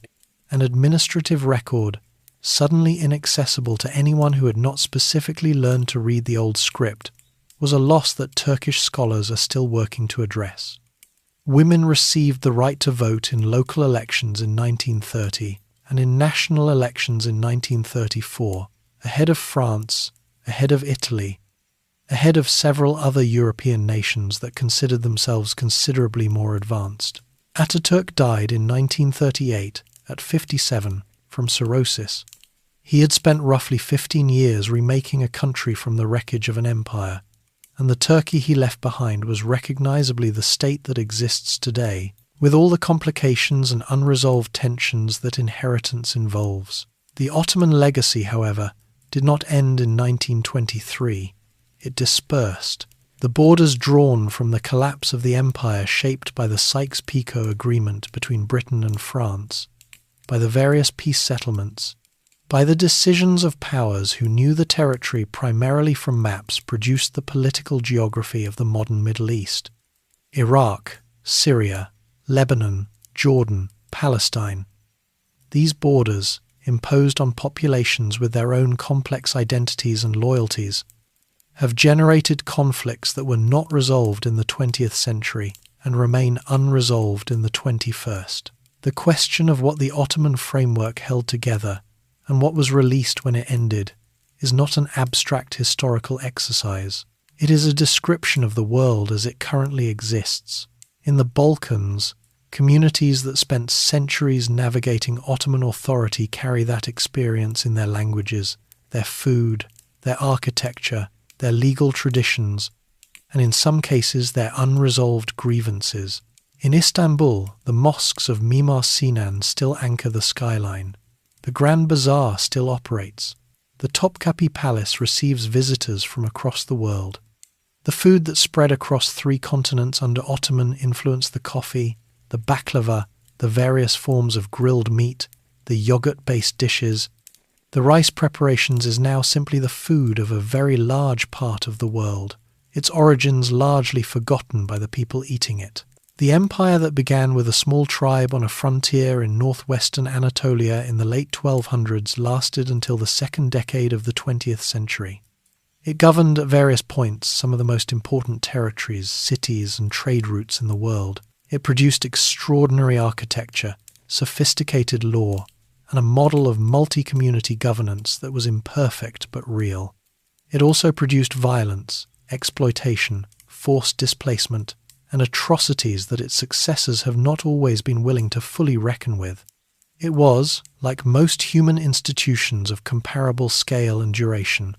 and administrative record, suddenly inaccessible to anyone who had not specifically learned to read the old script, was a loss that Turkish scholars are still working to address. Women received the right to vote in local elections in 1930 and in national elections in 1934, ahead of France, ahead of Italy, ahead of several other European nations that considered themselves considerably more advanced. Ataturk died in 1938 at 57 from cirrhosis. He had spent roughly 15 years remaking a country from the wreckage of an empire, and the Turkey he left behind was recognizably the state that exists today, with all the complications and unresolved tensions that inheritance involves. The Ottoman legacy, however, did not end in 1923. It dispersed. The borders drawn from the collapse of the empire shaped by the Sykes-Picot Agreement between Britain and France, by the various peace settlements, by the decisions of powers who knew the territory primarily from maps, produced the political geography of the modern Middle East. Iraq, Syria, Lebanon, Jordan, Palestine. These borders, imposed on populations with their own complex identities and loyalties, have generated conflicts that were not resolved in the 20th century and remain unresolved in the 21st. The question of what the Ottoman framework held together and what was released when it ended is not an abstract historical exercise. It is a description of the world as it currently exists. In the Balkans, communities that spent centuries navigating Ottoman authority carry that experience in their languages, their food, their architecture, their legal traditions, and in some cases their unresolved grievances. In Istanbul, the mosques of Mimar Sinan still anchor the skyline. The Grand Bazaar still operates. The Topkapi Palace receives visitors from across the world. The food that spread across 3 continents under Ottoman influenced the coffee, the baklava, the various forms of grilled meat, the yogurt-based dishes. The rice preparations is now simply the food of a very large part of the world, its origins largely forgotten by the people eating it. The empire that began with a small tribe on a frontier in northwestern Anatolia in the late 1200s lasted until the second decade of the 20th century. It governed at various points some of the most important territories, cities, and trade routes in the world. It produced extraordinary architecture, sophisticated law, and a model of multi-community governance that was imperfect but real. It also produced violence, exploitation, forced displacement, and atrocities that its successors have not always been willing to fully reckon with. It was, like most human institutions of comparable scale and duration,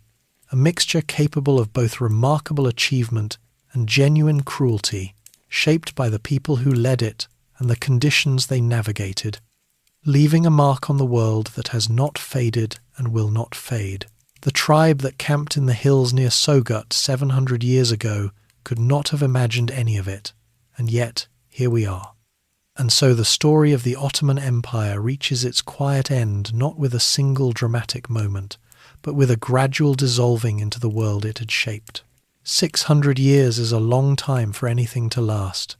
a mixture capable of both remarkable achievement and genuine cruelty, shaped by the people who led it and the conditions they navigated, leaving a mark on the world that has not faded and will not fade. The tribe that camped in the hills near Sogut 700 years ago could not have imagined any of it, and yet here we are. And so the story of the Ottoman Empire reaches its quiet end not with a single dramatic moment, but with a gradual dissolving into the world it had shaped. 600 years is a long time for anything to last.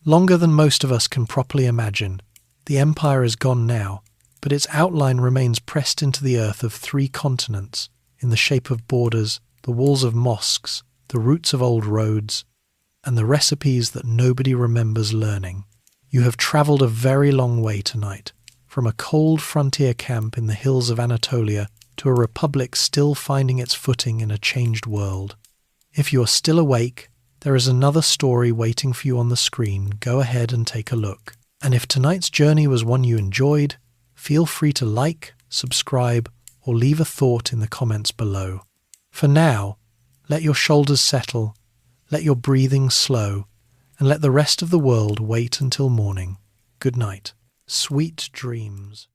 Longer than most of us can properly imagine. The empire is gone now, but its outline remains pressed into the earth of 3 continents, in the shape of borders, the walls of mosques, the routes of old roads, and the recipes that nobody remembers learning. You have travelled a very long way tonight, from a cold frontier camp in the hills of Anatolia to a republic still finding its footing in a changed world. If you are still awake, there is another story waiting for you on the screen. Go ahead and take a look. And if tonight's journey was one you enjoyed, feel free to like, subscribe, or leave a thought in the comments below. For now, let your shoulders settle, let your breathing slow, and let the rest of the world wait until morning. Good night. Sweet dreams.